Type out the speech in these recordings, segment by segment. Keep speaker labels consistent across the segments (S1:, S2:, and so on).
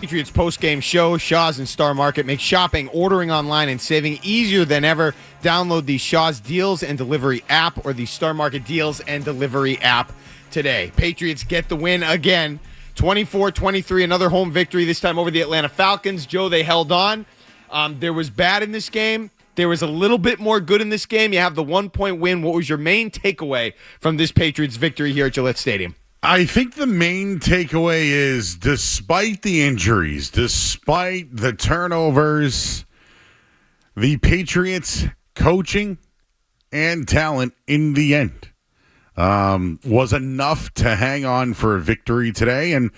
S1: Patriots Postgame show. Shaw's and Star Market make shopping, ordering online, and saving easier than ever. Download the Shaw's Deals and Delivery app or the Star Market Deals and Delivery app today. Patriots get the win again. 24-23, another home victory, this time over the Atlanta Falcons. Joe, they held on. There was bad in this game. There was a little bit more good in this game. You have the 1-point win. What was your main takeaway from this Patriots victory here at Gillette Stadium?
S2: I think the main takeaway is, despite the injuries, despite the turnovers, the Patriots coaching and talent in the end was enough to hang on for a victory today. And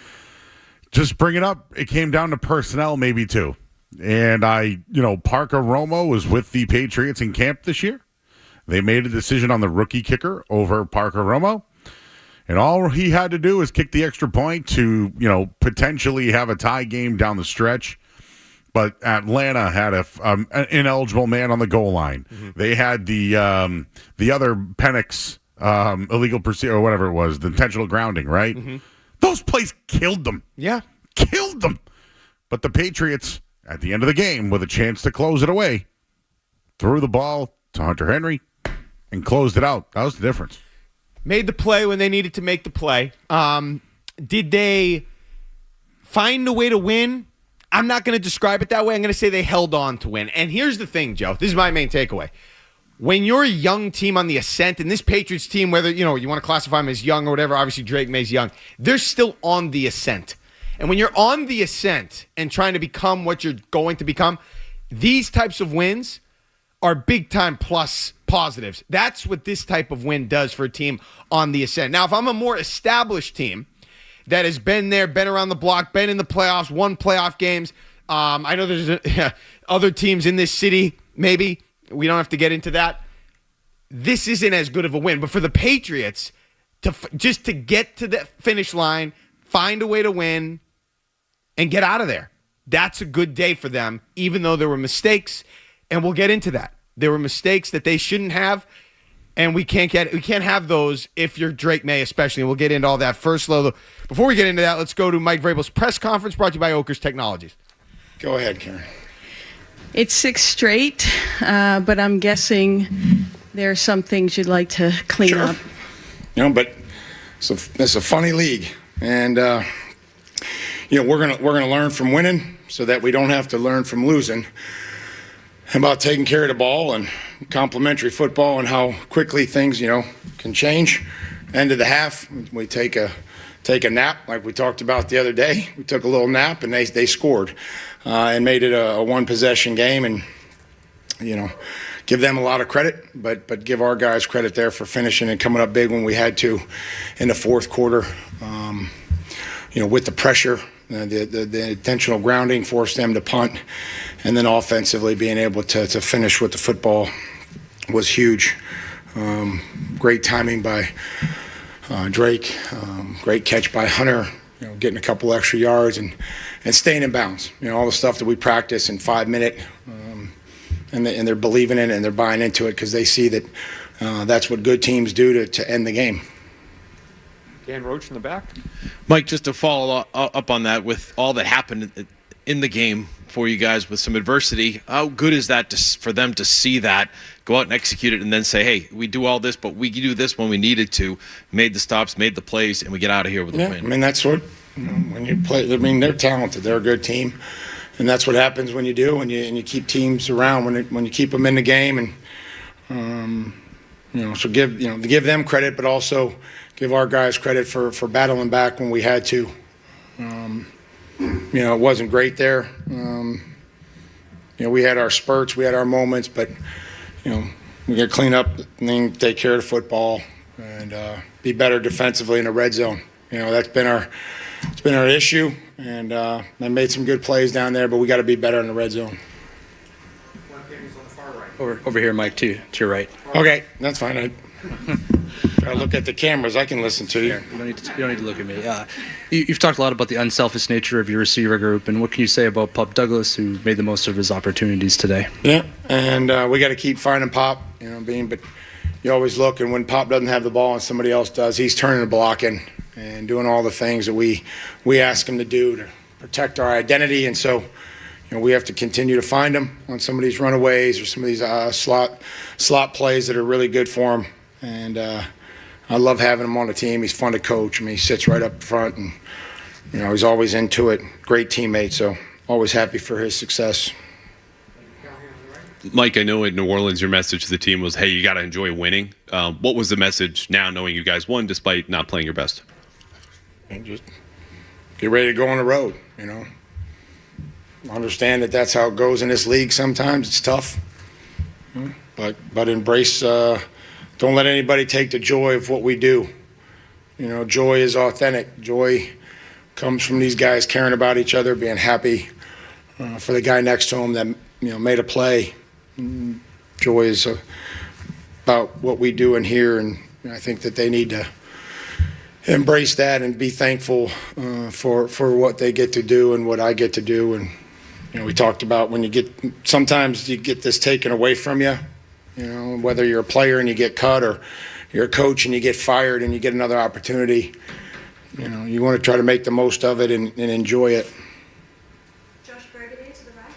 S2: just bring it up, it came down to personnel maybe too. And Parker Romo was with the Patriots in camp this year. They made a decision on the rookie kicker over Parker Romo. And all he had to do was kick the extra point to, potentially have a tie game down the stretch. But Atlanta had an ineligible man on the goal line. Mm-hmm. They had the other Penix illegal procedure or whatever it was, the intentional grounding, right? Mm-hmm. Those plays killed them.
S1: Yeah.
S2: Killed them. But the Patriots, at the end of the game, with a chance to close it away, threw the ball to Hunter Henry and closed it out. That was the difference.
S1: Made the play when they needed to make the play. Did they find a way to win? I'm not going to describe it that way. I'm going to say they held on to win. And here's the thing, Joe. This is my main takeaway. When you're a young team on the ascent, and this Patriots team, whether you want to classify them as young or whatever, obviously Drake May's young, they're still on the ascent. And when you're on the ascent and trying to become what you're going to become, these types of wins are big-time plus positives. That's what this type of win does for a team on the ascent. Now, if I'm a more established team that has been there, been around the block, been in the playoffs, won playoff games, I know there's other teams in this city, maybe. We don't have to get into that. This isn't as good of a win. But for the Patriots, just to get to the finish line, find a way to win, and get out of there, that's a good day for them, even though there were mistakes. And we'll get into that. There were mistakes that they shouldn't have, and we can't have those if you're Drake May, especially. And we'll get into all that first. Though, before we get into that, let's go to Mike Vrabel's press conference brought to you by Oakers Technologies.
S3: Go ahead, Karen.
S4: It's 6 straight, but I'm guessing there are some things you'd like to clean up.
S3: But it's a funny league, and we're gonna learn from winning so that we don't have to learn from losing. About taking care of the ball and complementary football and how quickly things, can change. End of the half, we take a nap like we talked about the other day. We took a little nap and they scored and made it a one-possession game. And, give them a lot of credit, but give our guys credit there for finishing and coming up big when we had to in the fourth quarter. With the pressure, the intentional grounding forced them to punt. And then offensively being able to finish with the football was huge. Great timing by Drake. Great catch by Hunter, getting a couple extra yards and staying in bounds. All the stuff that we practice in 5 minute, and they're believing in it and they're buying into it because they see that that's what good teams do to end the game.
S5: Dan Roach in the back.
S6: Mike, just to follow up on that, with all that happened in the game for you guys with some adversity, how good is that for them to see that, go out and execute it, and then say, hey, we do all this, but we do this when we needed to, made the stops, made the plays, and we get out of here with a win?
S3: That's what, when you play, they're talented. They're a good team, and that's what happens when you do, and you keep teams around, when you keep them in the game, and, so give them credit, but also give our guys credit for battling back when we had to. It wasn't great there. We had our spurts, we had our moments, but, we got to clean up and then take care of the football and be better defensively in the red zone. It's been our issue, and they made some good plays down there, but we got to be better in the red zone.
S7: Over here, Mike, to your right.
S3: Okay, that's fine. I look at the cameras. I can listen to you.
S7: You don't need to look at me. You've talked a lot about the unselfish nature of your receiver group, and what can you say about Pup Douglas, who made the most of his opportunities today?
S3: Yeah, and we got to keep finding Pop. But you always look, and when Pop doesn't have the ball and somebody else does, he's turning and blocking and doing all the things that we ask him to do to protect our identity. And so, we have to continue to find him on some of these runaways or some of these slot plays that are really good for him. And I love having him on the team. He's fun to coach. He sits right up front, and he's always into it. Great teammate, so always happy for his success.
S8: Mike, I know in New Orleans your message to the team was, hey, you got to enjoy winning. What was the message now, knowing you guys won despite not playing your best?
S3: And just get ready to go on the road. Understand that that's how it goes in this league. Sometimes it's tough, but embrace. Don't let anybody take the joy of what we do. Joy is authentic. Joy comes from these guys caring about each other, being happy for the guy next to them that made a play. Joy is about what we do in here, and I think that they need to embrace that and be thankful for what they get to do and what I get to do. And we talked about when sometimes you get this taken away from you. Whether you're a player and you get cut, or you're a coach and you get fired and you get another opportunity, you want to try to make the most of it and enjoy it.
S9: Josh Burgundy to the right.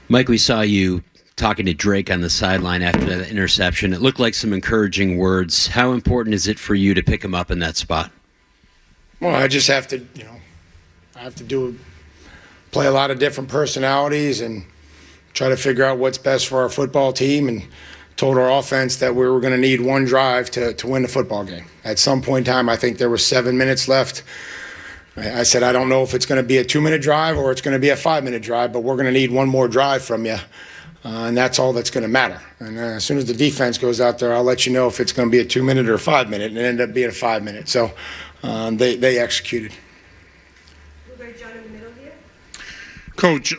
S10: Mike, we saw you talking to Drake on the sideline after that interception. It looked like some encouraging words. How important is it for you to pick him up in that spot?
S3: Well, I just have to, play a lot of different personalities and try to figure out what's best for our football team, and told our offense that we were going to need one drive to win the football game. At some point in time, I think there was 7 minutes left. I said, I don't know if it's going to be a 2-minute drive or it's going to be a 5-minute drive, but we're going to need one more drive from you, and that's all that's going to matter. And as soon as the defense goes out there, I'll let you know if it's going to be a 2-minute or a 5-minute, and it ended up being a 5-minute. So they executed.
S9: John in the middle here.
S11: Coach,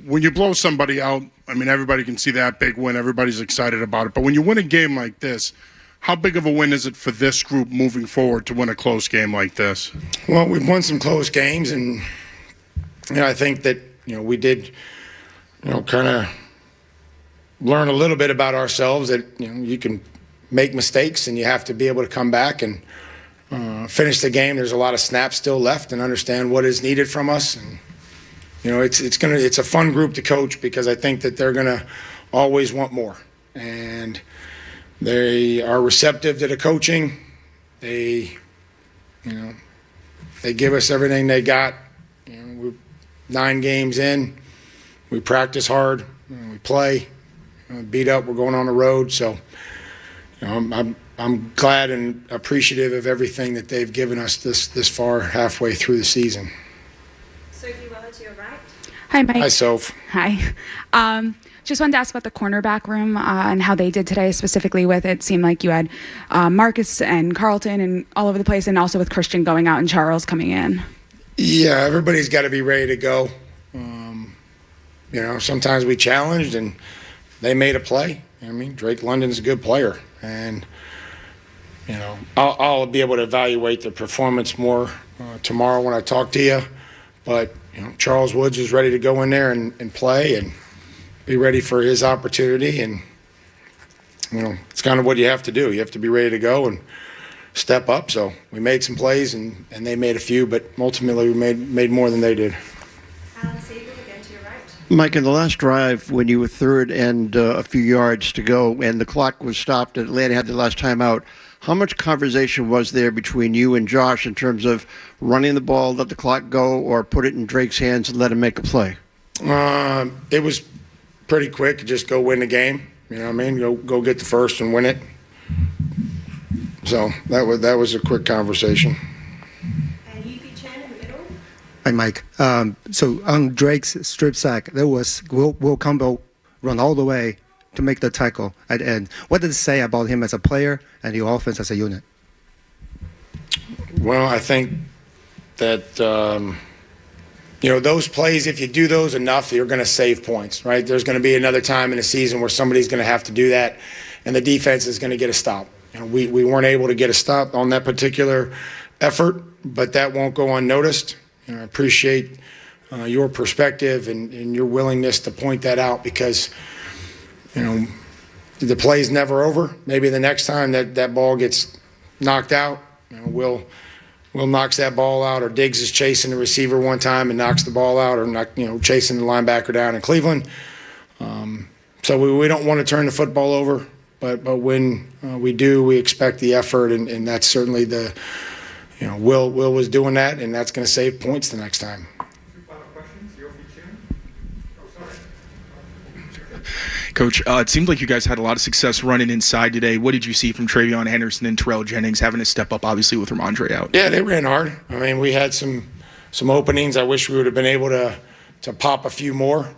S11: when you blow somebody out, everybody can see that big win. Everybody's excited about it. But when you win a game like this, how big of a win is it for this group moving forward to win a close game like this?
S3: Well, we've won some close games, and I think that we did kind of learn a little bit about ourselves, that you can make mistakes and you have to be able to come back and finish the game. There's a lot of snaps still left, and understand what is needed from us. And it's a fun group to coach, because I think that they're gonna always want more, and they are receptive to the coaching. They give us everything they got. We're 9 games in. We practice hard. We play. Beat up. We're going on the road. So I'm glad and appreciative of everything that they've given us this far, halfway through the season.
S9: Sophie Weller to your right.
S12: Hi, Mike.
S3: Hi, Soph.
S12: Hi. Just wanted to ask about the cornerback room and how they did today, specifically with it seemed like you had Marcus and Carlton and all over the place, and also with Christian going out and Charles coming in.
S3: Yeah, everybody's got to be ready to go. Sometimes we challenged and they made a play. Drake London's a good player, and I'll be able to evaluate the performance more tomorrow when I talk to you. But Charles Woods is ready to go in there and play and be ready for his opportunity. And it's kind of what you have to do. You have to be ready to go and step up. So we made some plays and they made a few, but ultimately we made more than they did.
S9: Alan Siegel again to your right.
S13: Mike, in the last drive, when you were third and a few yards to go and the clock was stopped and Atlanta had the last time out, how much conversation was there between you and Josh in terms of running the ball, let the clock go, or put it in Drake's hands and let him make a play?
S3: It was pretty quick. Just go win the game. Go get the first and win it. So that was a quick conversation.
S9: And Yufi Chen in the middle.
S14: Hi, Mike. So on Drake's strip sack, there was Will Campbell run all the way to make the tackle at the end. What does it say about him as a player and your offense as a unit?
S3: Well, I think that those plays, if you do those enough, you're going to save points, right? There's going to be another time in the season where somebody's going to have to do that, and the defense is going to get a stop. We weren't able to get a stop on that particular effort, but that won't go unnoticed. I appreciate your perspective and your willingness to point that out because, the play's never over. Maybe the next time that ball gets knocked out, Will knocks that ball out, or Diggs is chasing the receiver one time and knocks the ball out, or chasing the linebacker down in Cleveland. So we don't want to turn the football over, but when we do, we expect the effort, and that's certainly the Will was doing that, and that's going to save points the next time.
S15: Coach, it seemed like you guys had a lot of success running inside today. What did you see from Travion Henderson and Terrell Jennings having to step up, obviously, with Ramondre out?
S3: Yeah, they ran hard. I mean, we had some openings. I wish we would have been able to pop a few more.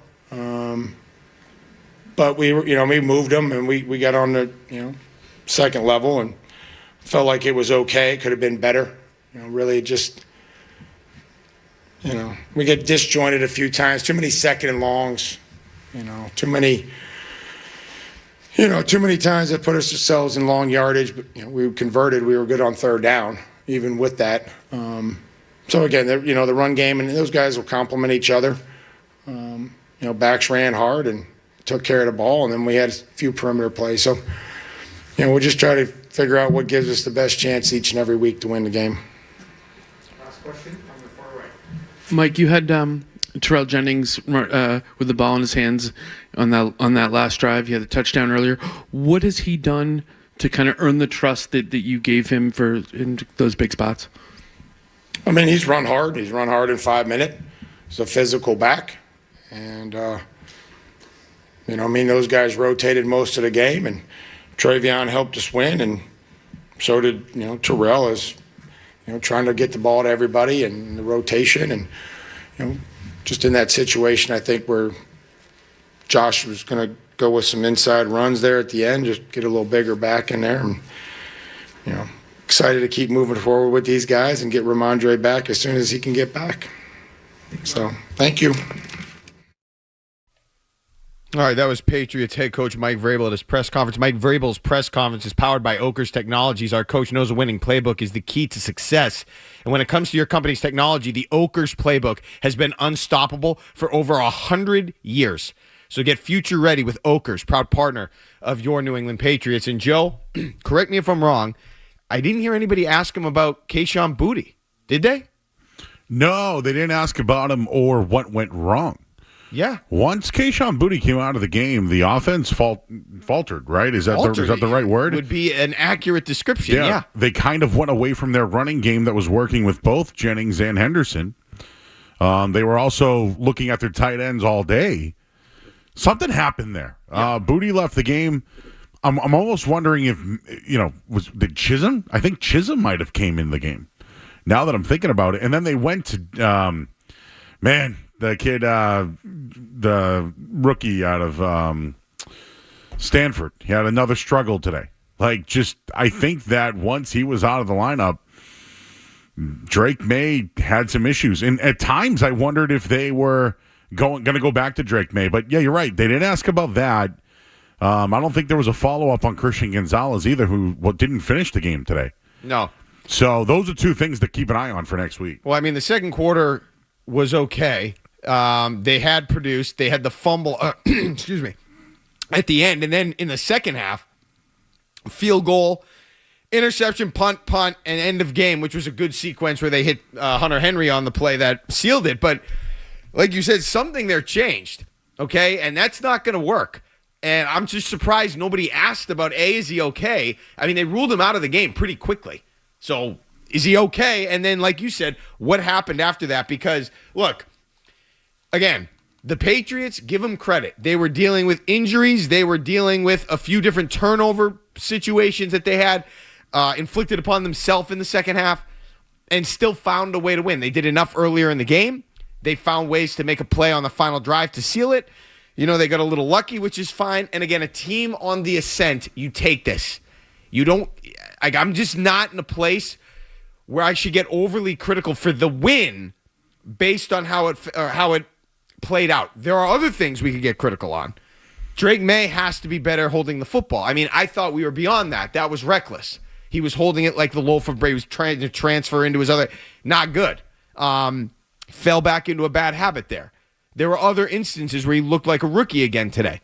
S3: But we moved them, and we got on the, second level and felt like it was okay. It could have been better. Really just, we get disjointed a few times. Too many second and longs, too many times that put ourselves in long yardage, but we converted. We were good on third down, even with that. So again, the run game, and those guys will complement each other. Backs ran hard and took care of the ball, and then we had a few perimeter plays. So, we'll just try to figure out what gives us the best chance each and every week to win the game.
S5: Last question on the far right.
S16: Mike, you had Terrell Jennings with the ball in his hands on that last drive. He had the touchdown earlier. What has he done to kind of earn the trust that you gave him in those big spots?
S3: I mean, he's run hard. He's run hard in 5 minutes. He's a physical back. And, those guys rotated most of the game, and Travion helped us win, and so did, Terrell is, trying to get the ball to everybody and the rotation. And, just in that situation, I think where Josh was going to go with some inside runs there at the end, just get a little bigger back in there. And, excited to keep moving forward with these guys and get Ramondre back as soon as he can get back. So, thank you.
S1: All right, that was Patriots head coach Mike Vrabel at his press conference. Mike Vrabel's press conference is powered by Oakers Technologies. Our coach knows a winning playbook is the key to success. And when it comes to your company's technology, the Oakers playbook has been unstoppable for over 100 years. So get future ready with Oakers, proud partner of your New England Patriots. And Joe, correct me if I'm wrong, I didn't hear anybody ask him about Kayshon Boutte. Did they?
S2: No, they didn't ask about him or what went wrong.
S1: Yeah.
S2: Once Kayshon Boutte came out of the game, the offense faltered, right? Is that the right word?
S1: Would be an accurate description, yeah.
S2: They kind of went away from their running game that was working with both Jennings and Henderson. They were also looking at their tight ends all day. Something happened there. Yeah. Boutte left the game. I'm almost wondering if, did Chisholm? I think Chisholm might have came in the game, now that I'm thinking about it. And then they went to, the kid, the rookie out of Stanford. He had another struggle today. I think that once he was out of the lineup, Drake May had some issues. And at times I wondered if they were going to go back to Drake May. But, yeah, you're right. They didn't ask about that. I don't think there was a follow-up on Christian Gonzalez either, who didn't finish the game today.
S1: No.
S2: So those are two things to keep an eye on for next week.
S1: Well, I mean, the second quarter was okay. They had produced. They had the fumble, excuse me, at the end. And then in the second half, field goal, interception, punt, and end of game, which was a good sequence where they hit Hunter Henry on the play that sealed it. But like you said, something there changed, okay? And that's not going to work. And I'm just surprised nobody asked about, is he okay? I mean, they ruled him out of the game pretty quickly. So is he okay? And then, like you said, what happened after that? Because, look, again, the Patriots, give them credit. They were dealing with injuries. They were dealing with a few different turnover situations that they had inflicted upon themselves in the second half and still found a way to win. They did enough earlier in the game. They found ways to make a play on the final drive to seal it. They got a little lucky, which is fine. And again, a team on the ascent, you take this. You don't, I'm just not in a place where I should get overly critical for the win. based on how it played out. There are other things we could get critical on. Drake May has to be better holding the football. I mean, I thought we were beyond that. That was reckless. He was holding it like the loaf of bread. He was trying to transfer into his other. Not good. Fell back into a bad habit there. There were other instances where he looked like a rookie again today.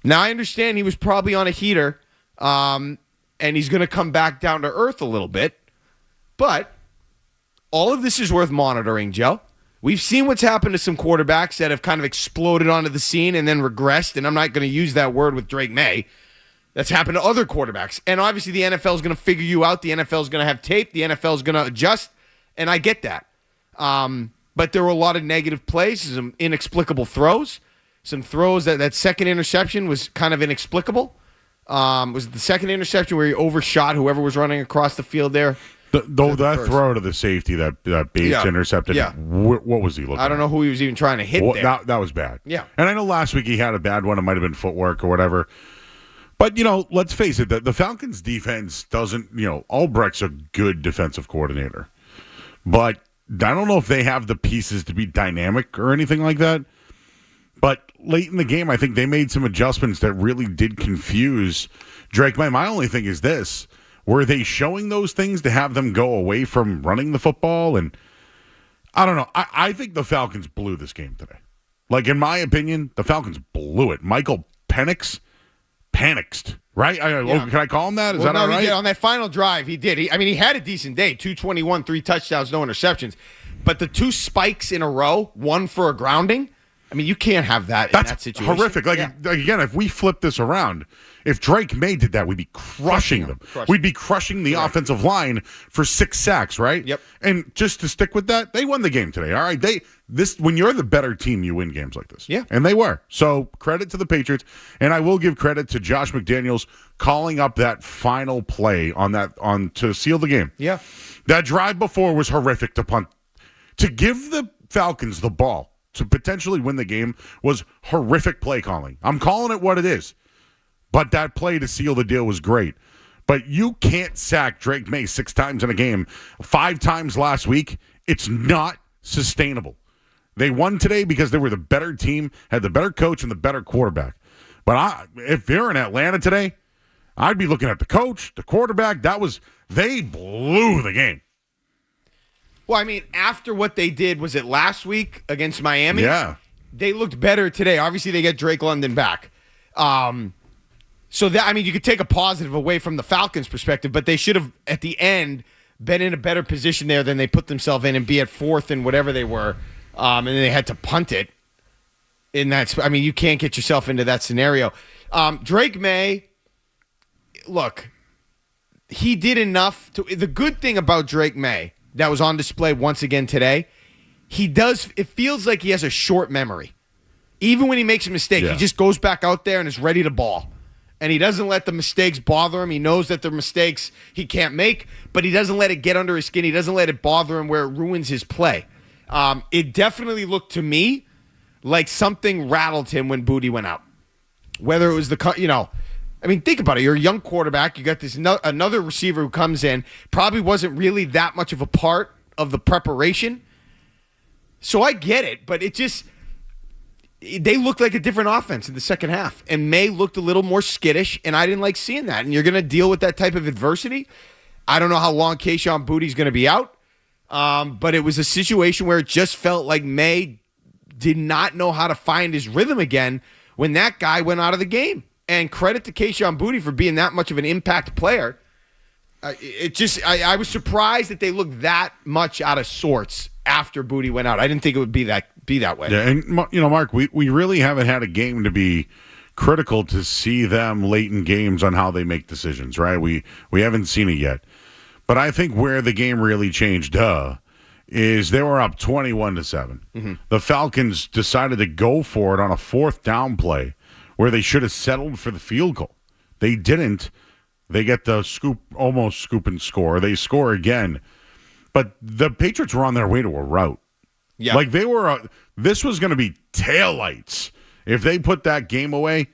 S1: Now, I understand he was probably on a heater, and he's going to come back down to earth a little bit. But all of this is worth monitoring, Joe. We've seen what's happened to some quarterbacks that have kind of exploded onto the scene and then regressed, and I'm not going to use that word with Drake May. That's happened to other quarterbacks. And obviously the NFL is going to figure you out. The NFL is going to have tape. The NFL is going to adjust, and I get that. But there were a lot of negative plays, some inexplicable throws, some throws that second interception was kind of inexplicable. Was it the second interception where he overshot whoever was running across the field there?
S2: That throw to the safety that Bates intercepted, what was he looking at?
S1: I don't know who he was even trying to hit there.
S2: That was bad.
S1: Yeah.
S2: And I know last week he had a bad one. It might have been footwork or whatever. But, let's face it, the Falcons' defense doesn't, Albrecht's a good defensive coordinator. But I don't know if they have the pieces to be dynamic or anything like that. But late in the game, I think they made some adjustments that really did confuse Drake May. My only thing is this. Were they showing those things to have them go away from running the football? And I don't know. I think the Falcons blew this game today. Like, in my opinion, the Falcons blew it. Michael panicked, right? Can I call him that? Is that all right?
S1: He did. On that final drive, he did. He had a decent day. 221, 3 touchdowns, no interceptions. But the 2 spikes in a row, 1 for a grounding, you can't have that in that situation.
S2: Horrific. Again, if we flip this around, if Drake May did that, we'd be crushing them. We'd be crushing the offensive line for 6 sacks, right?
S1: Yep.
S2: And just to stick with that, they won the game today. All right. When you're the better team, you win games like this.
S1: Yeah.
S2: And they were. So credit to the Patriots. And I will give credit to Josh McDaniels calling up that final play to seal the game.
S1: Yeah.
S2: That drive before was horrific to punt. To give the Falcons the ball to potentially win the game was horrific play calling. I'm calling it what it is. But that play to seal the deal was great. But you can't sack Drake May 6 times in a game, 5 times last week. It's not sustainable. They won today because they were the better team, had the better coach, and the better quarterback. But if you're in Atlanta today, I'd be looking at the coach, the quarterback. They blew the game.
S1: Well, after what they did, was it last week against Miami?
S2: Yeah.
S1: They looked better today. Obviously, they get Drake London back. So that you could take a positive away from the Falcons' perspective, but they should have, at the end, been in a better position there than they put themselves in and be at 4th and whatever they were, and then they had to punt it. In that, you can't get yourself into that scenario. Drake May, look, he did enough. The good thing about Drake May that was on display once again today, it feels like he has a short memory. Even when he makes a mistake, he just goes back out there and is ready to ball. And he doesn't let the mistakes bother him. He knows that they're mistakes he can't make, but he doesn't let it get under his skin. He doesn't let it bother him where it ruins his play. It definitely looked to me like something rattled him when Booty went out. Whether it was think about it. You're a young quarterback. You got this another receiver who comes in, probably wasn't really that much of a part of the preparation. So I get it, but they looked like a different offense in the second half. And May looked a little more skittish, and I didn't like seeing that. And you're going to deal with that type of adversity. I don't know how long Kayshon Bouttie's going to be out, but it was a situation where it just felt like May did not know how to find his rhythm again when that guy went out of the game. And credit to Kayshon Boutte for being that much of an impact player. I was surprised that they looked that much out of sorts after Boutte went out. I didn't think it would be that way.
S2: Yeah, and Mark, we really haven't had a game to be critical to see them late in games on how they make decisions, right? We haven't seen it yet. But I think where the game really changed, is they were up 21-7. Mm-hmm. The Falcons decided to go for it on a 4th down play where they should have settled for the field goal. They didn't. They get the almost scoop and score. They score again. But the Patriots were on their way to a rout.
S1: Yeah.
S2: Like this was going to be taillights. If they put that game away,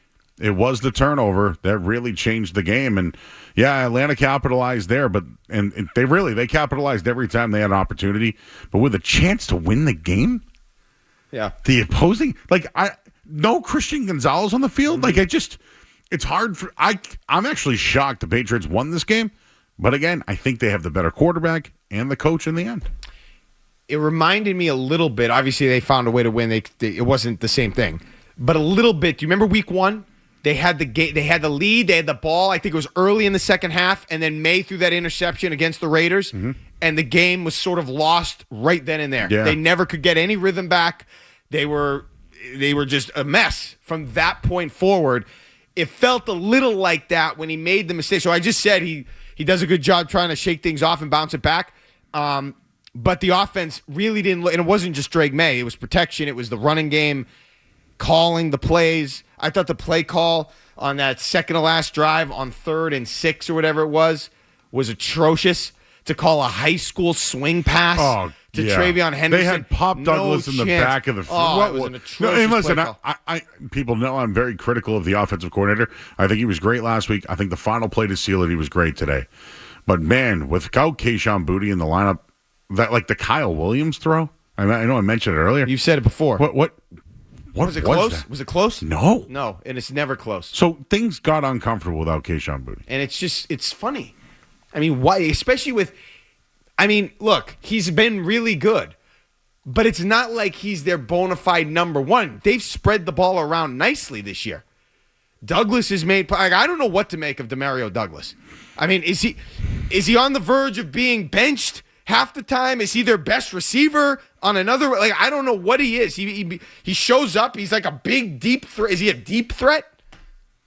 S2: It was the turnover that really changed the game. And, yeah, Atlanta capitalized there, but and they capitalized every time they had an opportunity. But with a chance to win the game,
S1: Yeah.
S2: the opposing, no Christian Gonzalez on the field. It's hard for I'm actually shocked the Patriots won this game. But again, I think they have the better quarterback and the coach in the end.
S1: It reminded me a little bit. Obviously, they found a way to win. It wasn't the same thing, but a little bit. Do you remember Week 1? They had the they had the lead. They had the ball. I think it was early in the second half, and then May threw that interception against the Raiders, and the game was sort of lost right then and there.
S2: Yeah.
S1: They never could get any rhythm back. They were just a mess from that point forward. It felt a little like that when he made the mistake. So I just said he does a good job trying to shake things off and bounce it back. But the offense really didn't look, and it wasn't just Drake May. It was protection. It was the running game, calling the plays. I thought the play call on that second to last drive on 3rd and 6 or whatever it was atrocious. To call a high school swing pass to Travion Henderson.
S2: They had Pop Douglas in the back of the field.
S1: It was an atrocious
S2: and listen,
S1: play call.
S2: I people know I'm very critical of the offensive coordinator. I think he was great last week. I think the final play to seal it, he was great today. But, man, without Kayshon Boutte in the lineup, that the Kyle Williams throw, I know I mentioned it earlier.
S1: You've said it before.
S2: What
S1: was it close?
S2: That?
S1: Was it close?
S2: No.
S1: No, and it's never close.
S2: So things got uncomfortable without Kayshon Boutte.
S1: And it's funny. I mean, why? Especially look, he's been really good, but it's not like he's their bona fide number one. They've spread the ball around nicely this year. Douglas has made. I don't know what to make of Demario Douglas. I mean, is he on the verge of being benched half the time? Is he their best receiver on another? I don't know what he is. He shows up. He's like a big deep threat. Is he a deep threat?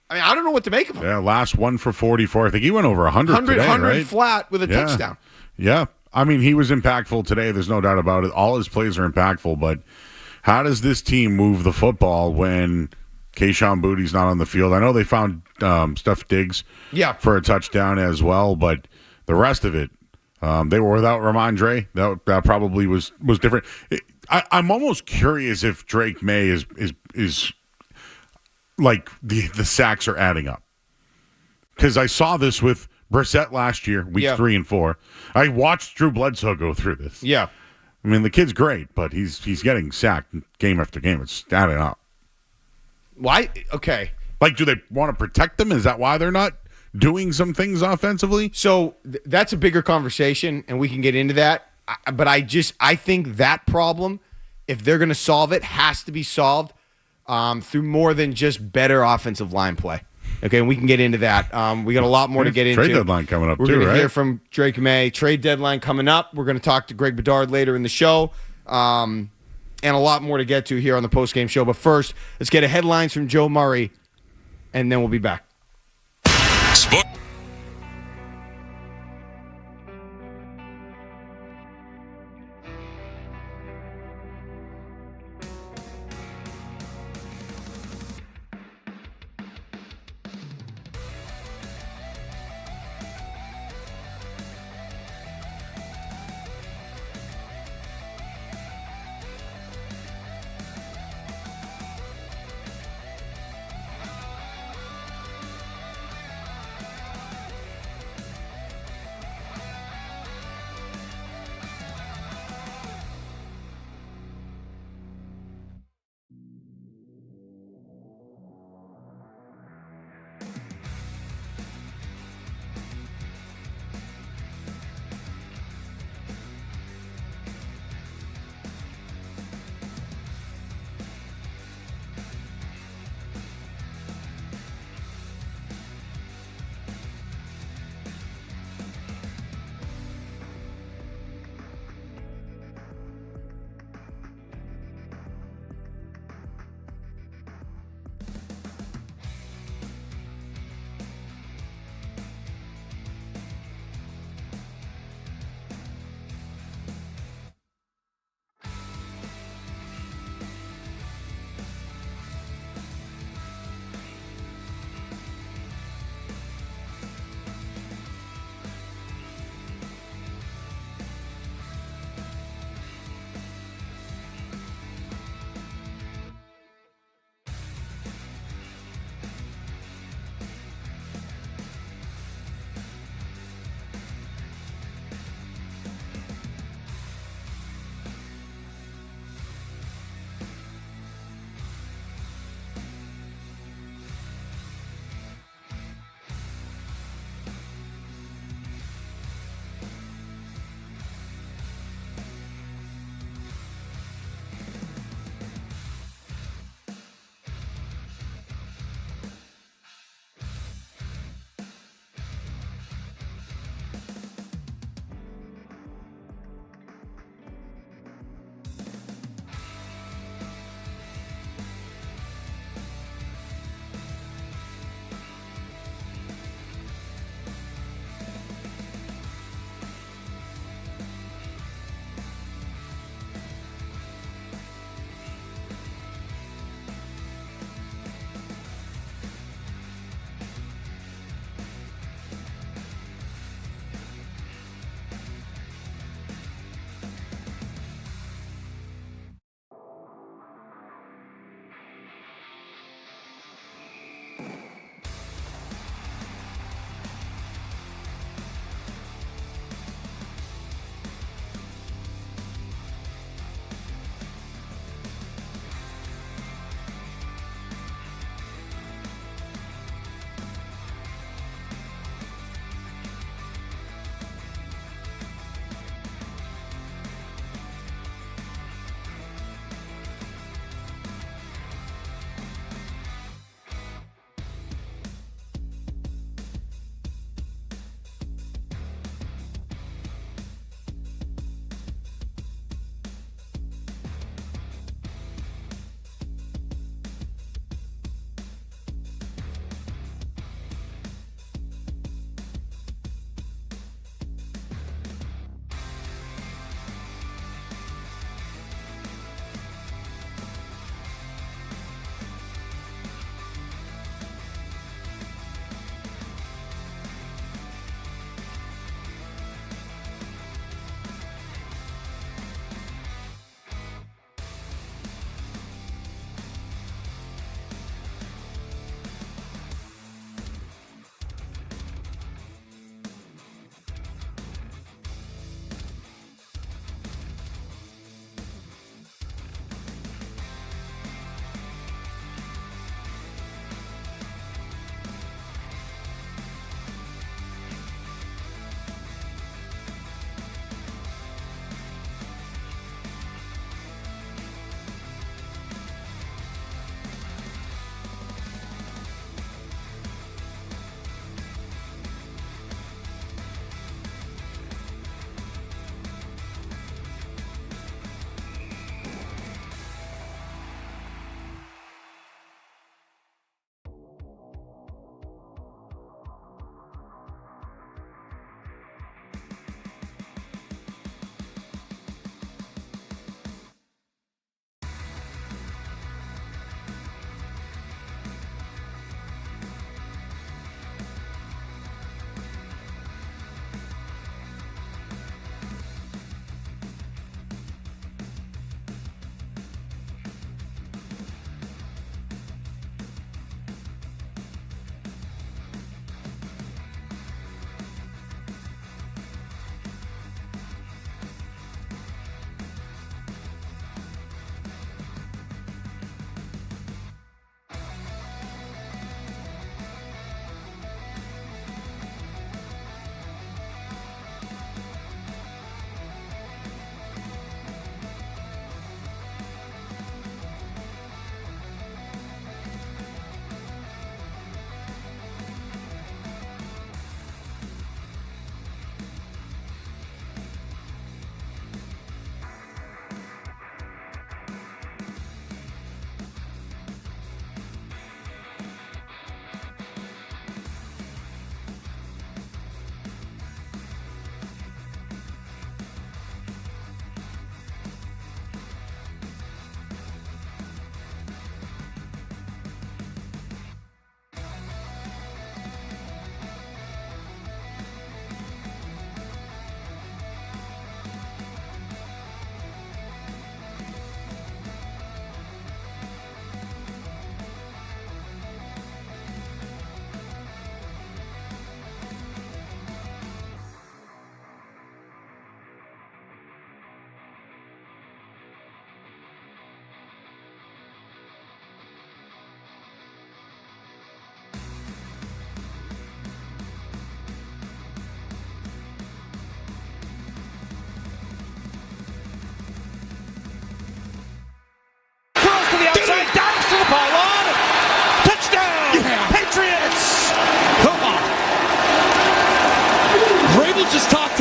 S1: I mean, I don't know what to make of him.
S2: Yeah, last 1 for 44. I think he went over 100 today,
S1: 100
S2: right?
S1: flat with a touchdown.
S2: Yeah. I mean, he was impactful today. There's no doubt about it. All his plays are impactful, but how does this team move the football when Kayshon Boutte's not on the field? I know they found Steph Diggs for a touchdown as well, but the rest of it, they were without Ramondre. That probably was different. I'm almost curious if Drake May is like the sacks are adding up. Because I saw this with Brissett last year, week 3 and 4. I watched Drew Bledsoe go through this.
S1: Yeah.
S2: I mean, the kid's great, but he's getting sacked game after game. It's adding up.
S1: Why? Okay.
S2: Do they want to protect them? Is that why they're not doing some things offensively?
S1: So that's a bigger conversation, and we can get into that. But I think that problem, if they're going to solve it, has to be solved through more than just better offensive line play. Okay, and we can get into that. We got a lot more to get into.
S2: Trade deadline coming up,
S1: We're going to hear from Drake May. Trade deadline coming up. We're going to talk to Greg Bedard later in the show. And a lot more to get to here on the postgame show. But first, let's get a headlines from Joe Murray, and then we'll be back.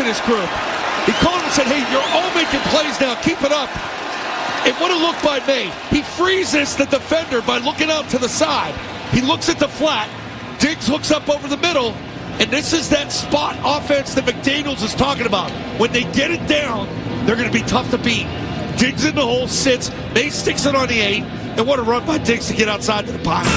S17: this group. He called and said, hey, you're all making plays now. Keep it up. And what a look by May. He freezes the defender by looking out to the side. He looks at the flat. Diggs hooks up over the middle. And this is that spot offense that McDaniels is talking about. When they get it down, they're going to be tough to beat. Diggs in the hole, sits. May sticks it on the 8. And what a run by Diggs to get outside to the pocket.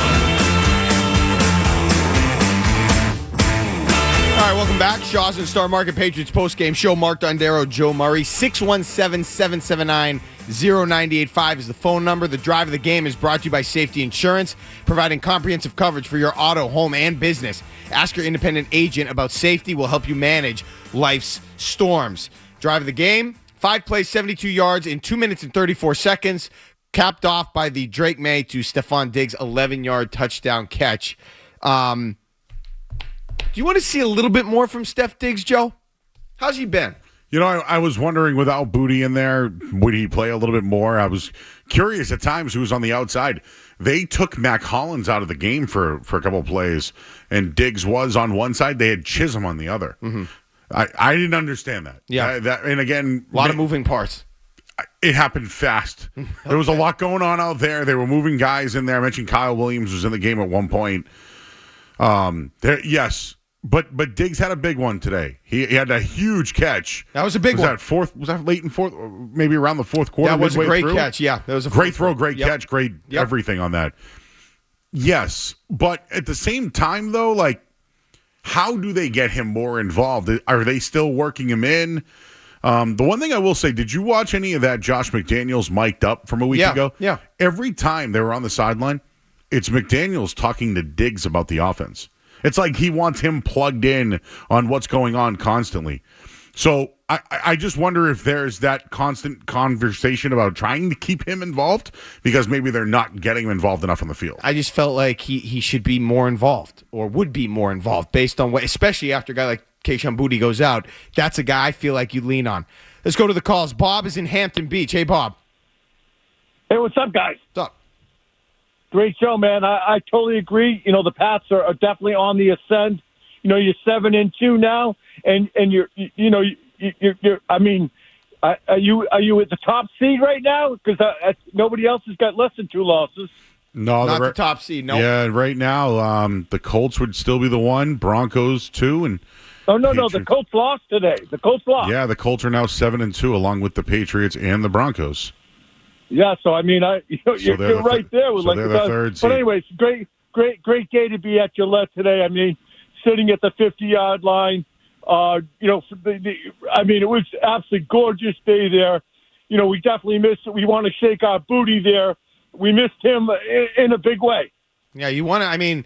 S1: All right, welcome back. Shaw's and Star Market Patriots postgame show. Mark Dondero, Joe Murray. 617-779-0985 is the phone number. The drive of the game is brought to you by Safety Insurance, providing comprehensive coverage for your auto, home, and business. Ask your independent agent about safety. Will help you manage life's storms. Drive of the game, 5 plays, 72 yards in 2 minutes and 34 seconds, capped off by the Drake May to Stephon Diggs 11-yard touchdown catch. Do you want to see a little bit more from Steph Diggs, Joe? How's he been?
S2: You know, I was wondering, without Booty in there, would he play a little bit more? I was curious at times who was on the outside. They took Mac Hollins out of the game for a couple of plays, and Diggs was on one side. They had Chisholm on the other. Mm-hmm. I didn't understand that.
S1: Yeah.
S2: And again,
S1: a lot of moving parts.
S2: It happened fast. There was a lot going on out there. They were moving guys in there. I mentioned Kyle Williams was in the game at one point. Yes. But Diggs had a big one today. He had a huge catch.
S1: That was a big one.
S2: Was that late in fourth? Maybe around the fourth quarter.
S1: That was a great catch. Yeah, that was a
S2: great throw, great catch, great everything on that. Yes, but at the same time, though, like, how do they get him more involved? Are they still working him in? The one thing I will say, did you watch any of that Josh McDaniels mic'd up from a week ago?
S1: Yeah.
S2: Every time they were on the sideline, it's McDaniels talking to Diggs about the offense. It's like he wants him plugged in on what's going on constantly. So I just wonder if there's that constant conversation about trying to keep him involved because maybe they're not getting him involved enough on the field.
S1: I just felt like he should be more involved or would be more involved based on what, especially after a guy like Keyshawn Booty goes out. That's a guy I feel like you lean on. Let's go to the calls. Bob is in Hampton Beach. Hey, Bob.
S18: Hey, what's up, guys?
S1: What's up?
S18: Great show, man. I totally agree. You know, the Pats are definitely on the ascend. You know, you're 7-2 now, and you're I mean, are you at the top seed right now? Because nobody else has got less than 2 losses.
S2: No,
S1: not the top seed. No.
S2: Yeah, right now, the Colts would still be the 1, Broncos 2, and
S18: no, the Colts lost today. The Colts lost.
S2: Yeah, the Colts are now 7-2, along with the Patriots and the Broncos.
S18: Yeah, so I mean, you're right there with
S2: they're the third seed.
S18: But anyways, great day to be at Gillette today. I mean, sitting at the 50-yard line. I mean, it was absolutely gorgeous day there. You know, we definitely missed it. We want to shake our booty there. We missed him in a big way.
S1: Yeah, I mean,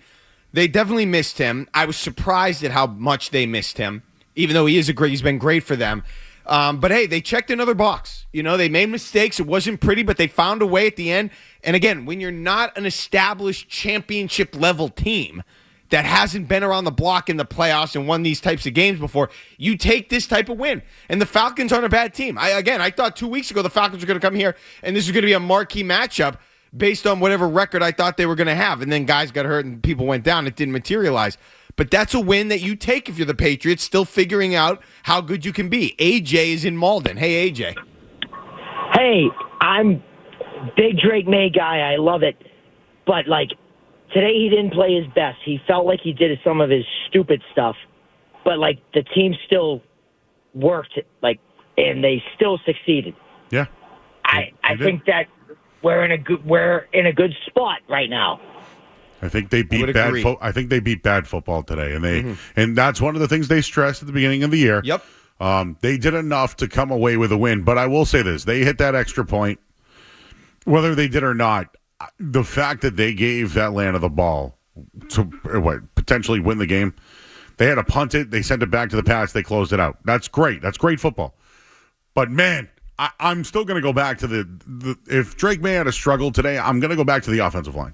S1: they definitely missed him. I was surprised at how much they missed him, even though he's been great for them. But hey, they checked another box. You know, they made mistakes. It wasn't pretty, but they found a way at the end. And again, when you're not an established championship level team that hasn't been around the block in the playoffs and won these types of games before, you take this type of win. And the Falcons aren't a bad team. I thought 2 weeks ago the Falcons were going to come here and this was going to be a marquee matchup based on whatever record I thought they were going to have. And then guys got hurt and people went down. It didn't materialize. But that's a win that you take if you're the Patriots, still figuring out how good you can be. AJ is in Malden. Hey, AJ.
S19: Hey, I'm big Drake May guy. I love it. But, today he didn't play his best. He felt like he did some of his stupid stuff. But, the team still worked, and they still succeeded.
S2: Yeah.
S19: I think that we're in a good spot right now.
S2: I think they beat bad football today, and and that's one of the things they stressed at the beginning of the year.
S1: Yep.
S2: They did enough to come away with a win, but I will say this: they hit that extra point, whether they did or not. The fact that they gave Atlanta the ball to potentially win the game, they had to punt it, they sent it back to the Pats, they closed it out. That's great. That's great football. But man, I'm still going to go back to the if Drake May had a struggle today, I'm going to go back to the offensive line.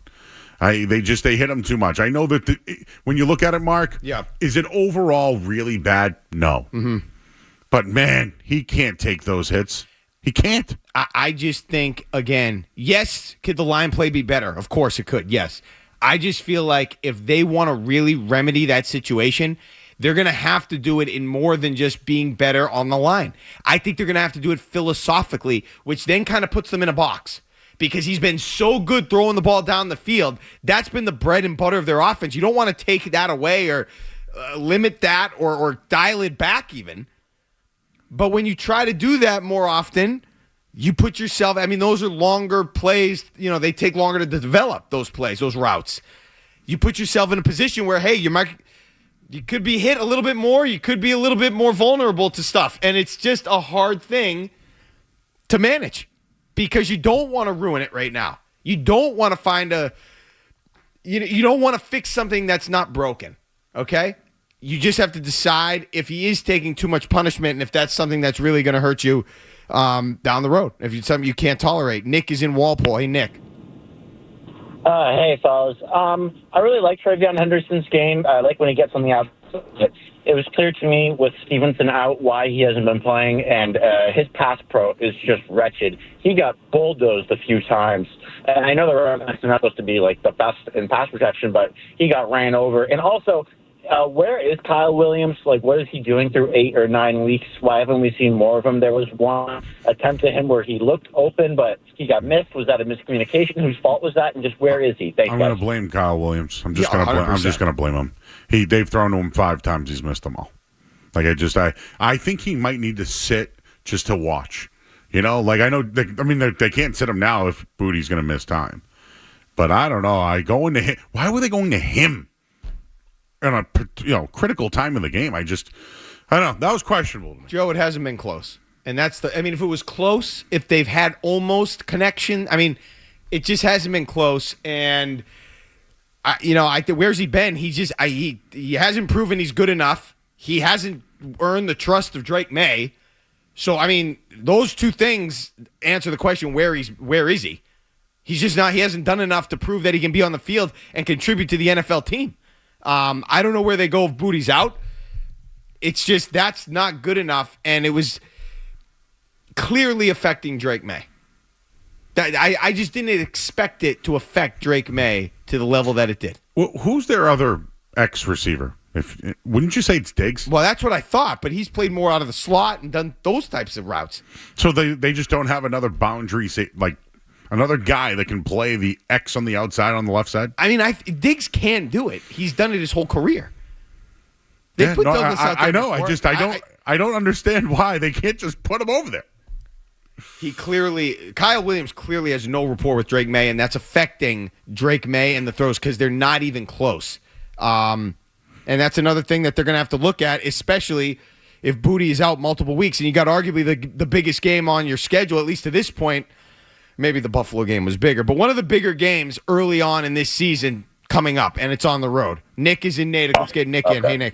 S2: They hit him too much. I know that when you look at it, Mark, is it overall really bad? No. Mm-hmm. But man, he can't take those hits. He can't.
S1: I just think, again, yes, could the line play be better? Of course it could, yes. I just feel like if they want to really remedy that situation, they're going to have to do it in more than just being better on the line. I think they're going to have to do it philosophically, which then kind of puts them in a box because he's been so good throwing the ball down the field. That's been the bread and butter of their offense. You don't want to take that away or limit that or dial it back even. But when you try to do that more often, you put yourself, I mean, those are longer plays. You know, they take longer to develop those plays, those routes. You put yourself in a position where, hey, you could be hit a little bit more. You could be a little bit more vulnerable to stuff. And it's just a hard thing to manage because you don't want to ruin it right now. You don't want to find you don't want to fix something that's not broken, okay? You just have to decide if he is taking too much punishment and if that's something that's really going to hurt you down the road. If it's something you can't tolerate. Nick is in Walpole. Hey, Nick.
S20: Hey, fellas. I really like Travion Henderson's game. I like when he gets on the outside. It was clear to me with Stevenson out why he hasn't been playing, and his pass pro is just wretched. He got bulldozed a few times. And I know the running backs are not supposed to be like the best in pass protection, but he got ran over. And also, where is Kyle Williams? Like, what is he doing through 8 or 9 weeks? Why haven't we seen more of him? There was one attempt at him where he looked open, but he got missed. Was that a miscommunication? Whose fault was that? And just where is he?
S2: I'm going to blame Kyle Williams. I'm just going to blame him. They've thrown to him 5 times. He's missed them all. Like I think he might need to sit just to watch. You know, like I know. They can't sit him now if Booty's going to miss time. But I don't know. Why were they going to him? In a critical time in the game, I don't know. That was questionable to me.
S1: Joe, it hasn't been close. And that's if it was close, if they've had almost connection, it just hasn't been close. And, I think where's he been? He hasn't proven he's good enough. He hasn't earned the trust of Drake May. So, those two things answer the question, where is he? He's just not, he hasn't done enough to prove that he can be on the field and contribute to the NFL team. I don't know where they go if Booty's out. It's just that's not good enough, and it was clearly affecting Drake May. I just didn't expect it to affect Drake May to the level that it did.
S2: Well, who's their other ex-receiver? Wouldn't you say it's Diggs?
S1: Well, that's what I thought, but he's played more out of the slot and done those types of routes.
S2: So they just don't have another boundary, another guy that can play the X on the outside on the left side?
S1: Diggs can do it. He's done it his whole career.
S2: Douglas out there. I know. Before. I don't understand why they can't just put him over there.
S1: Kyle Williams clearly has no rapport with Drake May, and that's affecting Drake May and the throws because they're not even close. And that's another thing that they're going to have to look at, especially if Booty is out multiple weeks. And you got arguably the biggest game on your schedule, at least to this point. Maybe the Buffalo game was bigger, but one of the bigger games early on in this season coming up, and it's on the road. Nick is in Natick. Let's get Nick in. Hey, Nick.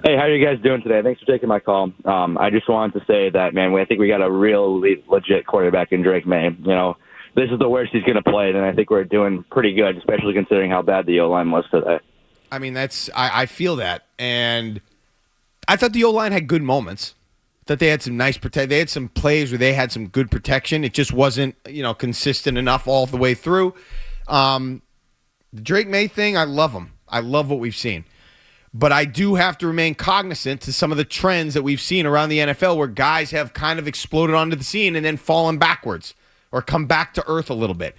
S21: Hey, how are you guys doing today? Thanks for taking my call. I just wanted to say that, man, I think we got a real legit quarterback in Drake May. This is the worst he's going to play, and I think we're doing pretty good, especially considering how bad the O-line was today.
S1: I feel that, and I thought the O-line had good moments. That they had some nice they had some plays where they had some good protection. It just wasn't, consistent enough all the way through. The Drake May thing, I love him. I love what we've seen. But I do have to remain cognizant to some of the trends that we've seen around the NFL where guys have kind of exploded onto the scene and then fallen backwards or come back to earth a little bit.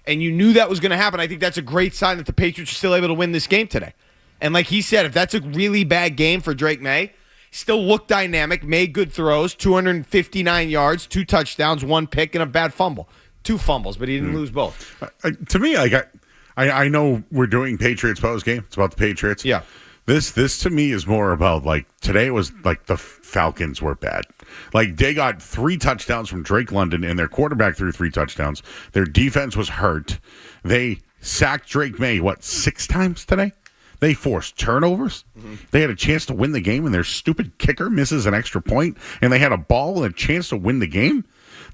S1: And you knew that was going to happen. I think that's a great sign that the Patriots are still able to win this game today. And like he said, if that's a really bad game for Drake May, still looked dynamic, made good throws, 259 yards, 2 touchdowns, 1 pick, and a bad fumble. 2 fumbles, but he didn't lose both.
S2: To me, I know we're doing Patriots Postgame. It's about the Patriots.
S1: Yeah.
S2: This to me is more about, today was the Falcons were bad. They got 3 touchdowns from Drake London, and their quarterback threw 3 touchdowns. Their defense was hurt. They sacked Drake May, 6 times today? They forced turnovers. Mm-hmm. They had a chance to win the game, and their stupid kicker misses an extra point, and they had a ball and a chance to win the game.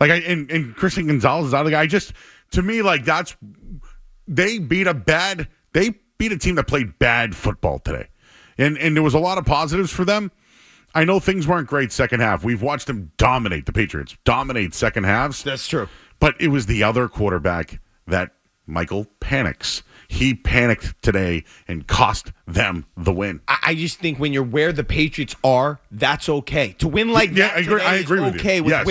S2: And Christian Gonzalez is out of the guy. To me, they beat a team that played bad football today. And there was a lot of positives for them. I know things weren't great second half. We've watched them dominate, the Patriots, dominate second halves.
S1: That's true.
S2: But it was the other quarterback that Michael panics. he panicked today and cost them the win.
S1: I just think when you're where the Patriots are, that's okay. To win like that,
S2: I agree with you.
S1: Okay, with
S2: Yes.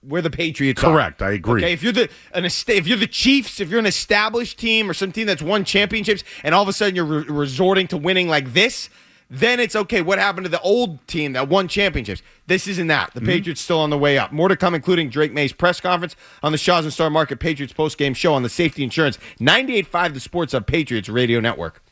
S1: where the Patriots are.
S2: Correct, I agree.
S1: Okay, if you're the Chiefs, if you're an established team or some team that's won championships, and all of a sudden you're resorting to winning like this, then it's okay. What happened to the old team that won championships? This isn't that. The Patriots still on the way up. More to come, including Drake May's press conference on the Shaws and Star Market Patriots postgame show on the Safety Insurance 98.5 The Sports Hub Patriots Radio Network.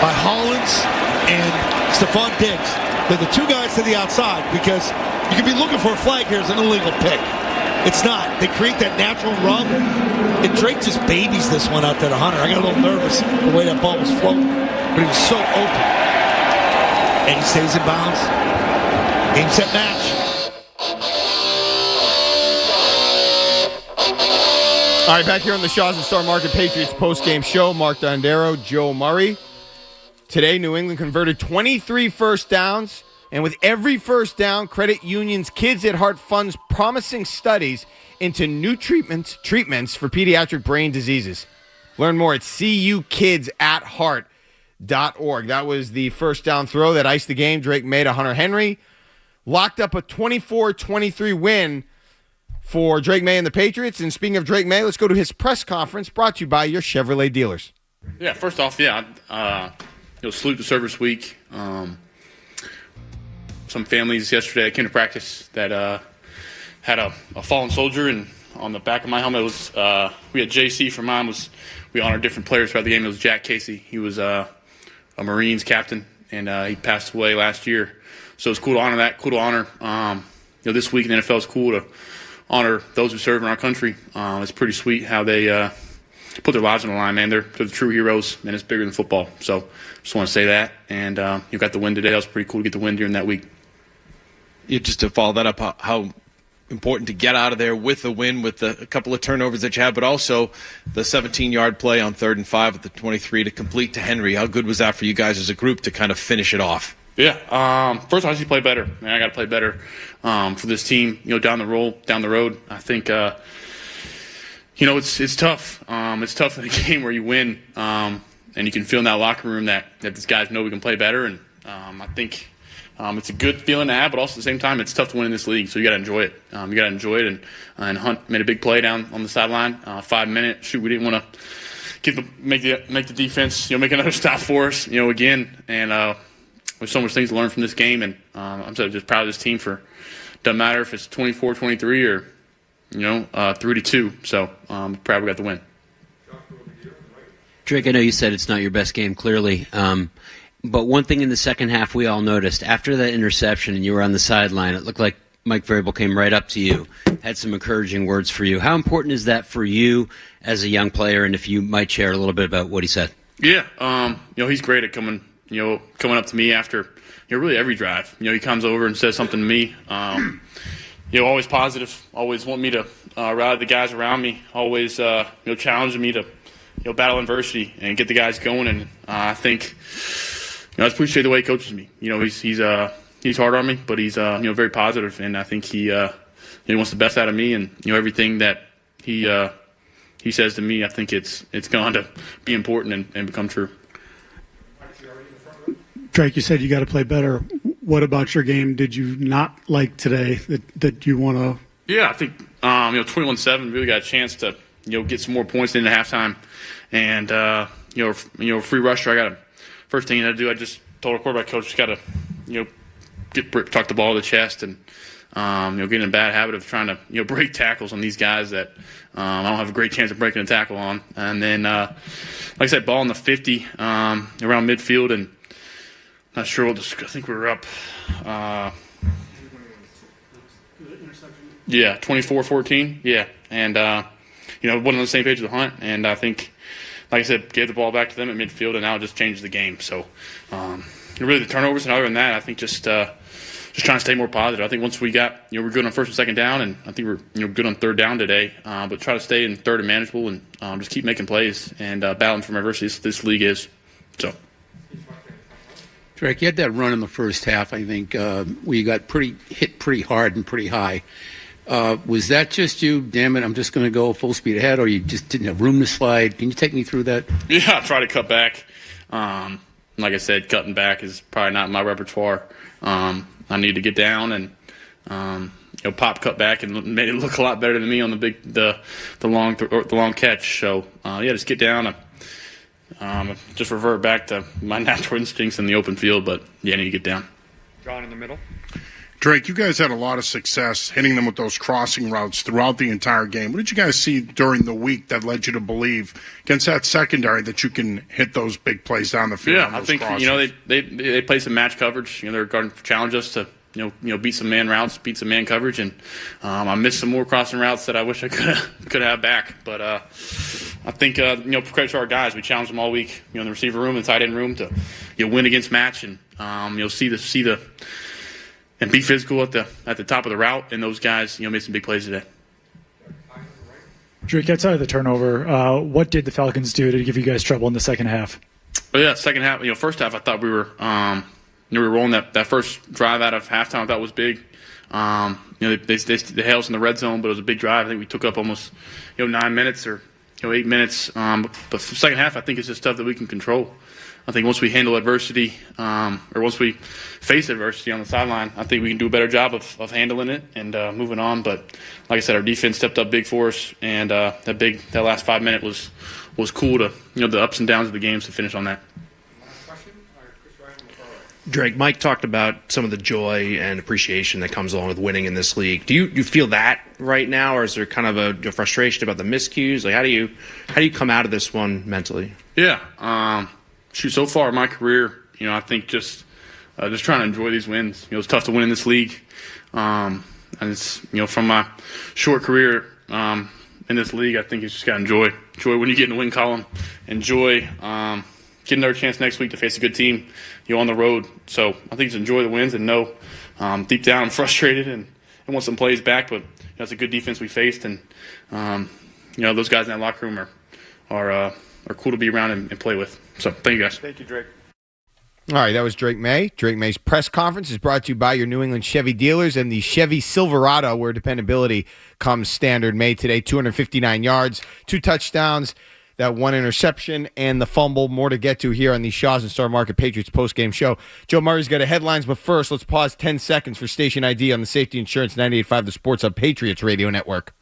S17: By Hollins and Stephon Diggs. They're the two guys to the outside because You could be looking for a flag here as an illegal pick. It's not. They create that natural rub, and Drake just babies this one out there to Hunter. I got a little nervous the way that ball was floating, but he was so open. And he stays in bounds. Game, set, match.
S1: All right, back here on the Shaw's and Star Market Patriots postgame show. Mark Dondero, Joe Murray. Today, New England converted 23 first downs, and with every first down, Credit Union's Kids at Heart funds promising studies into new treatments for pediatric brain diseases. Learn more at cukidsatheart.org. That was the first down throw that iced the game. Drake made a Hunter Henry. Locked up a 24-23 win for Drake May and the Patriots. And speaking of Drake May, let's go to his press conference brought to you by your Chevrolet dealers.
S4: Yeah, first off, salute the service week. Some families yesterday came to practice that had a fallen soldier, and on the back of my helmet was we had JC for mine. We honored different players throughout the game. It was Jack Casey. He was a Marines captain, and he passed away last year. So it's cool to honor that. Cool to honor. This week in the NFL, it's cool to honor those who serve in our country. It's pretty sweet how they put their lives on the line, man. They're the true heroes, and it's bigger than football. So just want to say that. And you got the win today. That was pretty cool to get the win during that week.
S6: Yeah, just to follow that up, how important to get out of there with a win, with a couple of turnovers that you had, but also the 17-yard play on 3rd and 5 at the 23 to complete to Henry. How good was that for you guys as a group to kind of finish it off?
S4: Yeah. First, I obviously play better. Man, I got to play better for this team. Down the road. I think it's tough. It's tough in a game where you win, and you can feel in that locker room that these guys know we can play better. And I think it's a good feeling to have, but also at the same time, it's tough to win in this league. So you got to enjoy it. And Hunt made a big play down on the sideline. 5 minutes. Shoot, we didn't want to make the defense make another stop for us. Again, and there's so much things to learn from this game, and I'm just proud of this team for. Doesn't matter if it's 24-23 or 3-2. So proud we got the win.
S10: Drake, I know you said it's not your best game, clearly. But one thing in the second half we all noticed, after that interception and you were on the sideline, it looked like Mike Vrabel came right up to you, had some encouraging words for you. How important is that for you as a young player, and if you might share a little bit about what he said?
S4: Yeah, he's great at coming up to me after, really every drive. He comes over and says something to me. Always positive, always want me to rally the guys around me, always, challenging me to, battle adversity and get the guys going. And I think, I appreciate the way he coaches me. He's hard on me, but he's, very positive, and I think he wants the best out of me, and, everything that he says to me, I think it's going to be important and become true.
S22: Drake, you said you got to play better. What about your game did you not like today that you want to?
S4: Yeah, I think 21-7 really got a chance to get some more points into halftime, and free rusher. I got to first thing I had to do. I just told our quarterback coach just got to tuck the ball to the chest and get in a bad habit of trying to break tackles on these guys that I don't have a great chance of breaking a tackle on. And then like I said, ball in the 50 around midfield, and not sure what I think we were up. 24-14. Yeah, and wasn't on the same page with the Hunt, and I think, like I said, gave the ball back to them at midfield, and now it just changed the game. So really the turnovers, and other than that, I think just trying to stay more positive. I think once we got we're good on 1st and 2nd down, and I think we're good on 3rd down today. But try to stay in 3rd and manageable, and just keep making plays and battling from adversity. This league is so.
S23: Drake, you had that run in the first half, I think, where you got hit pretty hard and pretty high. Was that just you, damn it, I'm just going to go full speed ahead, or you just didn't have room to slide? Can you take me through that?
S4: Yeah, I try to cut back. Like I said, cutting back is probably not my repertoire. I need to get down and Pop cut back and made it look a lot better than me on the long catch. So just get down. Just revert back to my natural instincts in the open field, but I need to get down.
S5: John in the middle.
S11: Drake, you guys had a lot of success hitting them with those crossing routes throughout the entire game. What did you guys see during the week that led you to believe against that secondary that you can hit those big plays down the field?
S4: Yeah, I think they play some match coverage. They're going to challenge us to beat some man routes, beat some man coverage, and I missed some more crossing routes that I wish I could have back. But I think credit to our guys. We challenged them all week, in the receiver room and tight end room to win against match and see the and be physical at the top of the route. And those guys made some big plays today.
S7: Drake, outside of the turnover, what did the Falcons do to give you guys trouble in the second half?
S4: Oh yeah, second half. First half I thought we were we were rolling that first drive out of halftime. I thought was big. They held us in the red zone, but it was a big drive. I think we took up almost 9 minutes or 8 minutes. But the second half, I think it's just stuff that we can control. I think once we handle adversity, or once we face adversity on the sideline, I think we can do a better job of handling it and moving on. But like I said, our defense stepped up big for us, and that last 5 minute was cool to the ups and downs of the games to finish on that.
S8: Drake, Mike talked about some of the joy and appreciation that comes along with winning in this league. Do you feel that right now, or is there kind of a frustration about the miscues? Like, how do you come out of this one mentally?
S4: Yeah. So far in my career, I think just trying to enjoy these wins. It's tough to win in this league. And it's, from my short career in this league, I think it's just got to enjoy when you get in the win column. Enjoy getting another chance next week to face a good team, on the road. So I think just enjoy the wins and know deep down I'm frustrated and want some plays back. But it's a good defense we faced, and those guys in that locker room are cool to be around and play with. So thank you guys.
S1: Thank you, Drake. All right, that was Drake May. Drake May's press conference is brought to you by your New England Chevy dealers and the Chevy Silverado, where dependability comes standard. May today, 259 yards, 2 touchdowns, that 1 interception, and the fumble. More to get to here on the Shaw's and Star Market Patriots postgame show. Joe Murray's got a headlines, but first, let's pause 10 seconds for station ID on the Safety Insurance 98.5, the Sports Hub Patriots Radio Network.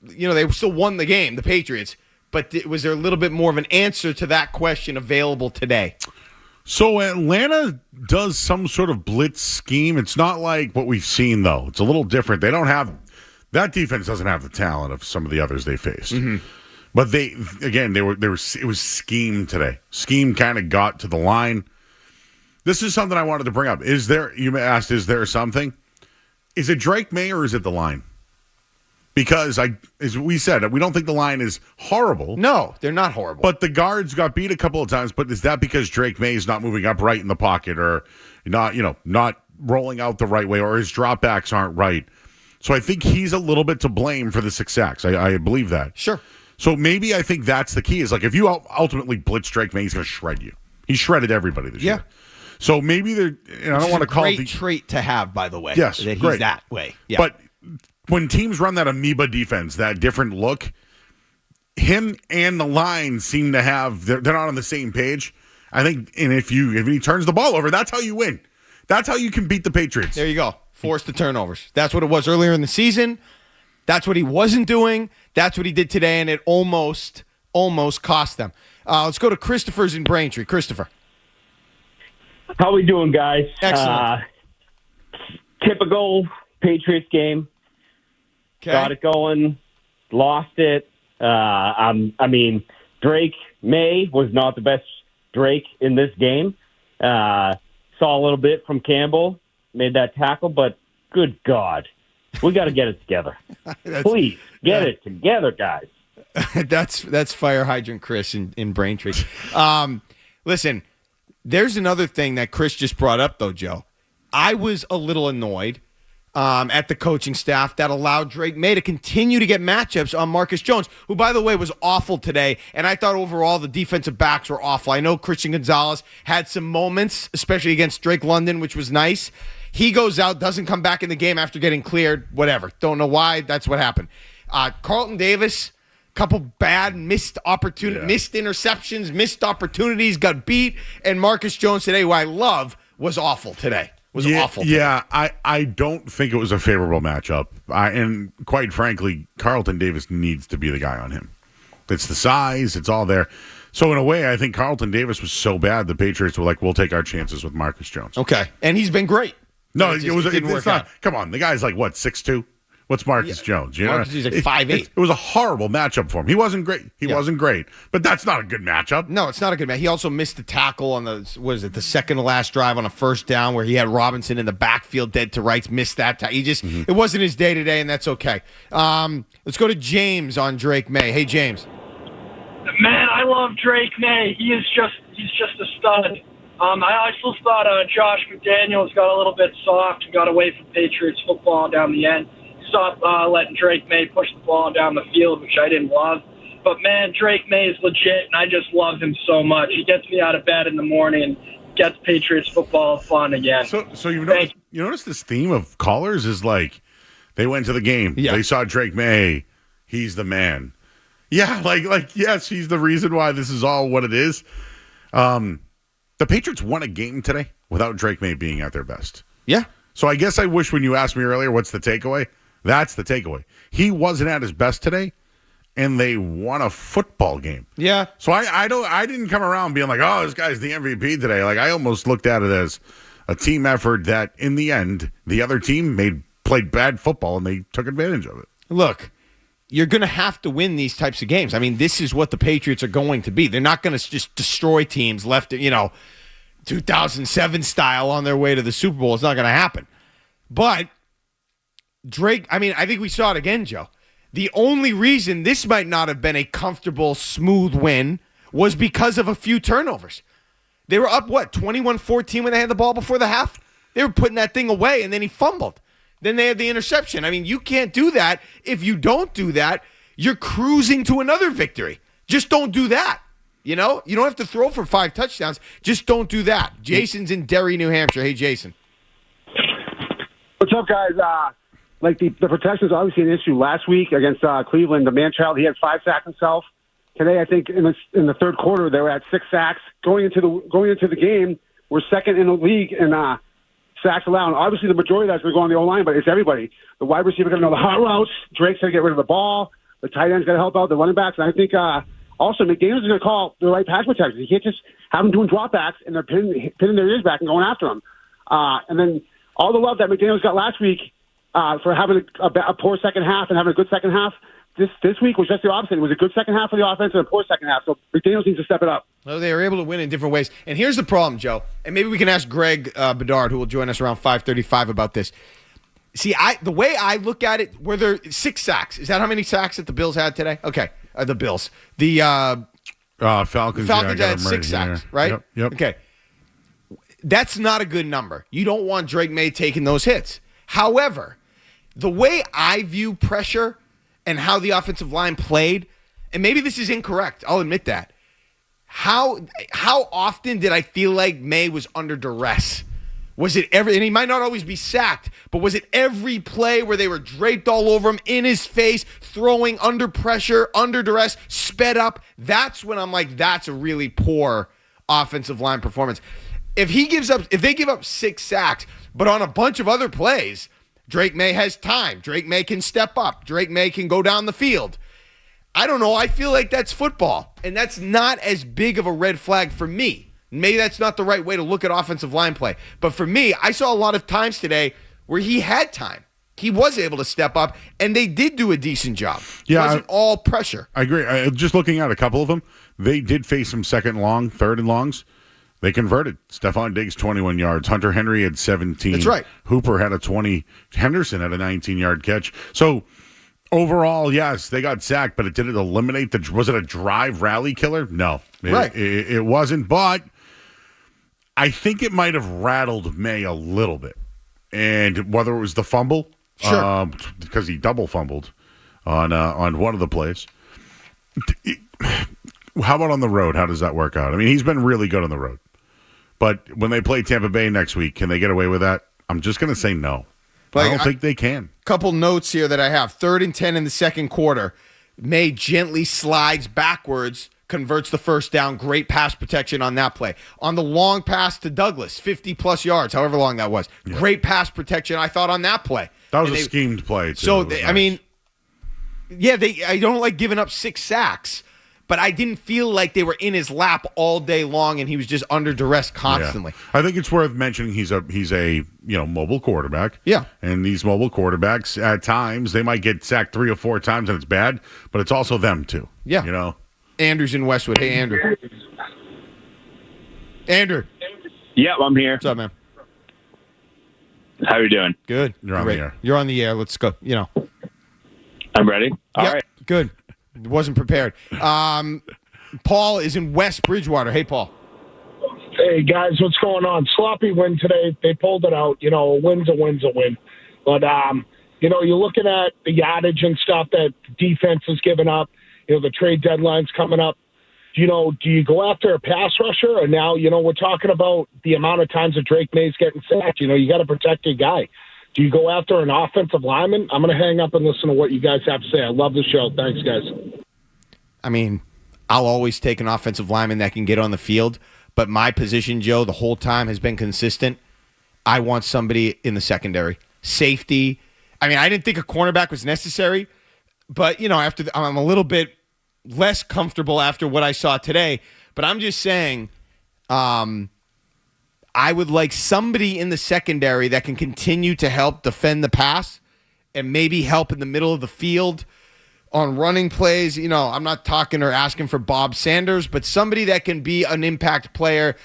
S1: they still won the game, the Patriots. But was there a little bit more of an answer to that question available today?
S2: So Atlanta does some sort of blitz scheme. It's not like what we've seen, though. It's a little different. They don't have that defense doesn't have the talent of some of the others they faced. Mm-hmm. But it was scheme today. Scheme kind of got to the line. This is something I wanted to bring up. You asked, is there something? Is it Drake May or is it the line? Because, as we said, we don't think the line is horrible.
S1: No, they're not horrible.
S2: But the guards got beat a couple of times. But is that because Drake May is not moving upright in the pocket or not rolling out the right way or his dropbacks aren't right? So I think he's a little bit to blame for the 6 sacks. I believe that.
S1: Sure.
S2: So maybe I think that's the key. Is like if you ultimately blitz Drake May, he's going to shred you. He shredded everybody this year. So maybe I don't want to call it a
S1: great trait to have, by the way.
S2: Yes,
S1: that he's
S2: great.
S1: that way. Yeah.
S2: But when teams run that amoeba defense, that different look, him and the line seem to have they're not on the same page. I think, and if he turns the ball over, that's how you win. That's how you can beat the Patriots.
S1: There you go. Force the turnovers. That's what it was earlier in the season. That's what he wasn't doing. That's what he did today, and it almost cost them. Let's go to Christopher's in Braintree. Christopher.
S9: How we doing, guys?
S1: Excellent.
S9: Typical Patriots game.
S1: Okay.
S9: Got it going. Lost it. Drake May was not the best Drake in this game. Saw a little bit from Campbell. Made that tackle, but good God. We got to get it together. Please, get it together, guys.
S1: That's fire hydrant Chris in Braintree. Listen, there's another thing that Chris just brought up, though, Joe. I was a little annoyed at the coaching staff that allowed Drake May to continue to get matchups on Marcus Jones, who, by the way, was awful today. And I thought overall the defensive backs were awful. I know Christian Gonzalez had some moments, especially against Drake London, which was nice. He goes out, doesn't come back in the game after getting cleared, whatever. Don't know why. That's what happened. Carlton Davis, couple bad missed interceptions, missed opportunities, got beat. And Marcus Jones today, who I love, was awful today. Awful today.
S2: Yeah, I don't think it was a favorable matchup. And quite frankly, Carlton Davis needs to be the guy on him. It's the size. It's all there. So in a way, I think Carlton Davis was so bad, the Patriots were like, we'll take our chances with Marcus Jones.
S1: Okay. And he's been great.
S2: No,
S1: it didn't work out.
S2: Come on, the guy's like, what, 6'2"? What's Marcus Jones?
S1: He's like 5'8".
S2: It was a horrible matchup for him. He wasn't great. He wasn't great. But that's not a good matchup.
S1: No, it's not a good matchup. He also missed the tackle on the second to last drive on a first down where he had Robinson in the backfield dead to rights, missed that. It wasn't his day today, and that's okay. Let's go to James on Drake May. Hey, James.
S12: Man, I love Drake May. He's just a stud. I still thought Josh McDaniels got a little bit soft and got away from Patriots football down the end. Stopped letting Drake May push the ball down the field, which I didn't love. But, man, Drake May is legit, and I just love him so much. He gets me out of bed in the morning and gets Patriots football fun again.
S2: So you noticed this theme of callers is like they went to the game. Yeah. They saw Drake May. He's the man. Yeah, like yes, he's the reason why this is all what it is. The Patriots won a game today without Drake May being at their best.
S1: Yeah.
S2: So I guess I wish when you asked me earlier, what's the takeaway? That's the takeaway. He wasn't at his best today, and they won a football game.
S1: Yeah.
S2: So I didn't come around being like, oh, this guy's the MVP today. Like I almost looked at it as a team effort that in the end, the other team played bad football and they took advantage of it.
S1: Look, you're going to have to win these types of games. I mean, this is what the Patriots are going to be. They're not going to just destroy teams left, 2007 style on their way to the Super Bowl. It's not going to happen. But Drake, I think we saw it again, Joe. The only reason this might not have been a comfortable, smooth win was because of a few turnovers. They were up, 21-14 when they had the ball before the half? They were putting that thing away, and then he fumbled. Then they had the interception. I mean, you can't do that. If you don't do that, you're cruising to another victory. Just don't do that. You don't have to throw for 5 touchdowns. Just don't do that. Jason's in Derry, New Hampshire. Hey, Jason.
S13: What's up, guys? The protection is obviously an issue. Last week against Cleveland, the man-child, he had 5 sacks himself. Today, I think in the third quarter, they were at 6 sacks. Going into the game, we're second in the league in sacks allowed. And obviously, the majority of that's going to go on the O-line, but it's everybody. The wide receiver going to know the hot routes. Drake's going to get rid of the ball. The tight end's got to help out the running backs. And I think also McDaniels is going to call the right pass protectors. You can't just have them doing dropbacks and they're pinning their ears back and going after them. And then all the love that McDaniels got last week for having a poor second half and having a good second half, this week was just the opposite. It was a good second half for the offense and a poor second half. So McDaniels needs to step it up.
S1: Well, they were able to win in different ways. And here's the problem, Joe. And maybe we can ask Greg Bedard, who will join us around 5:35, about this. See, the way I look at it, were there 6 sacks? Is that how many sacks that the Bills had today? Okay, the Bills. The
S2: Falcons
S1: had 6 sacks, right?
S2: Yep.
S1: Okay. That's not a good number. You don't want Drake May taking those hits. However, the way I view pressure and how the offensive line played, and maybe this is incorrect, I'll admit that. How often did I feel like May was under duress? Was it every, and he might not always be sacked, but was it every play where they were draped all over him, in his face, throwing under pressure, under duress, sped up? That's when I'm like, that's a really poor offensive line performance. If they give up 6 sacks, but on a bunch of other plays, Drake May has time. Drake May can step up. Drake May can go down the field. I don't know. I feel like that's football, and that's not as big of a red flag for me. Maybe that's not the right way to look at offensive line play. But for me, I saw a lot of times today where he had time. He was able to step up, and they did do a decent job.
S2: Yeah,
S1: it wasn't all pressure.
S2: I agree. Just looking at a couple of them, they did face some second and long, third and longs. They converted. Stephon Diggs, 21 yards. Hunter Henry had 17.
S1: That's right.
S2: Hooper had a 20. Henderson had a 19-yard catch. So, overall, yes, they got sacked, but it didn't eliminate was it a drive rally killer? No. It wasn't, but I think it might have rattled May a little bit. And whether it was the fumble,
S1: sure,
S2: because he double fumbled on one of the plays. How about on the road? How does that work out? I mean, he's been really good on the road. But when they play Tampa Bay next week, can they get away with that? I'm just going to say no. I don't think they can.
S1: Couple notes here that I have. 3rd and 10 in the second quarter. May gently slides backwards, converts the first down. Great pass protection on that play. On the long pass to Douglas, 50-plus yards, however long that was. Yeah. Great pass protection, I thought, on that play.
S2: That was a schemed play, too.
S1: So,
S2: nice.
S1: I mean, yeah, I don't like giving up 6 sacks. But I didn't feel like they were in his lap all day long, and he was just under duress constantly.
S2: Yeah. I think it's worth mentioning he's a mobile quarterback.
S1: Yeah.
S2: And these mobile quarterbacks, at times, they might get sacked 3 or 4 times, and it's bad, but it's also them, too.
S1: Yeah. Andrew's in Westwood. Hey, Andrew. Andrew.
S14: Yep, I'm here.
S1: What's up, man?
S14: How are you doing?
S1: Good.
S2: You're on the air.
S1: You're on the air. Let's go.
S14: I'm ready. All right.
S1: Good. Wasn't prepared. Paul is in West Bridgewater. Hey, Paul.
S15: Hey, guys, what's going on? Sloppy win today. They pulled it out. A win's a win's a win. But, you're looking at the yardage and stuff that defense has given up. The trade deadline's coming up. Do you go after a pass rusher? Or now, we're talking about the amount of times that Drake May's getting sacked. You got to protect your guy. Do you go after an offensive lineman? I'm going to hang up and listen to what you guys have to say. I love the show. Thanks, guys.
S1: I mean, I'll always take an offensive lineman that can get on the field, but my position, Joe, the whole time has been consistent. I want somebody in the secondary. Safety. I mean, I didn't think a cornerback was necessary, but, I'm a little bit less comfortable after what I saw today. But I'm just saying, I would like somebody in the secondary that can continue to help defend the pass and maybe help in the middle of the field on running plays. I'm not talking or asking for Bob Sanders, but somebody that can be an impact player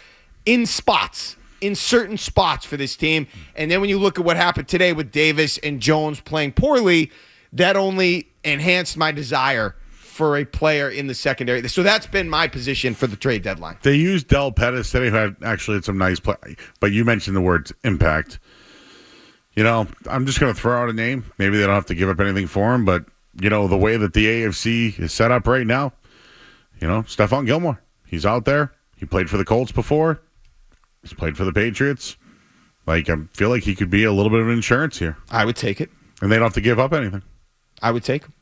S1: in certain spots for this team. And then when you look at what happened today with Davis and Jones playing poorly, that only enhanced my desire for a player in the secondary. So that's been my position for the trade deadline.
S2: They used Del Pettis today, who had some nice play. But you mentioned the words impact. I'm just going to throw out a name. Maybe they don't have to give up anything for him, but, the way that the AFC is set up right now, Stephon Gilmore. He's out there. He played for the Colts before. He's played for the Patriots. I feel like he could be a little bit of an insurance here.
S1: I would take it.
S2: And they don't have to give up anything.
S1: I would take him.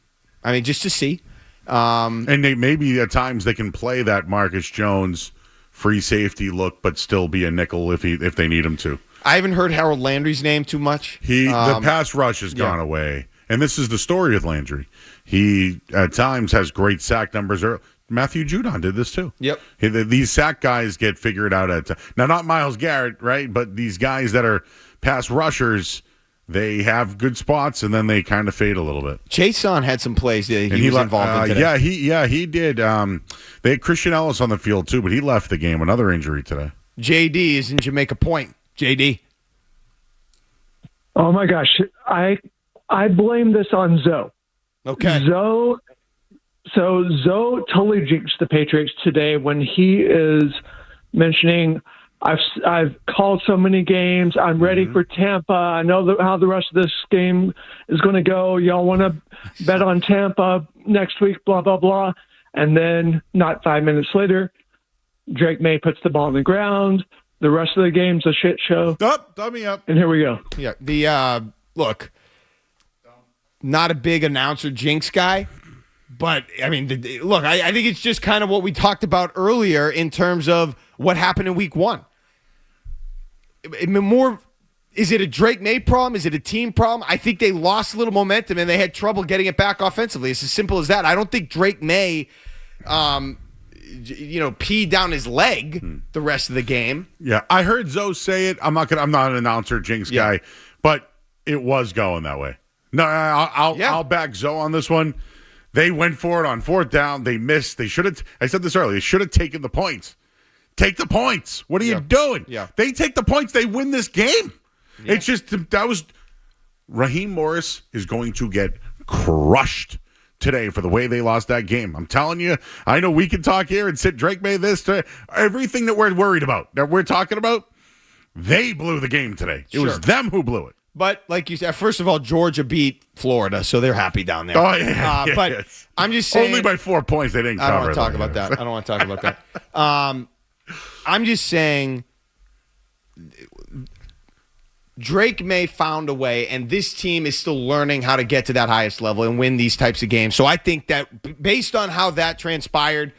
S1: I mean, just to see.
S2: And maybe at times they can play that Marcus Jones free safety look, but still be a nickel if they need him to.
S1: I haven't heard Harold Landry's name too much.
S2: The pass rush has gone away, And this is the story with Landry. He, at times, has great sack numbers. Matthew Judon did this, too.
S1: Yep.
S2: These sack guys get figured out at now, not Myles Garrett, right? But these guys that are pass rushers, they have good spots, and then they kind of fade a little bit.
S1: Chason had some plays that he was involved in today.
S2: He did. They had Christian Ellis on the field, too, but he left the game. Another injury today.
S1: JD is in Jamaica Point. JD.
S3: Oh, my gosh. I blame this on Zoe.
S1: Okay.
S3: Zoe totally jinxed the Patriots today when he is mentioning, I've called so many games. I'm ready for Tampa. I know how the rest of this game is going to go. Y'all want to bet on Tampa next week, blah, blah, blah. And then not 5 minutes later, Drake May puts the ball on the ground. The rest of the game's a shit show.
S2: Dummy up.
S3: And here we go.
S1: Yeah. Look, not a big announcer jinx guy, but I mean, look, I think it's just kind of what we talked about earlier in terms of what happened in week 1. Is it a Drake May problem? Is it a team problem? I think they lost a little momentum and they had trouble getting it back offensively. It's as simple as that. I don't think Drake May, peed down his leg the rest of the game.
S2: Yeah, I heard Zoe say it. I'm not an announcer jinx guy, but it was going that way. No, I'll back Zoe on this one. They went for it on 4th down. They missed. They should have. I said this earlier. They should have taken the points. Take the points. What are you doing?
S1: Yeah.
S2: They take the points. They win this game. Yeah. It's just Raheem Morris is going to get crushed today for the way they lost that game. I'm telling you, I know we can talk here and sit Drake May everything that we're worried about, that we're talking about, they blew the game today. It was them who blew it.
S1: But like you said, first of all, Georgia beat Florida, so they're happy down there.
S2: Oh, yeah.
S1: But
S2: yes.
S1: I'm just saying.
S2: Only by 4 points they didn't cover.
S1: I don't want to talk about that. I don't want to talk about that. I'm just saying Drake May found a way, and this team is still learning how to get to that highest level and win these types of games. So I think that based on how that transpired,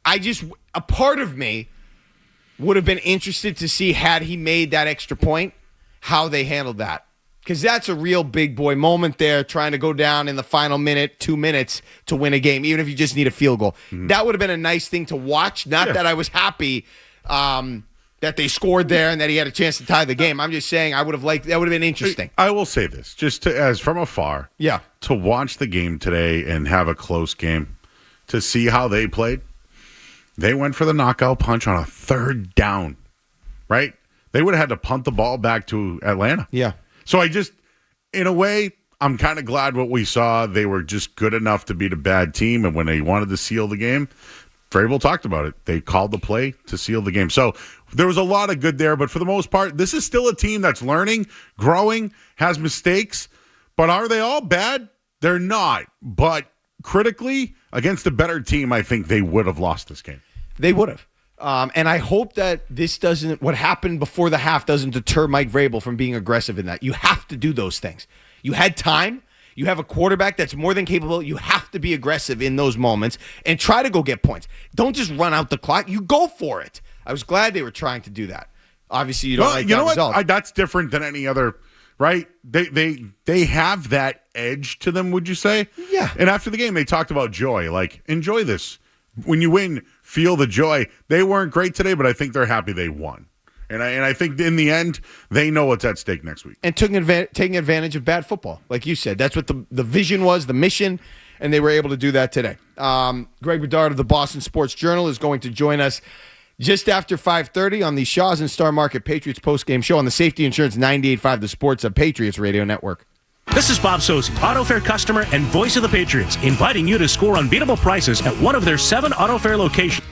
S1: a part of me would have been interested to see, had he made that extra point, how they handled that. Because that's a real big boy moment there, trying to go down in the final 2 minutes to win a game, even if you just need a field goal. Mm-hmm. That would have been a nice thing to watch. Not that I was happy that they scored there and that he had a chance to tie the game. I'm just saying that would have been interesting.
S2: I will say this, just as from afar, to watch the game today and have a close game, to see how they played. They went for the knockout punch on a 3rd down, right? They would have had to punt the ball back to Atlanta.
S1: Yeah.
S2: So in a way, I'm kind of glad what we saw. They were just good enough to beat a bad team, and when they wanted to seal the game, Vrabel talked about it. They called the play to seal the game. So there was a lot of good there, but for the most part, this is still a team that's learning, growing, has mistakes. But are they all bad? They're not. But critically, against a better team, I think they would have lost this game.
S1: They would have. And I hope that what happened before the half doesn't deter Mike Vrabel from being aggressive in that. You have to do those things. You had time. You have a quarterback that's more than capable. You have to be aggressive in those moments and try to go get points. Don't just run out the clock. You go for it. I was glad they were trying to do that. Obviously, you don't like that result.
S2: That's different than any other, right? They have that edge to them, would you say?
S1: Yeah.
S2: And after the game, they talked about joy. Like, enjoy this. When you win, feel the joy. They weren't great today, but I think they're happy they won. And I think in the end, they know what's at stake next week.
S1: And taking advantage of bad football. Like you said, that's what the vision was, the mission, and they were able to do that today. Greg Bedard of the Boston Sports Journal is going to join us just after 5:30 on the Shaw's and Star Market Patriots postgame show on the Safety Insurance 98.5 The Sports Patriots Radio Network.
S16: This is Bob Sosi, AutoFair customer and voice of the Patriots, inviting you to score unbeatable prices at one of their 7 AutoFair locations.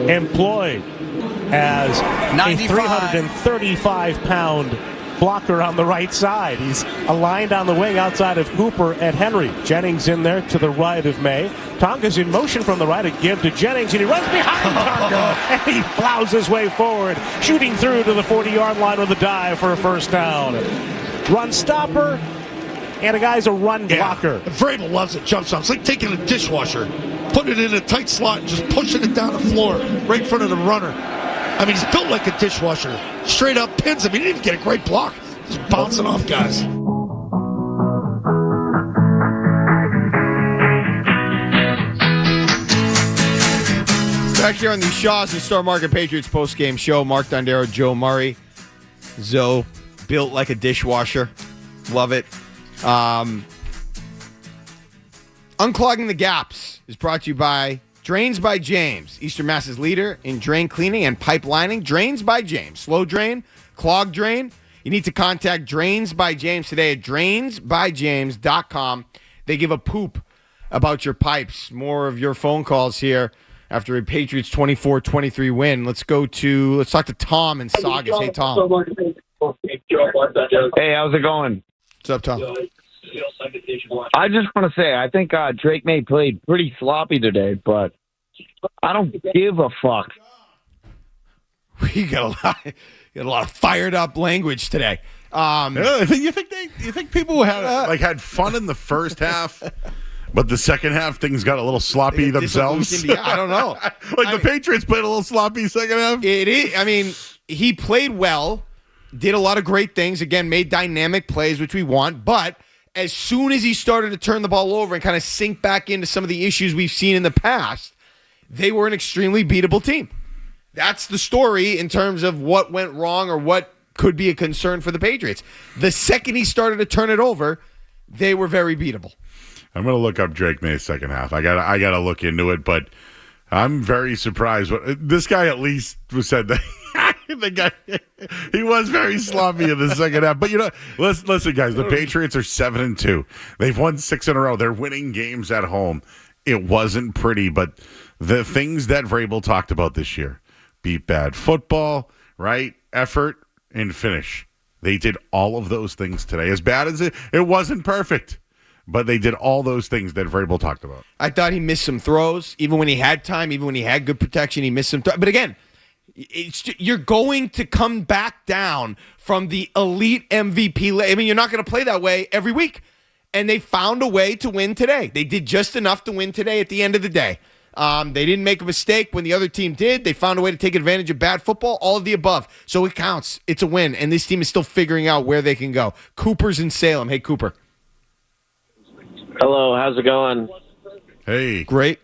S16: employed as
S18: 95.
S16: a 335-pound blocker on the right side. He's aligned on the wing outside of Cooper and Henry. Jennings in there to the right of May. Tonga's in motion from the right, a give to Jennings, and he runs behind Tonga, and he plows his way forward, shooting through to the 40-yard line with a dive for a first down. Run stopper, and a guy's a run blocker.
S17: Vrabel loves it, jumps on. It's like taking a dishwasher, putting it in a tight slot, and just pushing it down the floor right in front of the runner. I mean, he's built like a dishwasher. Straight up pins him. He didn't even get a great block. Just bouncing off guys.
S1: Back here on the Shaw's and Star Market Patriots postgame show, Mark Dondero, Joe Murray. Zoe, built like a dishwasher. Love it. Unclogging the Gaps is brought to you by Drains by James, Eastern Mass's leader in drain cleaning and pipelining. Drains by James. Slow drain, clog drain. You need to contact Drains by James today at drainsbyjames.com. They give a poop about your pipes. More of your phone calls here after a Patriots 24-23 win. Let's talk to Tom in Saugus. Hey, Tom.
S19: Hey, how's it going?
S1: What's up, Tom?
S19: I just want to say, I think Drake May played pretty sloppy today, but I don't give a fuck.
S1: We got a lot of fired up language today.
S2: You think people had fun in the first half, but the second half things got a little sloppy themselves?
S1: I don't know.
S2: The Patriots played a little sloppy second half.
S1: It is. I mean, he played well, did a lot of great things. Again, made dynamic plays, which we want, but as soon as he started to turn the ball over and kind of sink back into some of the issues we've seen in the past, they were an extremely beatable team. That's the story in terms of what went wrong or what could be a concern for the Patriots. The second he started to turn it over, they were very beatable.
S2: I'm going to look up Drake May's second half. I got to look into it, but I'm very surprised. This guy at least said that the guy, he was very sloppy in the second half. But listen, guys, the Patriots are 7-2. They've won 6 in a row. They're winning games at home. It wasn't pretty, but the things that Vrabel talked about this year: beat bad football, right? Effort and finish. They did all of those things today. As bad as it wasn't perfect, but they did all those things that Vrabel talked about.
S1: I thought he missed some throws. Even when he had time, even when he had good protection, he missed some throws. But again, you're going to come back down from the elite MVP. I mean, you're not going to play that way every week. And they found a way to win today. They did just enough to win today at the end of the day. They didn't make a mistake when the other team did. They found a way to take advantage of bad football, all of the above. So it counts. It's a win. And this team is still figuring out where they can go. Cooper's in Salem. Hey, Cooper.
S20: Hello, how's it going?
S2: Hey.
S1: Great.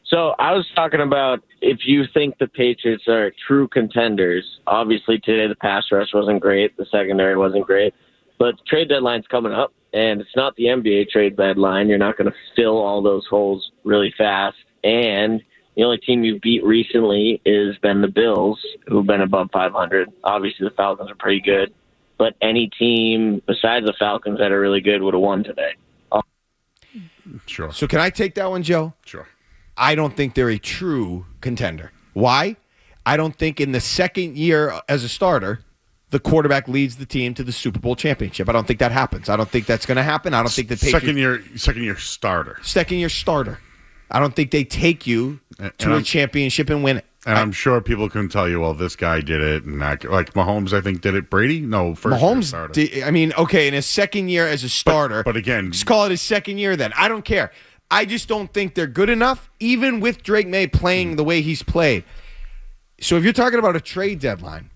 S20: So I was talking about if you think the Patriots are true contenders. Obviously today the pass rush wasn't great. The secondary wasn't great. But the trade deadline's coming up, and it's not the NBA trade deadline. You're not going to fill all those holes really fast. And the only team you've beat recently has been the Bills, who've been above 500. Obviously the Falcons are pretty good. But any team besides the Falcons that are really good would have won today.
S2: Sure.
S1: So can I take that one, Joe?
S2: Sure.
S1: I don't think they're a true contender. Why? I don't think in the second year as a starter, the quarterback leads the team to the Super Bowl championship. I don't think that happens. I don't think that's going to happen. I don't think the Patriots...
S2: Second year starter.
S1: Second year starter. I don't think they take you to a championship and win it.
S2: And I'm sure people can tell you, well, this guy did it. And like Mahomes, I think, did it. Brady? No, first year starter.
S1: In his second year as a starter.
S2: But again...
S1: Just call it his second year then. I don't care. I just don't think they're good enough, even with Drake May playing the way he's played. So if you're talking about a trade deadline,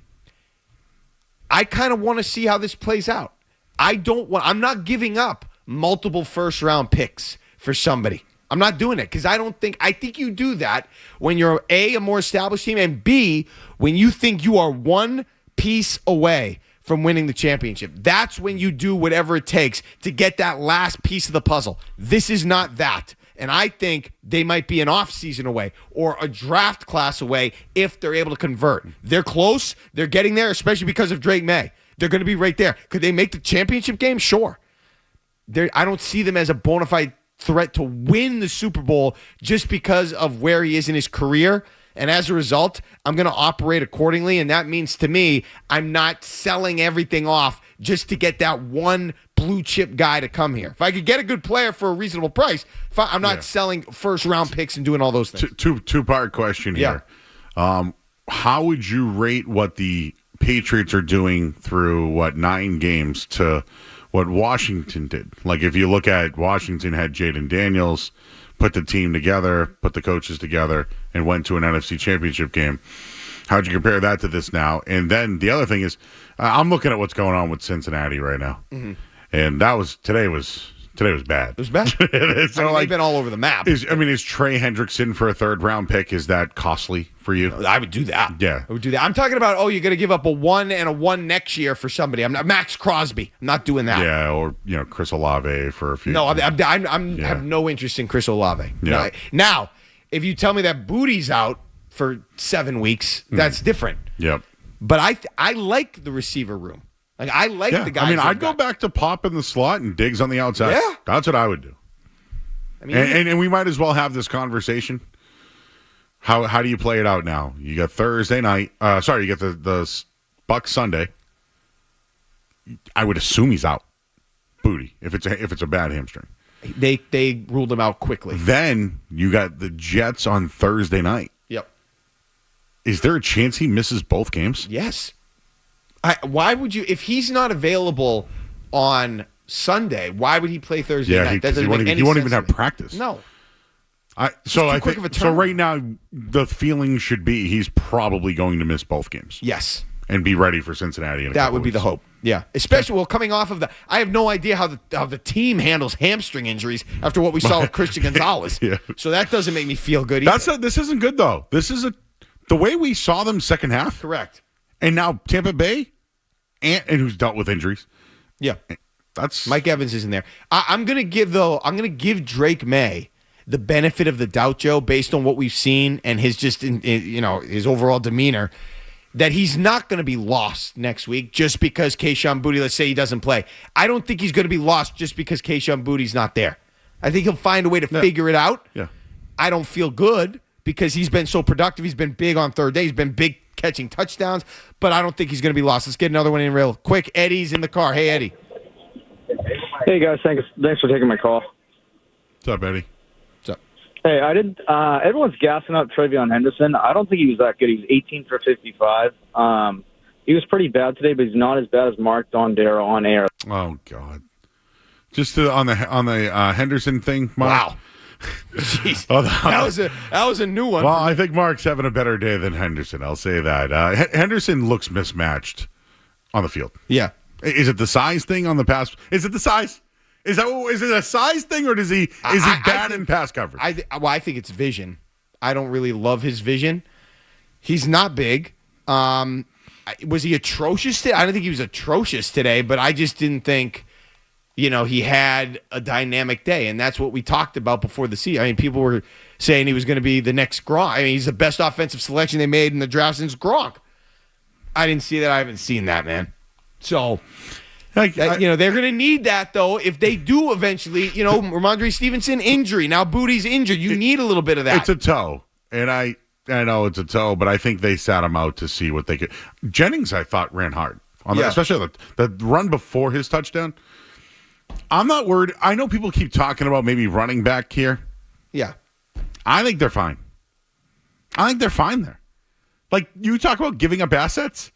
S1: I kind of want to see how this plays out. I'm not giving up multiple first-round picks for somebody. I'm not doing it because I think you do that when you're A, more established team, and B, when you think you are one piece away from winning the championship. That's when you do whatever it takes to get that last piece of the puzzle. This is not that. And I think they might be an offseason away or a draft class away if they're able to convert. They're close. They're getting there, especially because of Drake May. They're going to be right there. Could they make the championship game? Sure. I don't see them as a bona fide threat to win the Super Bowl just because of where he is in his career. And as a result, I'm going to operate accordingly. And that means to me, I'm not selling everything off just to get that one blue chip guy to come here. If I could get a good player for a reasonable price, I'm not selling first round picks and doing all those things.
S2: Two-part question here. How would you rate what the Patriots are doing through, 9 games to what Washington did? Like, if you look at Washington had Jaden Daniels, put the team together, put the coaches together, and went to an NFC Championship game. How'd you compare that to this now? And then the other thing is, I'm looking at what's going on with Cincinnati right now, and today was bad.
S1: It was bad. They've been all over the map.
S2: Is Trey Hendrickson for a 3rd-round pick? Is that costly for you?
S1: I would do that.
S2: Yeah,
S1: I would do that. I'm talking about you're going to give up a 1 and a 1 next year for somebody. I'm not Max Crosby. I'm not doing that.
S2: Yeah, or Chris Olave for a few.
S1: No, I have no interest in Chris Olave.
S2: Yeah.
S1: Now, if you tell me that Booty's out for 7 weeks, that's different.
S2: Yep.
S1: But I like the receiver room. Like, I like the guys.
S2: I'd go back to Pop in the slot and Diggs on the outside.
S1: Yeah.
S2: That's what I would do. And we might as well have this conversation. How do you play it out now? You got Thursday night. You got the Bucs Sunday. I would assume he's out. Booty, if it's a bad hamstring.
S1: They ruled him out quickly.
S2: Then you got the Jets on Thursday night.
S1: Yep.
S2: Is there a chance he misses both games?
S1: Yes. Why would you, if he's not available on Sunday, why would he play Thursday night? That doesn't make any sense.
S2: He won't even have practice.
S1: No.
S2: So right now the feeling should be he's probably going to miss both games.
S1: Yes.
S2: And be ready for Cincinnati.
S1: That would be the hope. Yeah. Especially coming off of I have no idea how the team handles hamstring injuries after what we saw with Christian Gonzalez.
S2: Yeah.
S1: So that doesn't make me feel good either.
S2: This isn't good though. This is the way we saw them second half.
S1: Correct.
S2: And now Tampa Bay and who's dealt with injuries.
S1: Yeah.
S2: That's
S1: Mike Evans isn't there. I'm gonna give Drake May the benefit of the doubt, Joe, based on what we've seen and his his overall demeanor, that he's not going to be lost next week just because Kayshon Boutte, let's say he doesn't play. I don't think he's going to be lost just because Kayshon Boutte's not there. I think he'll find a way to figure it out.
S2: Yeah.
S1: I don't feel good because he's been so productive. He's been big on third day. He's been big catching touchdowns, but I don't think he's going to be lost. Let's get another one in real quick. Eddie's in the car. Hey, Eddie.
S6: Hey, guys. Thanks for taking my call.
S2: What's up, Eddie?
S6: Hey, everyone's gassing up Travion Henderson. I don't think he was that good. He was 18 for 55. He was pretty bad today, but he's not as bad as Mark Dondero on air.
S2: Oh God! Just on the Henderson thing, Mark.
S1: Wow. Jeez. That was a new one.
S2: Well, I think Mark's having a better day than Henderson. I'll say that. Henderson looks mismatched on the field.
S1: Yeah.
S2: Is it the size thing on the pass? Is it the size? Is it a size thing, or is he bad in pass coverage?
S1: I think it's vision. I don't really love his vision. He's not big. Was he atrocious today? I don't think he was atrocious today, but I just didn't think, he had a dynamic day, and that's what we talked about before the season. I mean, people were saying he was going to be the next Gronk. I mean, he's the best offensive selection they made in the draft since Gronk. I didn't see that. I haven't seen that, man. So... they're going to need that, though, if they do eventually, Ramondre Stevenson injury. Now Boutte's injured. You need a little bit of that.
S2: It's a toe, and I know it's a toe, but I think they sat him out to see what they could. Jennings, I thought, ran hard, especially the run before his touchdown. I'm not worried. I know people keep talking about maybe running back here.
S1: Yeah.
S2: I think they're fine. I think they're fine there. Like, you talk about giving up assets.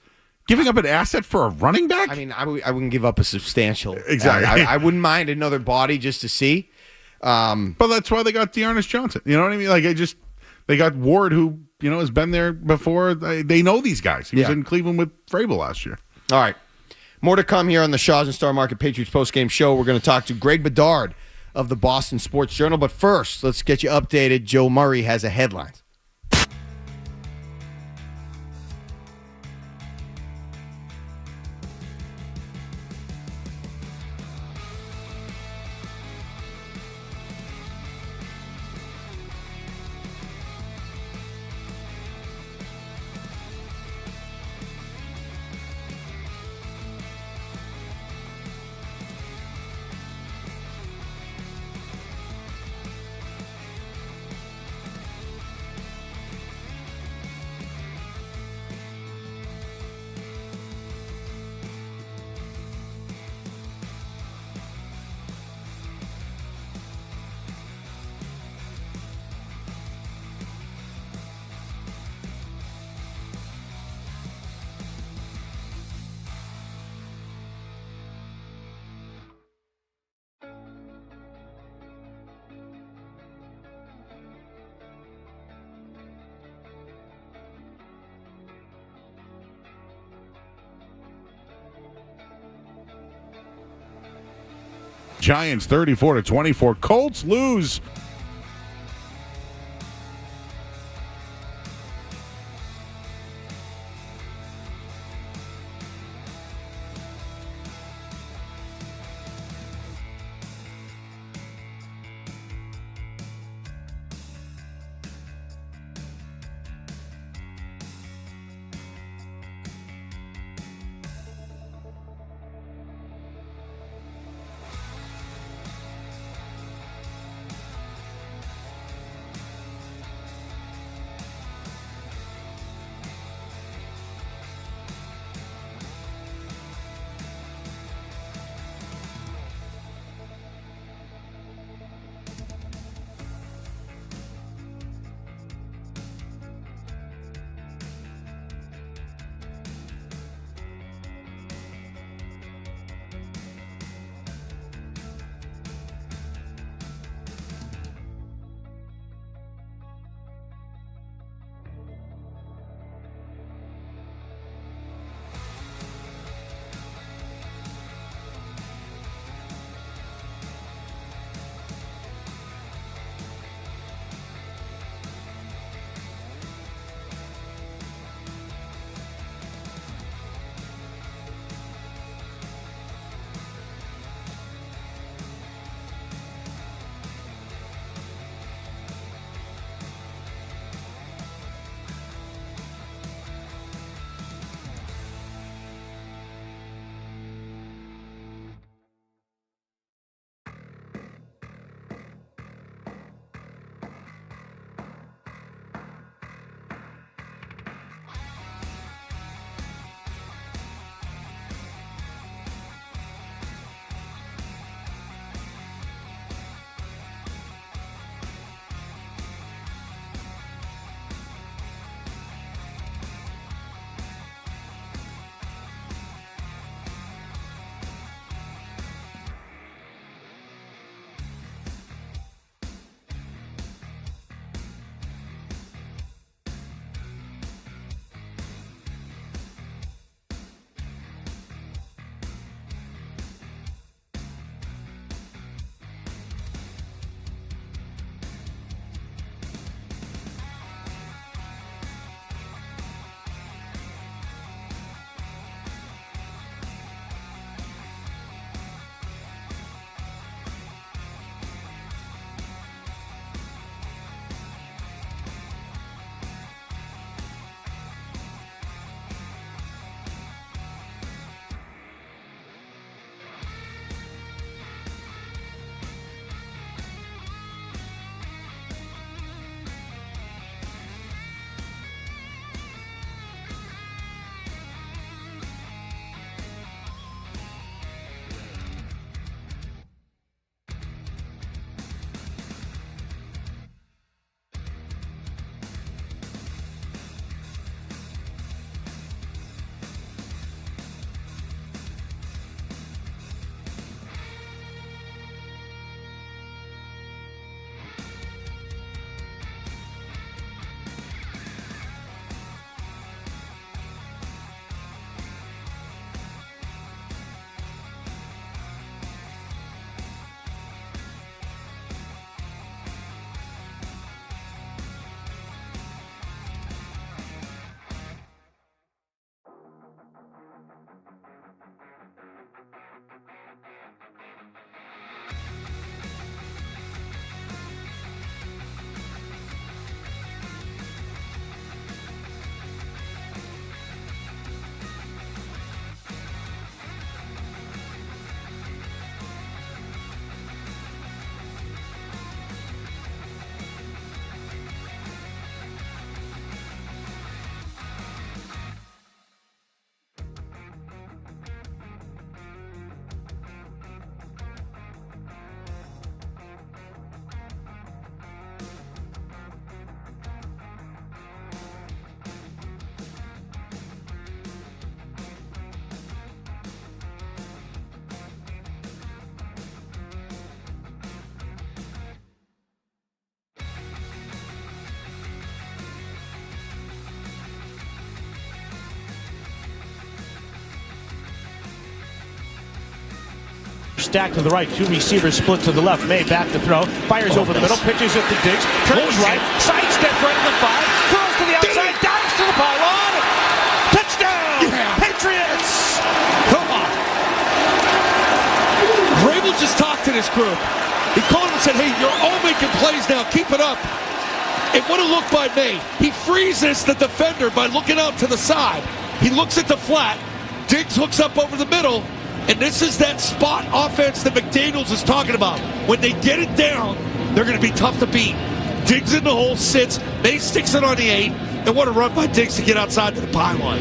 S2: Giving up an asset for a running back?
S1: I mean, I wouldn't give up a substantial.
S2: Exactly.
S1: I wouldn't mind another body just to see.
S2: But that's why they got Dearness Johnson. You know what I mean? Like, they got Ward, who has been there before. They know these guys. He was in Cleveland with Vrabel last year.
S1: All right, more to come here on the Shaws and Star Market Patriots postgame show. We're going to talk to Greg Bedard of the Boston Sports Journal. But first, let's get you updated. Joe Murray has a headline.
S2: Giants 34-24. Colts lose.
S16: Stacked to the right, two receivers split to the left. May back to throw, fires over the middle, pitches it to Diggs, turns right, sidesteps right to the 5, curls to the outside, dives to the pylon. Touchdown! Patriots!
S17: Come on. Vrabel just talked to this group. He called him and said, hey, you're all making plays now. Keep it up. And what a look by May. He freezes the defender by looking out to the side. He looks at the flat. Diggs hooks up over the middle. And this is that spot offense that McDaniels is talking about. When they get it down, they're going to be tough to beat. Diggs in the hole, sits. May sticks it on the 8. And what a run by Diggs to get outside to the pylon.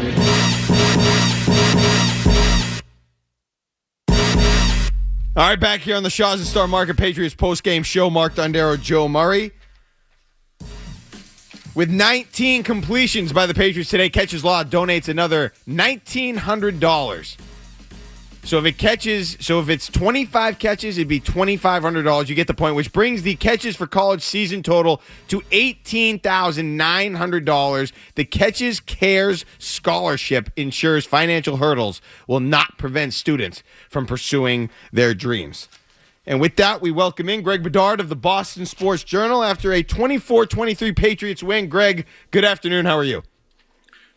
S1: All right, back here on the Shaw's and Star Market Patriots postgame show. Mark Dondero, Joe Murray. With 19 completions by the Patriots today, Catches Law donates another $1,900. So if it's 25 catches, it'd be $2,500. You get the point, which brings the catches for college season total to $18,900. The Catches Cares Scholarship ensures financial hurdles will not prevent students from pursuing their dreams. And with that, we welcome in Greg Bedard of the Boston Sports Journal after a 24-23 Patriots win. Greg, good afternoon. How are you?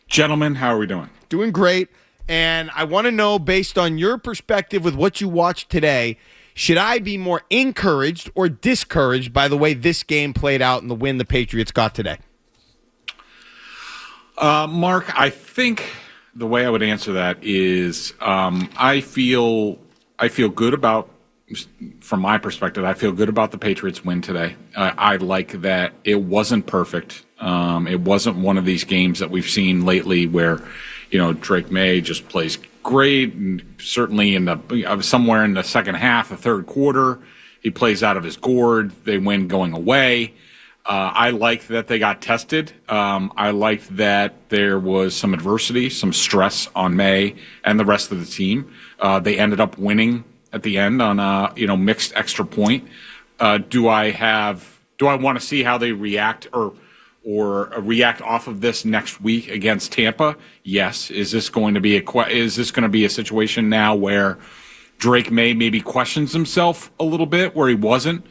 S10: Gentlemen, how are we doing?
S1: Doing great. And I want to know, based on your perspective with what you watched today, should I be more encouraged or discouraged by the way this game played out and the win the Patriots got today?
S10: Mark, I think the way I would answer that is I feel good about, from my perspective, I feel good about the Patriots win today. I like that it wasn't perfect. It wasn't one of these games that we've seen lately where, Drake May just plays great, and certainly in the somewhere in the second half, the third quarter, he plays out of his gourd. They win going away. I like that they got tested. I liked that there was some adversity, some stress on May and the rest of the team. They ended up winning at the end on a mixed extra point. Do I want to see how they react or react off of this next week against Tampa? Yes. Is this going to be a situation now where Drake May maybe questions himself a little bit, where he wasn't,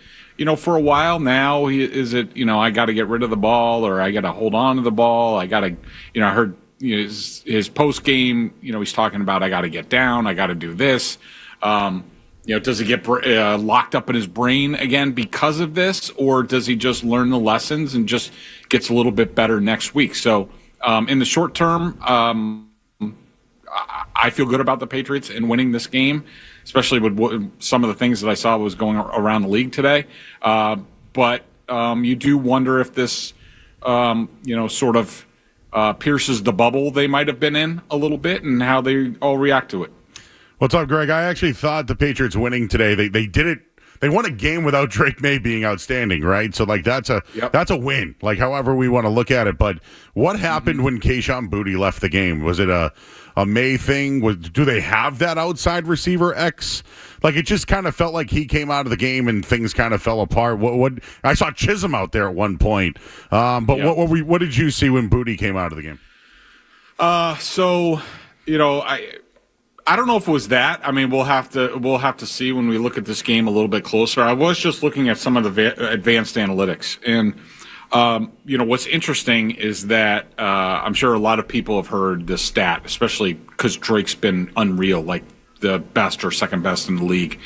S10: for a while? Now I got to get rid of the ball, or I got to hold on to the ball. I got to, I heard his post game, he's talking about, I got to get down, I got to do this. Does he get locked up in his brain again because of this, or does he just learn the lessons and just gets a little bit better next week? So in the short term, I feel good about the Patriots in winning this game, especially with some of the things that I saw was going around the league today. But you do wonder if this, sort of pierces the bubble they might have been in a little bit, and how they all react to it.
S2: What's up, Greg? I actually thought the Patriots winning today, they did it. They won a game without Drake May being outstanding, right? So, that's a win, however we want to look at it. But what happened when Kayshon Boutte left the game? Was it a May thing? Do they have that outside receiver X? It just kind of felt like he came out of the game and things kind of fell apart. What I saw Chisholm out there at one point. What did you see when Boutte came out of the game?
S10: I don't know if it was that. I mean, we'll have to see when we look at this game a little bit closer. I was just looking at some of the advanced analytics, and what's interesting is that I'm sure a lot of people have heard this stat, especially because Drake's been unreal, like the best or second best in the league,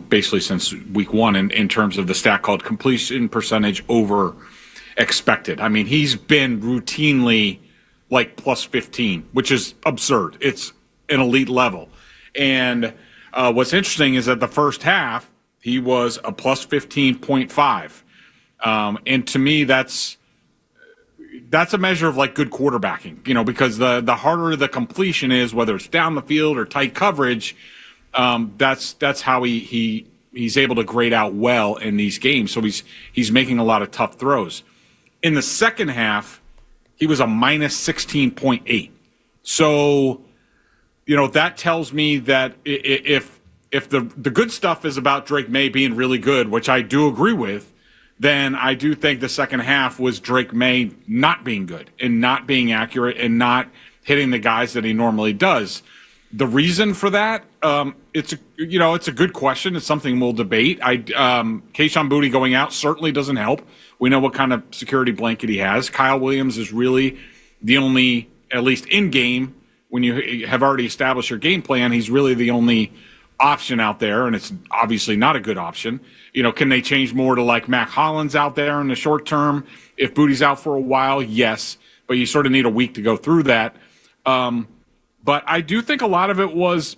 S10: basically since week one, in terms of the stat called completion percentage over expected. I mean, he's been routinely like plus 15, which is absurd. It's an elite level. And what's interesting is that the first half, he was a plus 15.5. And to me, that's a measure of good quarterbacking, because the harder the completion is, whether it's down the field or tight coverage, that's how he's able to grade out well in these games. So he's making a lot of tough throws. In the second half, he was a minus 16.8. So, that tells me that if the good stuff is about Drake May being really good, which I do agree with, then I do think the second half was Drake May not being good and not being accurate and not hitting the guys that he normally does. The reason for that it's a good question. It's something we'll debate. Kayshon Boutte going out certainly doesn't help. We know what kind of security blanket he has. Kyle Williams is really the only, at least in game, when you have already established your game plan, he's really the only option out there, and it's obviously not a good option. Can they change more to like Mac Hollins out there in the short term? If Boutte's out for a while, yes, but you sort of need a week to go through that. But I do think a lot of it was,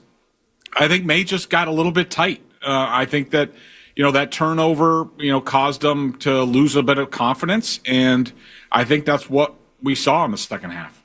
S10: I think May just got a little bit tight. I think that, that turnover, caused them to lose a bit of confidence. And I think that's what we saw in the second half.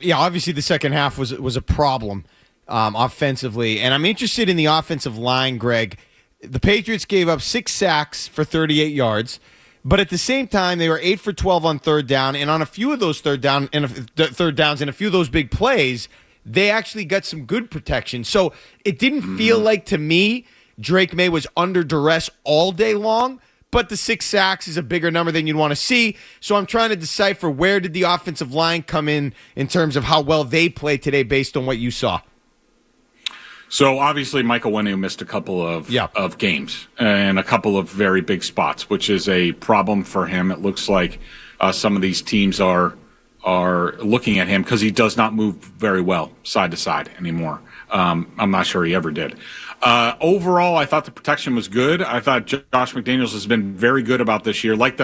S1: Yeah, obviously the second half was a problem offensively. And I'm interested in the offensive line, Greg. The Patriots gave up 6 sacks for 38 yards. But at the same time, they were 8 for 12 on third down, and on a few of those third downs and a few of those big plays, they actually got some good protection. So it didn't feel like, to me, Drake May was under duress all day long, but the 6 sacks is a bigger number than you'd want to see. So I'm trying to decipher, where did the offensive line come in terms of how well they played today based on what you saw?
S10: So obviously Michael Wenu missed a couple of games and a couple of very big spots, which is a problem for him. It looks like some of these teams are looking at him because he does not move very well side to side anymore. I'm not sure he ever did. Overall, I thought the protection was good. I thought Josh McDaniels has been very good about this year. Like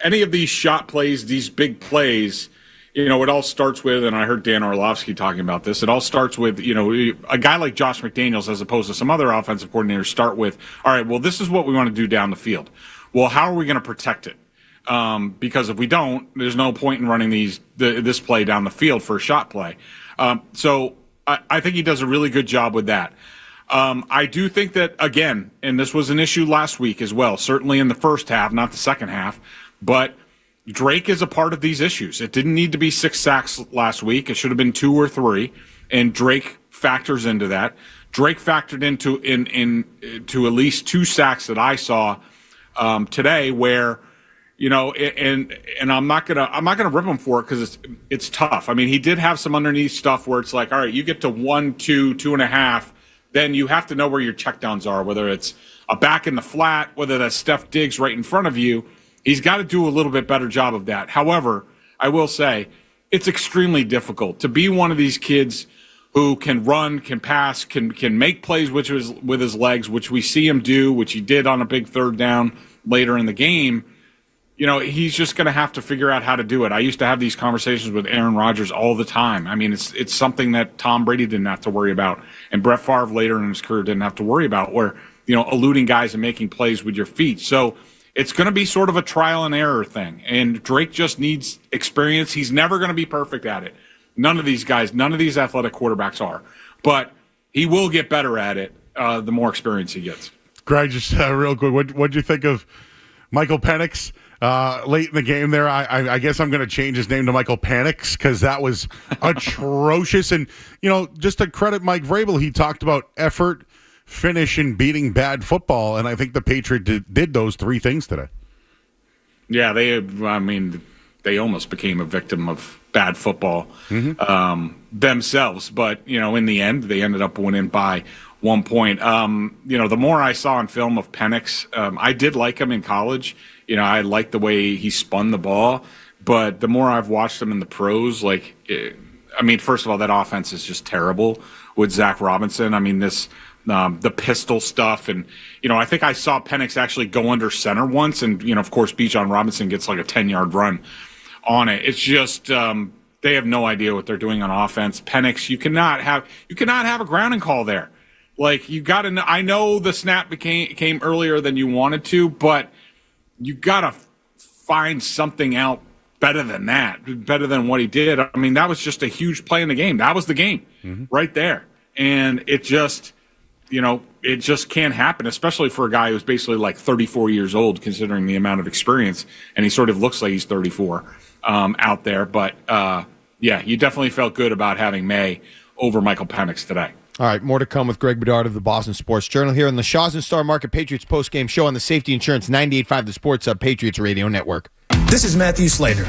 S10: any of these shot plays, these big plays, it all starts with, and I heard Dan Orlovsky talking about this, it all starts with, a guy like Josh McDaniels, as opposed to some other offensive coordinators, start with, all right, well, this is what we want to do down the field. Well, how are we going to protect it? Because if we don't, there's no point in running this play down the field for a shot play. So I think he does a really good job with that. I do think that, again, and this was an issue last week as well, certainly in the first half, not the second half, but Drake is a part of these issues. It didn't need to be 6 sacks last week. It should have been 2 or 3, and Drake factors into that. Drake factored into at least 2 sacks that I saw today, where and I'm not gonna rip him for it because it's tough. I mean, he did have some underneath stuff where it's like, all right, you get to 1, 2, 2.5, then you have to know where your checkdowns are, whether it's a back in the flat, whether that's Steph Diggs right in front of you. He's got to do a little bit better job of that. However, I will say it's extremely difficult to be one of these kids who can run, can pass, can make plays with his legs, which we see him do, which he did on a big third down later in the game. He's just going to have to figure out how to do it. I used to have these conversations with Aaron Rodgers all the time. I mean, it's something that Tom Brady didn't have to worry about, and Brett Favre later in his career didn't have to worry about, where, eluding guys and making plays with your feet. So it's going to be sort of a trial and error thing, and Drake just needs experience. He's never going to be perfect at it. None of these athletic quarterbacks are, but he will get better at it the more experience he gets.
S2: Greg, just real quick, what'd you think of Michael Penix late in the game there? I guess I'm going to change his name to Michael Panix because that was atrocious. And, just to credit Mike Vrabel, he talked about effort, finish, and beating bad football, and I think the Patriots did those 3 things today.
S10: Yeah, they almost became a victim of bad football themselves, but in the end, they ended up winning by 1 point. The more I saw on film of Penix, I did like him in college. I liked the way he spun the ball, but the more I've watched him in the pros, first of all, that offense is just terrible with Zach Robinson. I mean, the pistol stuff, and I think I saw Penix actually go under center once, and of course Bijan Robinson gets like a 10-yard run on it. It's just they have no idea what they're doing on offense. Penix, you cannot have a grounding call there. Like, you got to. I know the snap came earlier than you wanted to, but you got to find something out better than that, better than what he did. I mean, that was just a huge play in the game. That was the game right there, and it just. It just can't happen, especially for a guy who's basically like 34 years old, considering the amount of experience, and he sort of looks like he's 34 out there. But, you definitely felt good about having May over Michael Penix today.
S1: All right, more to come with Greg Bedard of the Boston Sports Journal here on the Shaw's and Star Market Patriots Postgame Show on the Safety Insurance 98.5 The Sports Hub Patriots Radio Network.
S18: This is Matthew Slater.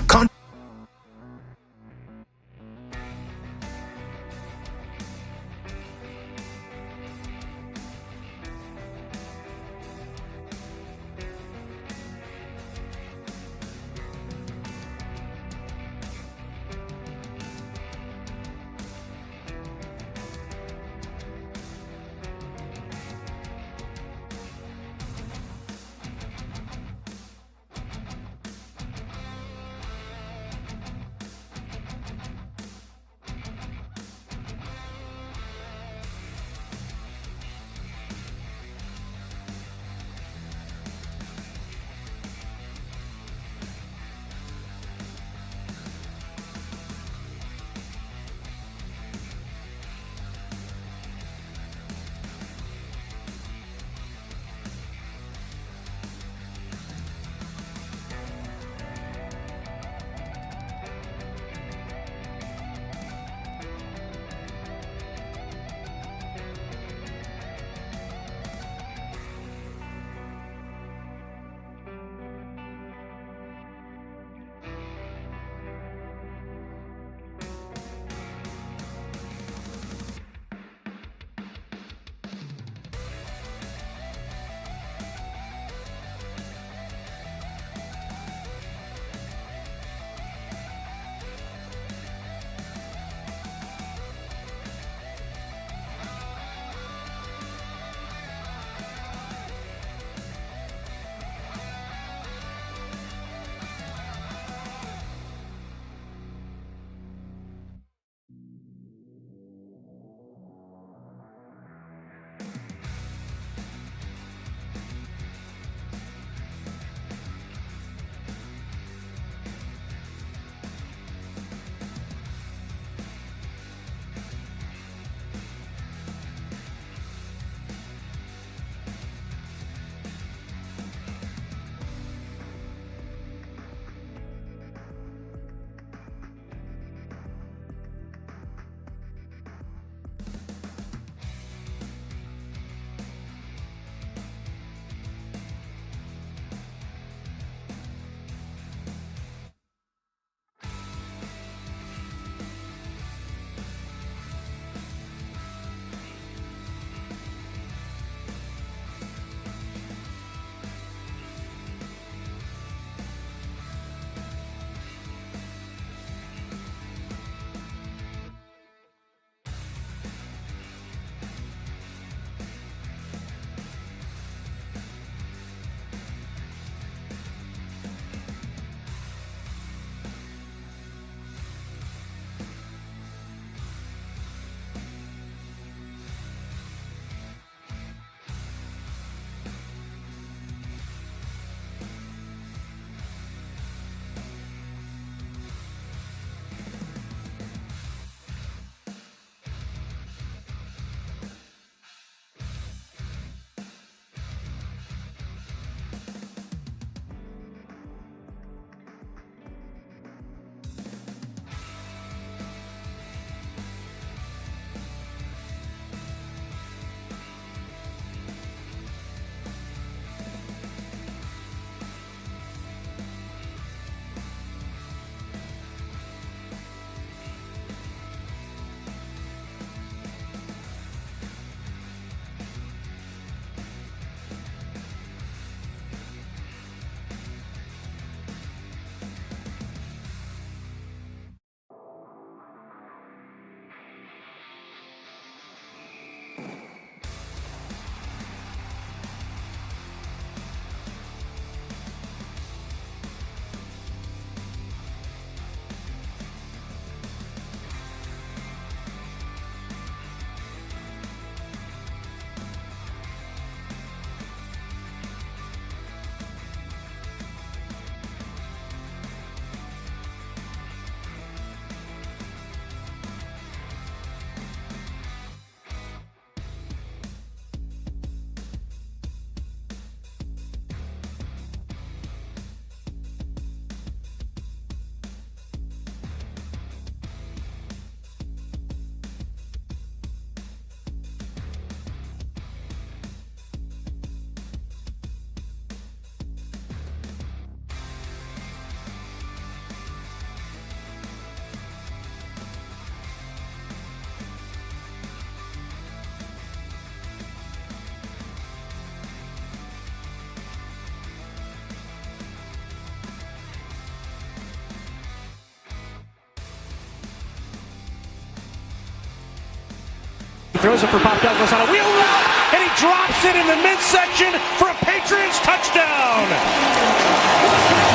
S16: throws it for Pop Douglas on a wheel route, and he drops it in the midsection for a Patriots touchdown.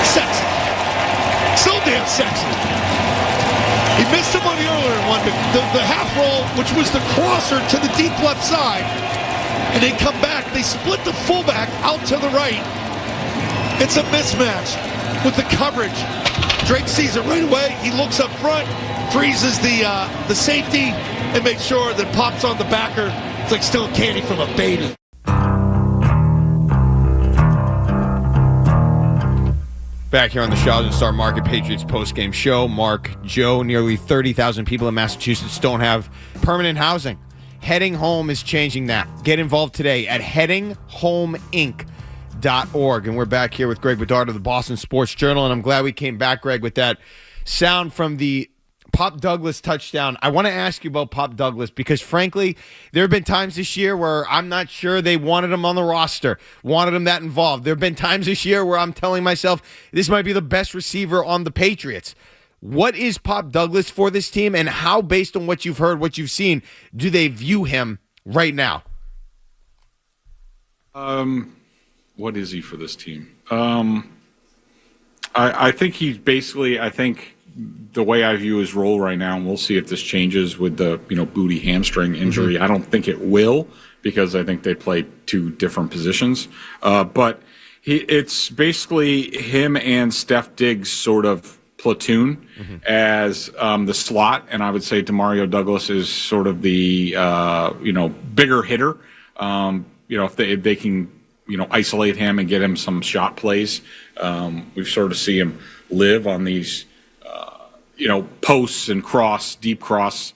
S17: Sexy. So damn sexy. He missed him on the earlier one, the half roll, which was the crosser to the deep left side. And they come back. They split the fullback out to the right. It's a mismatch with the coverage. Drake sees it right away. He looks up front, freezes the safety, and makes sure that pops on the backer. It's like stealing candy from a baby.
S1: Back here on the Sheldon Star Market Patriots postgame show. Mark, Joe, nearly 30,000 people in Massachusetts don't have permanent housing. Heading Home is changing that. Get involved today at headinghomeinc.org. And we're back here with Greg Bedard of the Boston Sports Journal, and I'm glad we came back, Greg, with that sound from the Pop Douglas touchdown. I want to ask you about Pop Douglas because, frankly, there have been times this year where I'm not sure they wanted him on the roster, wanted him that involved. There have been times this year where I'm telling myself this might be the best receiver on the Patriots. What is Pop Douglas for this team, and how, based on what you've heard, what you've seen, do they view him right now?
S10: What is he for this team? I think he's basically, the way I view his role right now, and we'll see if this changes with the booty hamstring injury. I don't think it will, because I think they play two different positions. But it's basically him and Steph Diggs sort of platoon as the slot, and I would say Demario Douglas is sort of the bigger hitter. If they can isolate him and get him some shot plays, we sort of see him live on these posts and deep cross.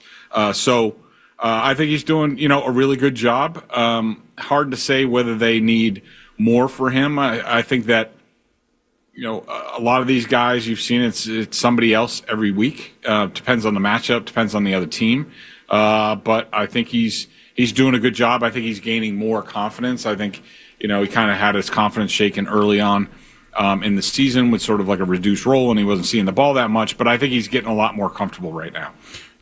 S10: So I think he's doing a really good job. Hard to say whether they need more for him. I think that a lot of these guys you've seen, it's somebody else every week. Depends on the matchup, depends on the other team. But I think he's doing a good job. I think he's gaining more confidence. I think he kind of had his confidence shaken early on in the season with sort of like a reduced role, and he wasn't seeing the ball that much. But I think he's getting a lot more comfortable right now.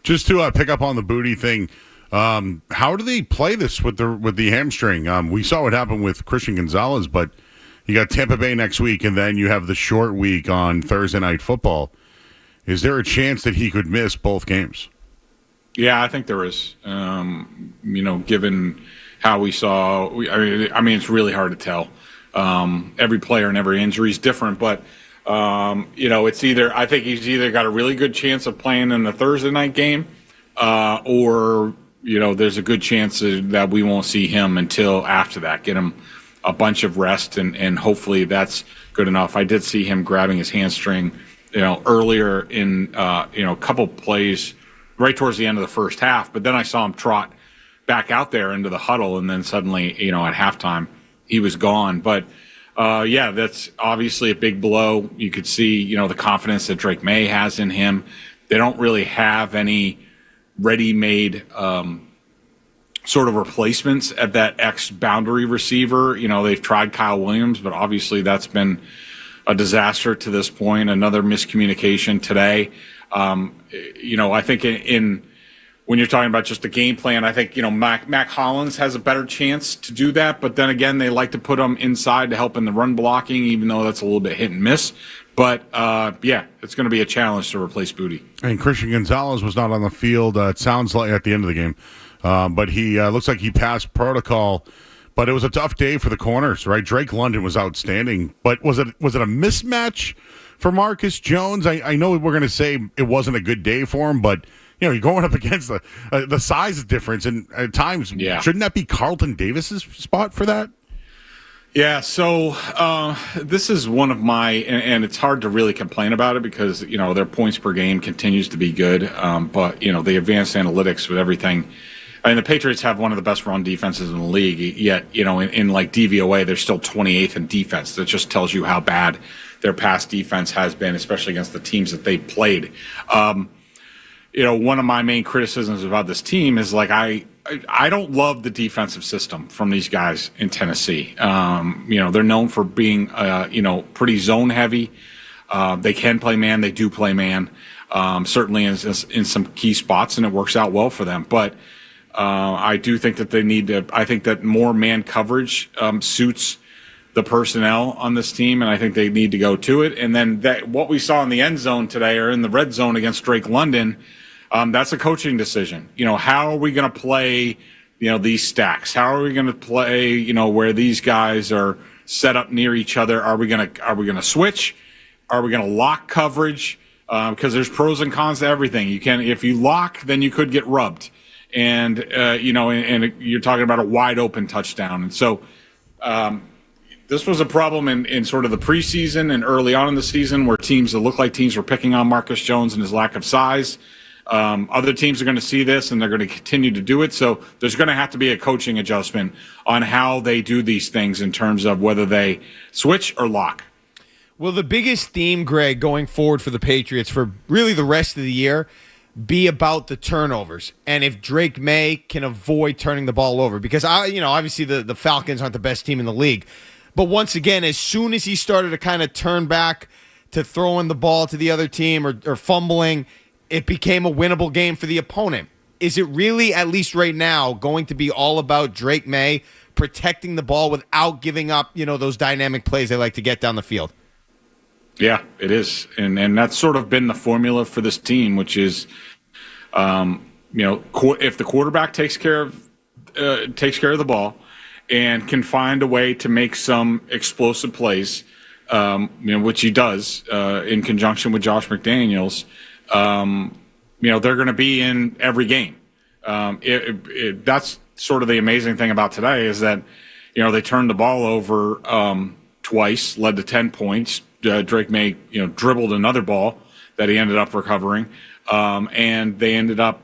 S2: Just to pick up on the booty thing, how do they play this with the hamstring? We saw what happened with Christian Gonzalez, but you got Tampa Bay next week, and then you have the short week on Thursday Night Football. Is there a chance that he could miss both games?
S10: Yeah, I think there is. Given how we saw, I mean, it's really hard to tell. Every player and every injury is different, but it's either, I think he's either got a really good chance of playing in the Thursday night game, or there's a good chance that we won't see him until after that. Get him a bunch of rest, and hopefully that's good enough. I did see him grabbing his hamstring, earlier in a couple plays right towards the end of the first half, but then I saw him trot back out there into the huddle, and then suddenly, at halftime, he was gone. But that's obviously a big blow. You could see, the confidence that Drake May has in him. They don't really have any ready-made sort of replacements at that ex-boundary receiver. They've tried Kyle Williams, but obviously that's been a disaster to this point. Another miscommunication today. I think when you're talking about just the game plan, I think, Mac Hollins has a better chance to do that. But then again, they like to put him inside to help in the run blocking, even though that's a little bit hit and miss. But, it's going to be a challenge to replace Booty.
S2: And Christian Gonzalez was not on the field, it sounds like, at the end of the game. But he looks like he passed protocol. But it was a tough day for the corners, right? Drake London was outstanding. But was it a mismatch for Marcus Jones? I know we're going to say it wasn't a good day for him, but you're going up against the size difference, and at times, shouldn't that be Carlton Davis's spot for that?
S10: Yeah, so this is one of my, and it's hard to really complain about it because, their points per game continues to be good, but, the advanced analytics with everything. I mean, the Patriots have one of the best run defenses in the league, yet, in like DVOA, they're still 28th in defense. That just tells you how bad their pass defense has been, especially against the teams that they played. One of my main criticisms about this team is like I don't love the defensive system from these guys in Tennessee. They're known for being pretty zone heavy. They can play man. They do play man, certainly in some key spots, and it works out well for them. But I do think that they need to. I think that more man coverage suits the personnel on this team, and I think they need to go to it. And then what we saw in the end zone today, or in the red zone against Drake London, that's a coaching decision. How are we going to play? These stacks. How are we going to play? Where these guys are set up near each other. Are we going to switch? Are we going to lock coverage? Because there's pros and cons to everything. If you lock, then you could get rubbed. And, and you're talking about a wide open touchdown. And so, this was a problem in sort of the preseason and early on in the season where teams that looked like teams were picking on Marcus Jones and his lack of size. Other teams are going to see this and they're going to continue to do it. So there's going to have to be a coaching adjustment on how they do these things in terms of whether they switch or lock.
S1: Will the biggest theme, Greg, going forward for the Patriots for really the rest of the year be about the turnovers? And if Drake May can avoid turning the ball over? Because, obviously the Falcons aren't the best team in the league. But once again, as soon as he started to kind of turn back to throwing the ball to the other team or fumbling, it became a winnable game for the opponent. Is it really, at least right now, going to be all about Drake May protecting the ball without giving up, those dynamic plays they like to get down the field?
S10: Yeah, it is. And that's sort of been the formula for this team, which is, if the quarterback takes care of the ball and can find a way to make some explosive plays, which he does in conjunction with Josh McDaniels, they're going to be in every game. That's sort of the amazing thing about today is that, they turned the ball over twice, led to 10 points. Drake May, dribbled another ball that he ended up recovering, and they ended up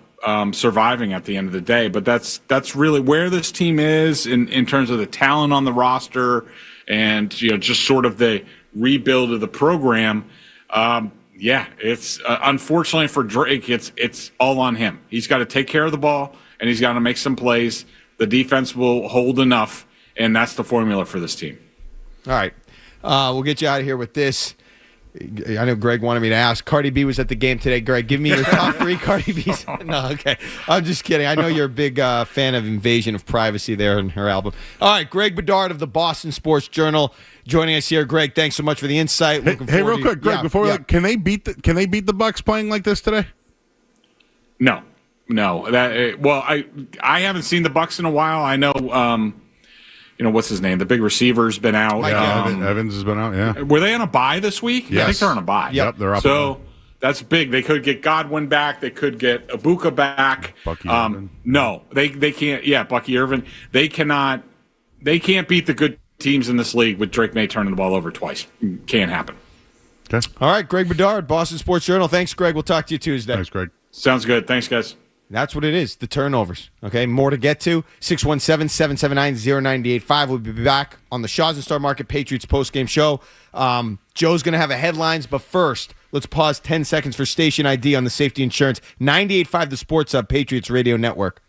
S10: surviving at the end of the day. But that's really where this team is in terms of the talent on the roster and just sort of the rebuild of the program. It's unfortunately for Drake, it's all on him. He's got to take care of the ball and he's got to make some plays. The defense will hold enough, and that's the formula for this team.
S1: All right. We'll get you out of here with this. I know Greg wanted me to ask. Cardi B was at the game today. Greg, give me your top 3 Cardi B's. No, okay. I'm just kidding. I know you're a big fan of Invasion of Privacy there in her album. All right, Greg Bedard of the Boston Sports Journal joining us here. Greg, thanks so much for the insight.
S2: Hey, real quick, Greg, can they beat the Bucks playing like this today?
S10: No. I haven't seen the Bucks in a while. I know. What's his name? The big receiver's been out.
S2: Evans has been out, yeah.
S10: Were they on a bye this week?
S2: Yes.
S10: I think they're on a bye.
S2: Yep, they're up.
S10: So that's big. They could get Godwin back. They could get Ibuka back.
S2: Bucky Irvin.
S10: No, they can't. Yeah, Bucky Irvin. They can't beat the good teams in this league with Drake May turning the ball over twice. Can't happen.
S2: Okay.
S1: All right, Greg Bedard, Boston Sports Journal. Thanks, Greg. We'll talk to you Tuesday.
S2: Thanks, Greg.
S10: Sounds good. Thanks, guys.
S1: That's what it is, the turnovers. Okay, more to get to. 617-779-0985. We'll be back on the Shaw's and Star Market Patriots postgame show. Joe's going to have a headlines, but first, let's pause 10 seconds for station ID on the Safety Insurance. 98.5 The Sports Hub, Patriots Radio Network.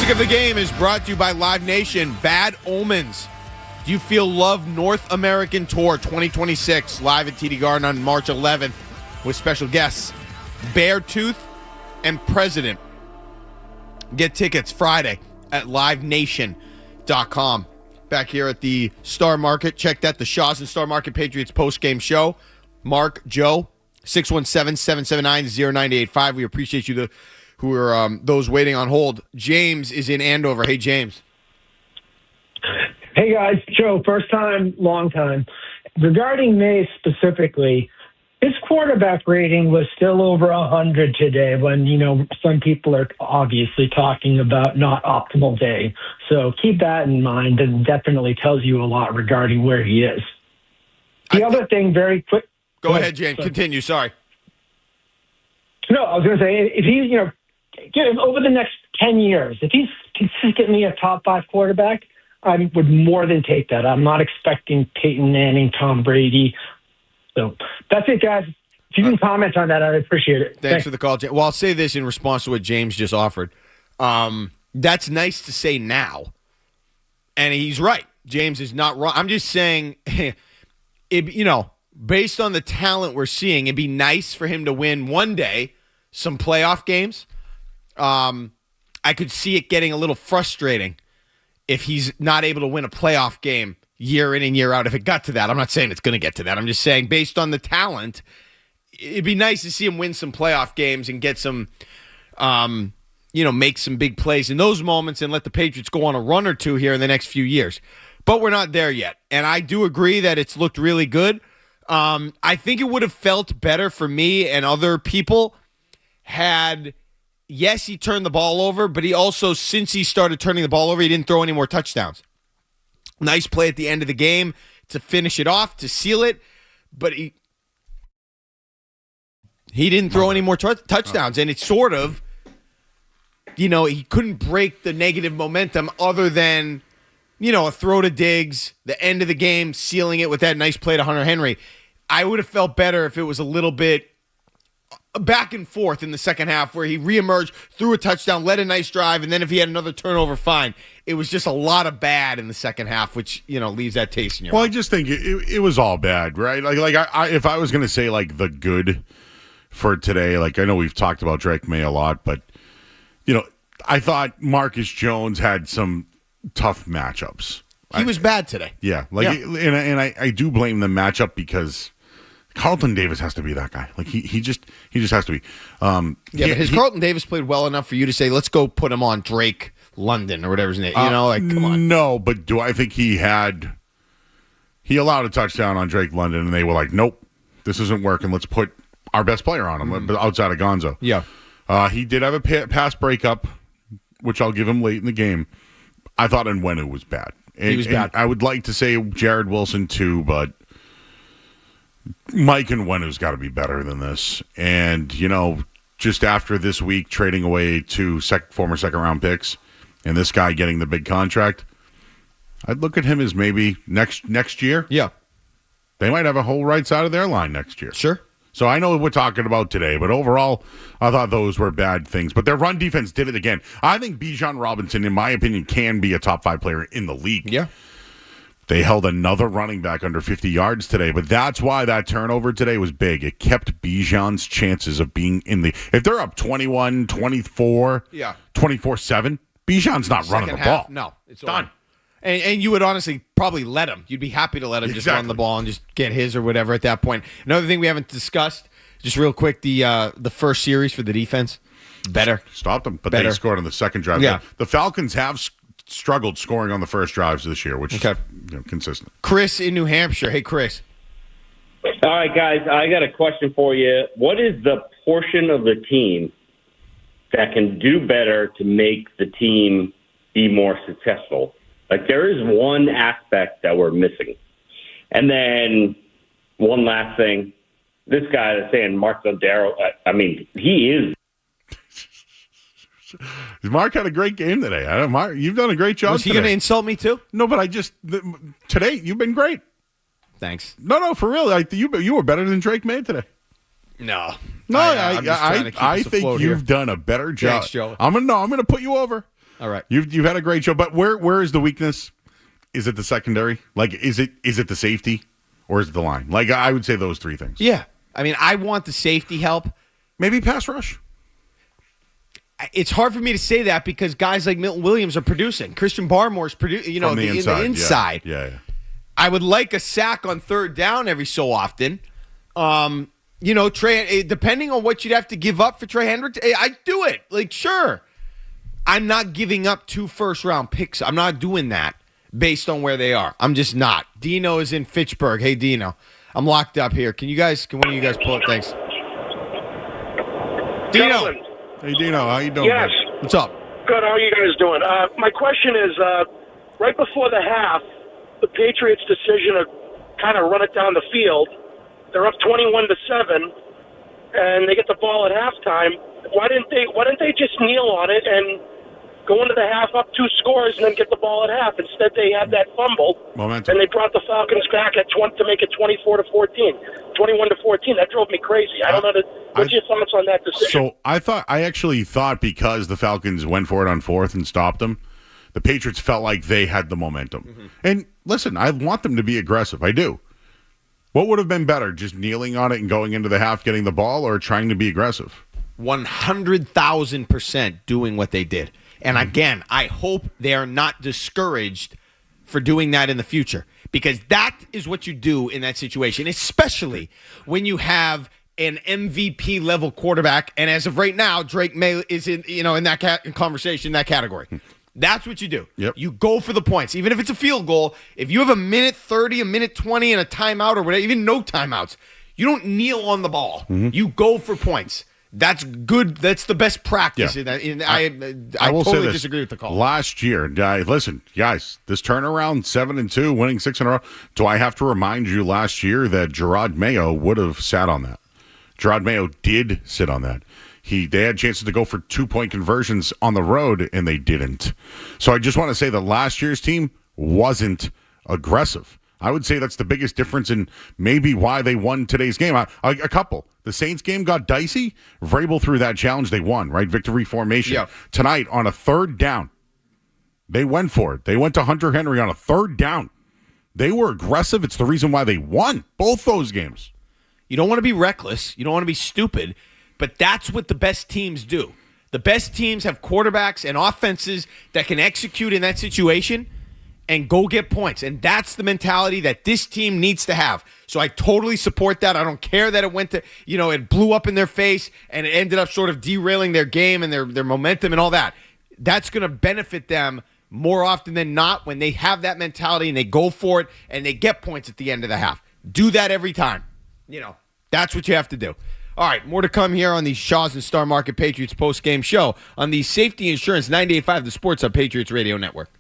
S1: Music of the Game is brought to you by Live Nation. Bad Omens. Do you feel love North American Tour 2026 live at TD Garden on March 11th with special guests Beartooth and President. Get tickets Friday at livenation.com. Back here at the Star Market. Check that, the Shaws and Star Market Patriots postgame show. Mark, Joe, 617-779-0985. We appreciate you who are those waiting on hold. James is in Andover. Hey, James.
S18: Hey, guys. Joe, first time, long time. Regarding May specifically, his quarterback rating was still over 100 today when, some people are obviously talking about not optimal day. So keep that in mind, and definitely tells you a lot regarding where he is. The other thing, very quick.
S1: Go ahead, James. Continue. Sorry.
S18: No, I was going to say, if he's, over the next 10 years, if he's consistently a top 5 quarterback, I would more than take that. I'm not expecting Peyton Manning, Tom Brady. So that's it, guys. If you can comment on that, I'd appreciate it.
S1: Thanks for the call, James. Well, I'll say this in response to what James just offered. That's nice to say now. And he's right. James is not wrong. I'm just saying, based on the talent we're seeing, it'd be nice for him to win one day some playoff games. I could see it getting a little frustrating if he's not able to win a playoff game year in and year out. If it got to that, I'm not saying it's going to get to that. I'm just saying based on the talent, it'd be nice to see him win some playoff games and get some, make some big plays in those moments and let the Patriots go on a run or two here in the next few years. But we're not there yet. And I do agree that it's looked really good. I think it would have felt better for me and other people had, yes, he turned the ball over, but he also, since he started turning the ball over, he didn't throw any more touchdowns. Nice play at the end of the game to finish it off, to seal it, but he didn't throw any more touchdowns, and it's sort of, he couldn't break the negative momentum other than, a throw to Diggs, the end of the game, sealing it with that nice play to Hunter Henry. I would have felt better if it was a little bit back and forth in the second half where he reemerged, threw a touchdown, led a nice drive, and then if he had another turnover, fine. It was just a lot of bad in the second half, which, leaves that taste in your mouth.
S2: I just think it was all bad, right? If I was going to say, the good for today, I know we've talked about Drake May a lot, but, I thought Marcus Jones had some tough matchups.
S1: He was bad today.
S2: Yeah. And I do blame the matchup because Carlton Davis has to be that guy. He just has to be.
S1: But Carlton Davis played well enough for you to say, let's go put him on Drake London or whatever his name. Come on.
S2: No, but do I think he allowed a touchdown on Drake London and they were like, nope, this isn't working. Let's put our best player on him outside of Gonzo.
S1: Yeah.
S2: He did have a pass breakup, which I'll give him late in the game. I thought Nwenu was bad.
S1: He was bad.
S2: I would like to say Jared Wilson too, but Mike Nwenu's got to be better than this. And, just after this week trading away 2 former second-round picks and this guy getting the big contract, I'd look at him as maybe next year.
S1: Yeah.
S2: They might have a whole right side of their line next year.
S1: Sure.
S2: So I know what we're talking about today, but overall, I thought those were bad things. But their run defense did it again. I think Bijan Robinson, in my opinion, can be a top 5 player in the league.
S1: Yeah.
S2: They held another running back under 50 yards today, but that's why that turnover today was big. It kept Bijan's chances of being in the... If they're up 21, 24, 24-7, Bijan's not running the ball.
S1: No, it's
S2: done.
S1: Over. And you would honestly probably let him. You'd be happy to let him just run the ball and just get his or whatever at that point. Another thing we haven't discussed, just real quick, the first series for the defense, better.
S2: Stopped them, but they scored on the second drive.
S1: Yeah.
S2: The Falcons have struggled scoring on the first drives this year, which is consistent.
S1: Chris in New Hampshire. Hey, Chris.
S14: All right, guys, I got a question for you. What is the portion of the team that can do better to make the team be more successful? There is one aspect that we're missing. And then one last thing. This guy that's saying Mark Dondero, he is.
S2: Mark had a great game today. Mark, you've done a great job.
S1: Was he going to insult me too?
S2: No, but today you've been great.
S1: Thanks.
S2: No, for real. You were better than Drake May today.
S1: No.
S2: I think you've done a better job.
S1: Thanks, Joe.
S2: I'm gonna put you over.
S1: All right.
S2: You've had a great show, but where is the weakness? Is it the secondary? Like, is it the safety, or is it the line? Like, I would say those three things.
S1: Yeah. I mean, I want the safety help.
S2: Maybe pass rush.
S1: It's hard for me to say that because guys like Milton Williams are producing. Christian Barmore's producing,
S2: From the
S1: inside.
S2: Yeah.
S1: I would like a sack on third down every so often. Trey, depending on what you'd have to give up for Trey Hendricks, I'd do it. Like, sure. I'm not giving up 2 first-round picks. I'm not doing that based on where they are. I'm just not. Dino is in Fitchburg. Hey, Dino. I'm locked up here. Can one of you guys pull up? Thanks. Dino.
S2: Hey, Dino. How you doing?
S21: Yes.
S2: Bud?
S1: What's up?
S21: Good. How are you guys doing? My question is, right before the half, the Patriots' decision to kind of run it down the field, they're up 21-7, and they get the ball at halftime. Why didn't they just kneel on it and go into the half up 2 scores and then get the ball at half? Instead, they had that fumble,
S2: momentum,
S21: and they brought the Falcons back at to make it 21-14. That drove me crazy. I don't know. What's your thoughts on that decision?
S2: So I actually thought because the Falcons went for it on 4th and stopped them, the Patriots felt like they had the momentum. Mm-hmm. And listen, I want them to be aggressive. I do. What would have been better, just kneeling on it and going into the half, getting the ball, or trying to be aggressive?
S1: 100,000% doing what they did. And again, I hope they are not discouraged for doing that in the future, because that is what you do in that situation, especially when you have an MVP level quarterback. And as of right now, Drake May is in that conversation, that category. That's what you do.
S2: Yep.
S1: You go for the points, even if it's a field goal. If you have a minute 30, a minute 20, and a timeout or whatever, even no timeouts, you don't kneel on the ball. Mm-hmm. You go for points. That's good. That's the best practice.
S2: Yeah.
S1: I
S2: will
S1: totally
S2: say this.
S1: disagree with the call.
S2: Last year, listen, guys, this turnaround 7-2, winning 6 in a row. Do I have to remind you last year that Gerard Mayo would have sat on that? Gerard Mayo did sit on that. They had chances to go for 2-point conversions on the road, and they didn't. So I just want to say that last year's team wasn't aggressive. I would say that's the biggest difference in maybe why they won today's game. A couple. The Saints game got dicey. Vrabel threw that challenge. They won, right? Victory formation.
S1: Yeah.
S2: Tonight, on a 3rd down, they went for it. They went to Hunter Henry on a 3rd down. They were aggressive. It's the reason why they won both those games.
S1: You don't want to be reckless. You don't want to be stupid. But that's what the best teams do. The best teams have quarterbacks and offenses that can execute in that situation and go get points. And that's the mentality that this team needs to have. So I totally support that. I don't care that it went to, it blew up in their face and it ended up sort of derailing their game and their momentum and all that. That's going to benefit them more often than not when they have that mentality and they go for it and they get points at the end of the half. Do that every time. That's what you have to do. All right, more to come here on the Shaw's and Star Market Patriots post-game show on the Safety Insurance 98.5, the Sports Hub Patriots Radio Network.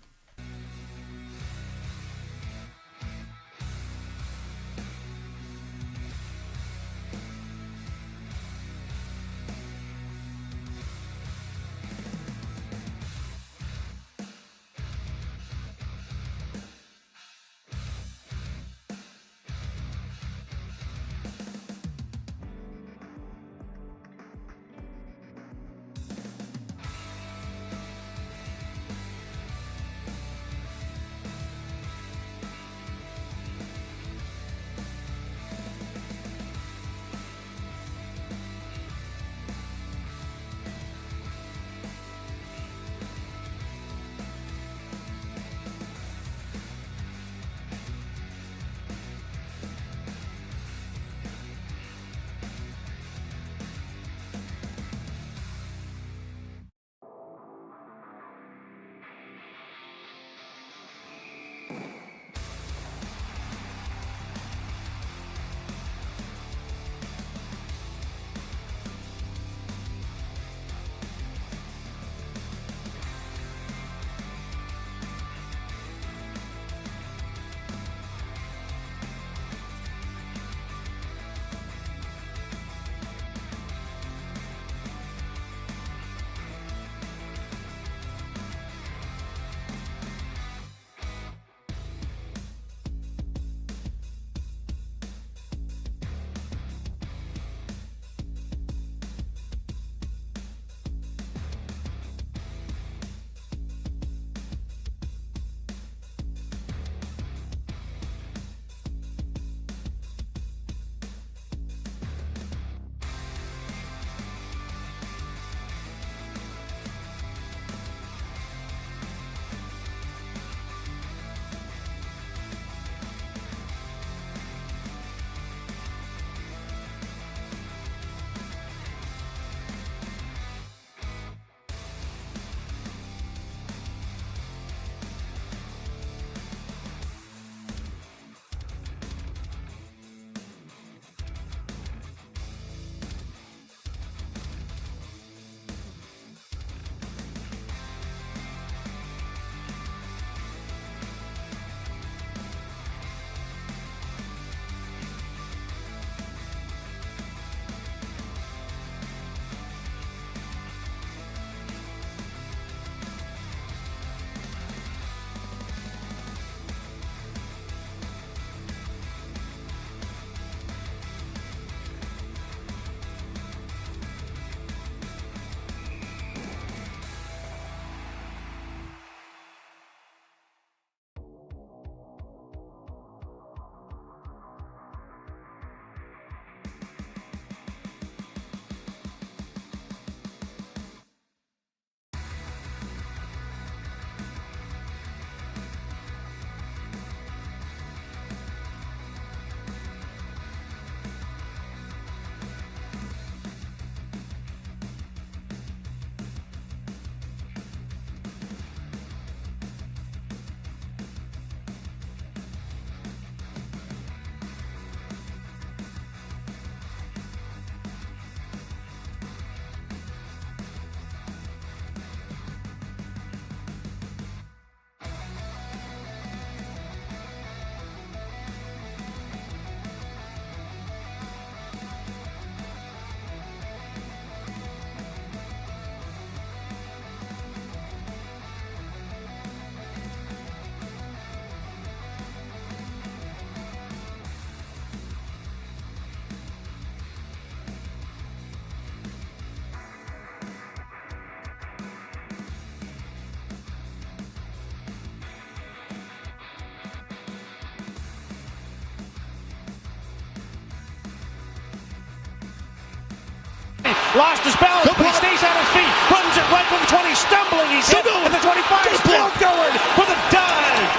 S16: lost his balance, but he stays on his feet, runs it right from the 20, stumbling, he's hit at the 25, still going with a dive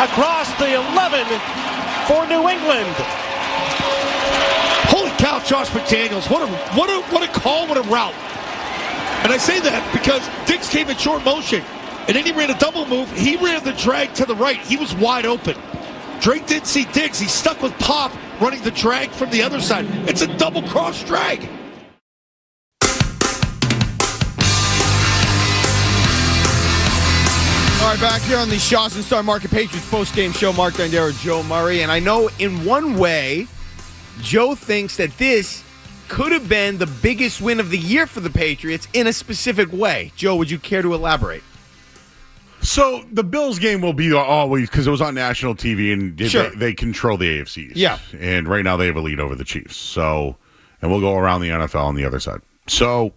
S16: across the 11 for New England.
S17: Holy cow, Josh McDaniels. What a call, what a route. And I say that because Diggs came in short motion, and then he ran a double move. He ran the drag to the right. He was wide open. Drake didn't see Diggs. He stuck with Pop running the drag from the other side. It's a double cross drag.
S1: All right, back here on the Shaw's and Star Market Patriots post-game show, Mark Dondero, Joe Murray. And I know in one way, Joe thinks that this could have been the biggest win of the year for the Patriots in a specific way. Joe, would you care to elaborate?
S2: So the Bills game will be always, because it was on national TV, and they control the AFC.
S1: Yeah.
S2: And right now they have a lead over the Chiefs. So, and we'll go around the NFL on the other side. So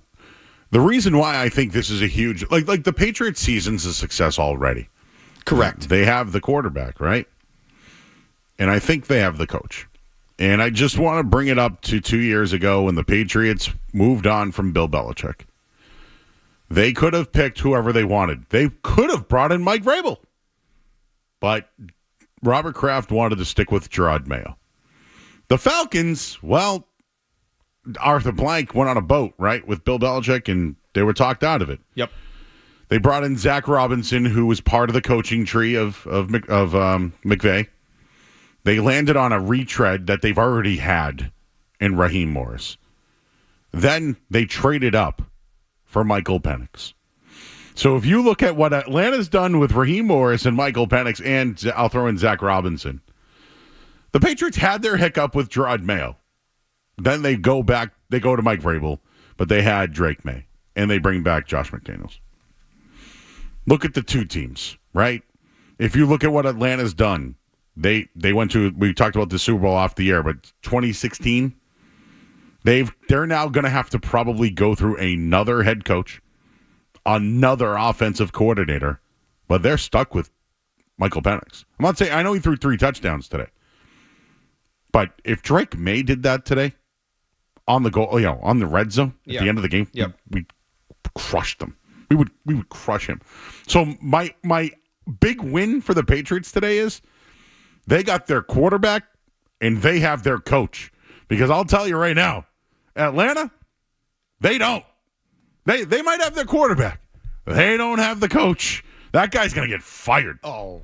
S2: the reason why I think this is a huge, like the Patriots season's a success already.
S1: Correct.
S2: They have the quarterback, right? And I think they have the coach. And I just want to bring it up to 2 years ago when the Patriots moved on from Bill Belichick. They could have picked whoever they wanted. They could have brought in Mike Vrabel. But Robert Kraft wanted to stick with Gerard Mayo. The Falcons, well, Arthur Blank went on a boat, right, with Bill Belichick, and they were talked out of it.
S1: Yep.
S2: They brought in Zach Robinson, who was part of the coaching tree of McVay. They landed on a retread that they've already had in Raheem Morris. Then they traded up for Michael Penix. So if you look at what Atlanta's done with Raheem Morris and Michael Penix, and I'll throw in Zach Robinson, the Patriots had their hiccup with Gerard Mayo. Then they go to Mike Vrabel, but they had Drake May, and they bring back Josh McDaniels. Look at the two teams, right? If you look at what Atlanta's done, they went to, we talked about the Super Bowl off the air, but 2016, they're now going to have to probably go through another head coach, another offensive coordinator, but they're stuck with Michael Penix. I'm not saying, I know he threw 3 touchdowns today, but if Drake May did that today on the goal, on the red zone at the end of the game, we crushed them. We would crush him. So my big win for the Patriots today is they got their quarterback and they have their coach. Because I'll tell you right now, Atlanta, they don't. They might have their quarterback. They don't have the coach. That guy's going to get fired.
S1: Oh,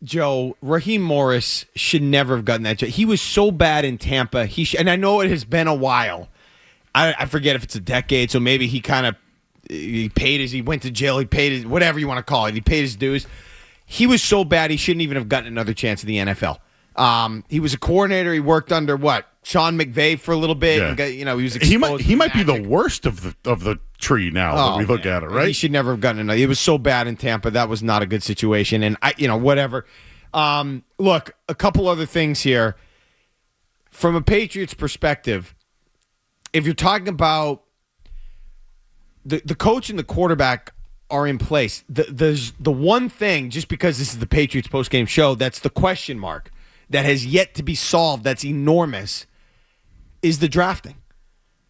S1: Joe, Raheem Morris should never have gotten that job. He was so bad in Tampa. And I know it has been a while. I forget if it's a decade, so maybe he went to jail, he paid his, whatever you want to call it, he paid his dues. He was so bad he shouldn't even have gotten another chance in the NFL. He was a coordinator. He worked under Sean McVay for a little bit.
S2: Yeah.
S1: And he was exposed.
S2: He might be the worst of the tree now that we look at it, right?
S1: He should never have gotten another. It was so bad in Tampa. That was not a good situation. And whatever. Look, a couple other things here. From a Patriots perspective, if you're talking about the coach and the quarterback are in place, there's the one thing, just because this is the Patriots postgame show, that's the question mark that has yet to be solved, that's enormous, is the drafting.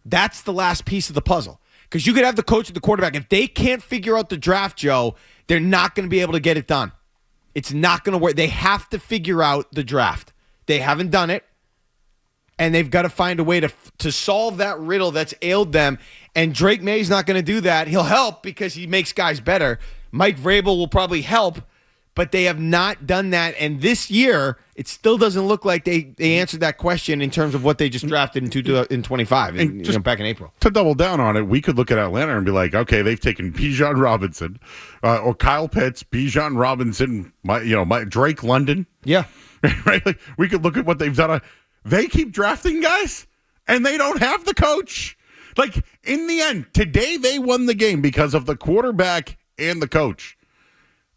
S1: That's the last piece of the puzzle. Because you could have the coach and the quarterback. If they can't figure out the draft, Joe, they're not going to be able to get it done. It's not going to work. They have to figure out the draft. They haven't done it. And they've got to find a way to solve that riddle that's ailed them. And Drake May's not going to do that. He'll help because he makes guys better. Mike Vrabel will probably help, but they have not done that. And this year, it still doesn't look like they answered that question in terms of what they just drafted in 2025, back in April.
S2: To double down on it, we could look at Atlanta and be like, okay, they've taken Bijan Robinson, or Kyle Pitts, Bijan Robinson, Drake London.
S1: Yeah.
S2: Right? Like, we could look at what they've done. They keep drafting guys, and they don't have the coach. Like, in the end, today they won the game because of the quarterback and the coach.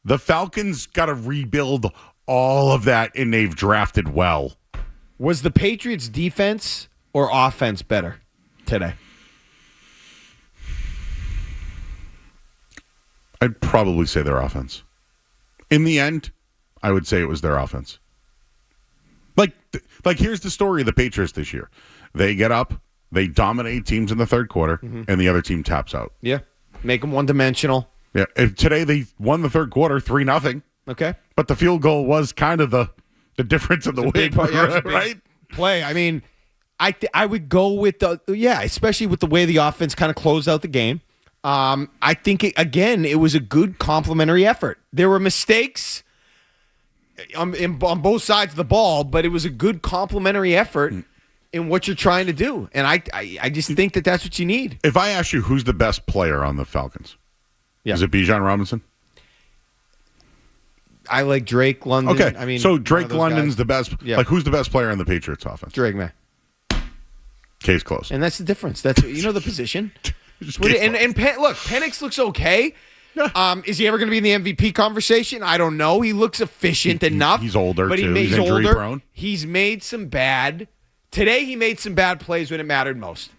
S2: The Falcons got to rebuild all of that, and they've drafted well.
S1: Was the Patriots' defense or offense better today?
S2: I'd probably say their offense. In the end, I would say it was their offense. Like here's the story of the Patriots this year. They get up, They dominate teams in the third quarter, and the other team taps out.
S1: Yeah. Make them one-dimensional.
S2: Yeah. Today they won the third quarter 3-0.
S1: Okay.
S2: But the field goal was kind of the difference in the win, right?
S1: Play. I mean, I would go with especially with the way the offense kind of closed out the game. I think, it was a good complementary effort. There were mistakes on both sides of the ball, but it was a good complementary effort in what you're trying to do. And I just think that that's what you need.
S2: If I ask you who's the best player on the Falcons, is it Bijan Robinson?
S1: I like Drake London.
S2: Okay,
S1: I mean,
S2: so Drake
S1: guys.
S2: London's the best.
S1: Yeah.
S2: Like, who's the best player on the Patriots offense?
S1: Drake, man.
S2: Case closed.
S1: And that's the difference. That's the position. Look, Penix looks okay. Is he ever going to be in the MVP conversation? I don't know. He looks efficient enough.
S2: He's older,
S1: but
S2: too.
S1: He's
S2: injury
S1: older.
S2: prone.
S1: He's made some bad. Today he made some bad plays when it mattered most.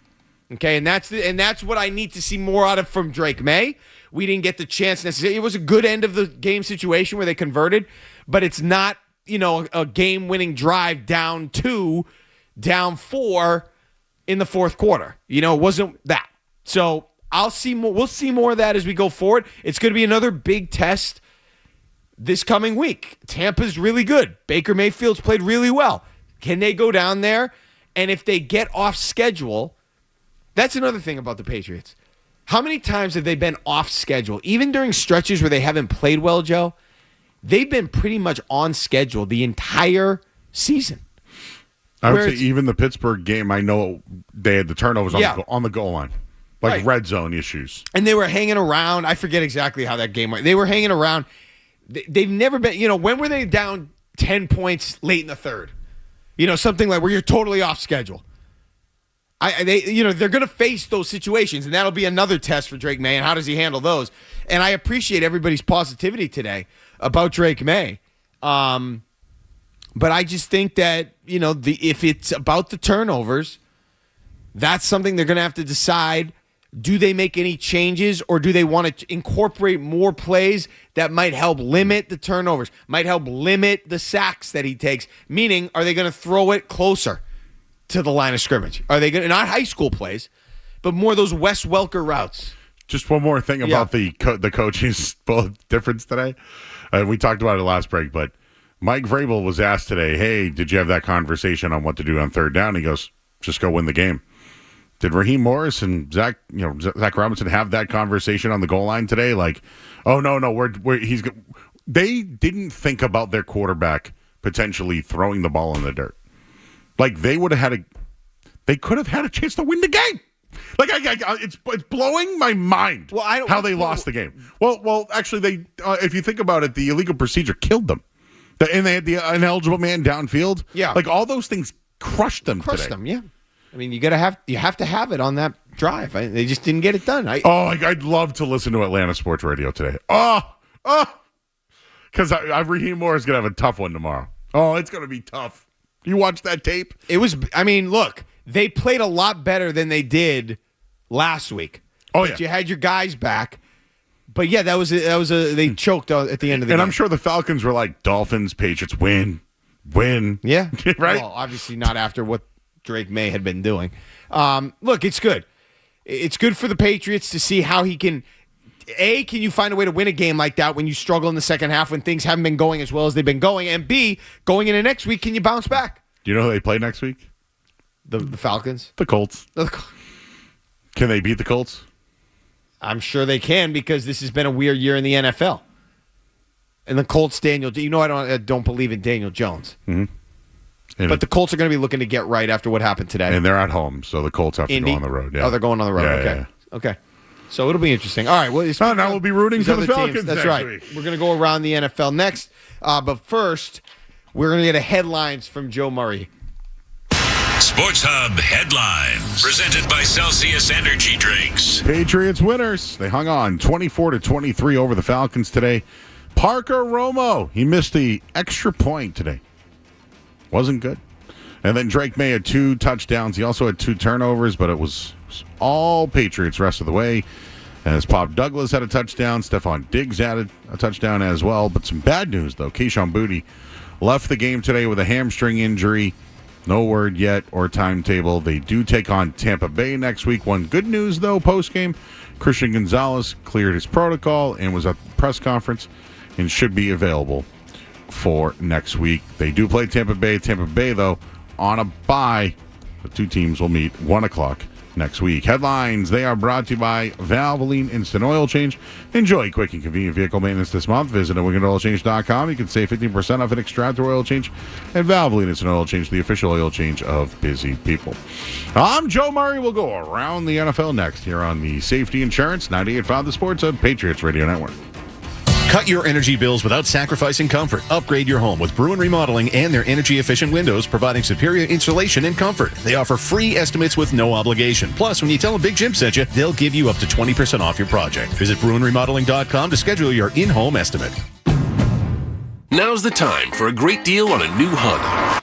S1: Okay, and that's what I need to see more out of from Drake May. We didn't get the chance necessarily. It was a good end of the game situation where they converted, but it's not, a game-winning drive down 2, down 4 in the fourth quarter. It wasn't that. So I'll see more. We'll see more of that as we go forward. It's going to be another big test this coming week. Tampa's really good. Baker Mayfield's played really well. Can they go down there? And if they get off schedule, that's another thing about the Patriots. How many times have they been off schedule? Even during stretches where they haven't played well, Joe, they've been pretty much on schedule the entire season.
S2: I would say even the Pittsburgh game, I know they had the turnovers on the goal line. Like red zone issues.
S1: And they were hanging around. I forget exactly how that game went. They were hanging around. They've never been, when were they down 10 points late in the third? Something like where you're totally off schedule. They're going to face those situations, and that'll be another test for Drake May, and how does he handle those? And I appreciate everybody's positivity today about Drake May. But I just think that, if it's about the turnovers, that's something they're going to have to decide. Do they make any changes, or do they want to incorporate more plays that might help limit the turnovers, might help limit the sacks that he takes? Meaning, are they going to throw it closer to the line of scrimmage? Are they going to, not high school plays, but more those Wes Welker routes?
S2: Just one more thing about the coaching difference today. We talked about it last break, but Mike Vrabel was asked today, hey, did you have that conversation on what to do on third down? He goes, just go win the game. Did Raheem Morris and Zach Robinson have that conversation on the goal line today? Like, oh no, they didn't think about their quarterback potentially throwing the ball in the dirt. Like they could have had a chance to win the game. Like it's blowing my mind. How they lost the game. Well, actually, they if you think about it, the illegal procedure killed them, and they had the ineligible man downfield.
S1: Yeah,
S2: like all those things crushed them.
S1: Yeah. I mean, you have to have it on that drive. They just didn't get it done.
S2: I'd love to listen to Atlanta Sports Radio today. Because Raheem Morris is gonna have a tough one tomorrow. Oh, it's gonna be tough. You watch that tape?
S1: Look, they played a lot better than they did last week. But you had your guys back. But yeah, they choked at the end of the game.
S2: And I'm sure the Falcons were like, Dolphins, Patriots, win.
S1: Yeah.
S2: Right?
S1: Well, obviously not after what Drake May had been doing. Look, it's good. It's good for the Patriots to see how he can you find a way to win a game like that when you struggle in the second half when things haven't been going as well as they've been going? And B, going into next week, can you bounce back?
S2: Do you know who they play next week?
S1: The Falcons?
S2: The Colts. Can they beat the Colts?
S1: I'm sure they can because this has been a weird year in the NFL. And the Colts, I don't believe in Daniel Jones.
S2: Mm-hmm.
S1: But the Colts are going to be looking to get right after what happened today.
S2: And they're at home, so the Colts have to go on the road. Yeah.
S1: Oh, they're going on the road.
S2: Yeah,
S1: Okay. So it'll be interesting. All right. Well,
S2: now we'll be rooting for the Falcons.
S1: That's
S2: next
S1: right.
S2: week.
S1: We're going to go around the NFL next. But first, we're going to get a headlines from Joe Murray.
S5: Sports Hub headlines presented by Celsius Energy Drinks.
S2: Patriots winners. They hung on 24-23 over the Falcons today. Parker Romo, he missed the extra point today. Wasn't good. And then Drake May had 2 touchdowns. He also had 2 turnovers, but it was all Patriots rest of the way. As Pop Douglas had a touchdown, Stephon Diggs added a touchdown as well. But some bad news, though. Kayshon Boutte left the game today with a hamstring injury. No word yet or timetable. They do take on Tampa Bay next week. One good news, though, post-game, Christian Gonzalez cleared his protocol and was at the press conference and should be available for next week. They do play Tampa Bay. Tampa Bay, though, on a bye. The two teams will meet 1 o'clock next week. Headlines, they are brought to you by Valvoline Instant Oil Change. Enjoy quick and convenient vehicle maintenance this month. Visit WickedOilChange.com. You can save 15% off an extractor oil change at Valvoline Instant Oil Change, the official oil change of busy people. I'm Joe Murray. We'll go around the NFL next here on the Safety Insurance 98.5 The Sports on Patriots Radio Network.
S11: Cut your energy bills without sacrificing comfort. Upgrade your home with Bruin Remodeling and their energy-efficient windows, providing superior insulation and comfort. They offer free estimates with no obligation. Plus, when you tell them Big Jim sent you, they'll give you up to 20% off your project. Visit BruinRemodeling.com to schedule your in-home estimate.
S22: Now's the time for a great deal on a new Honda.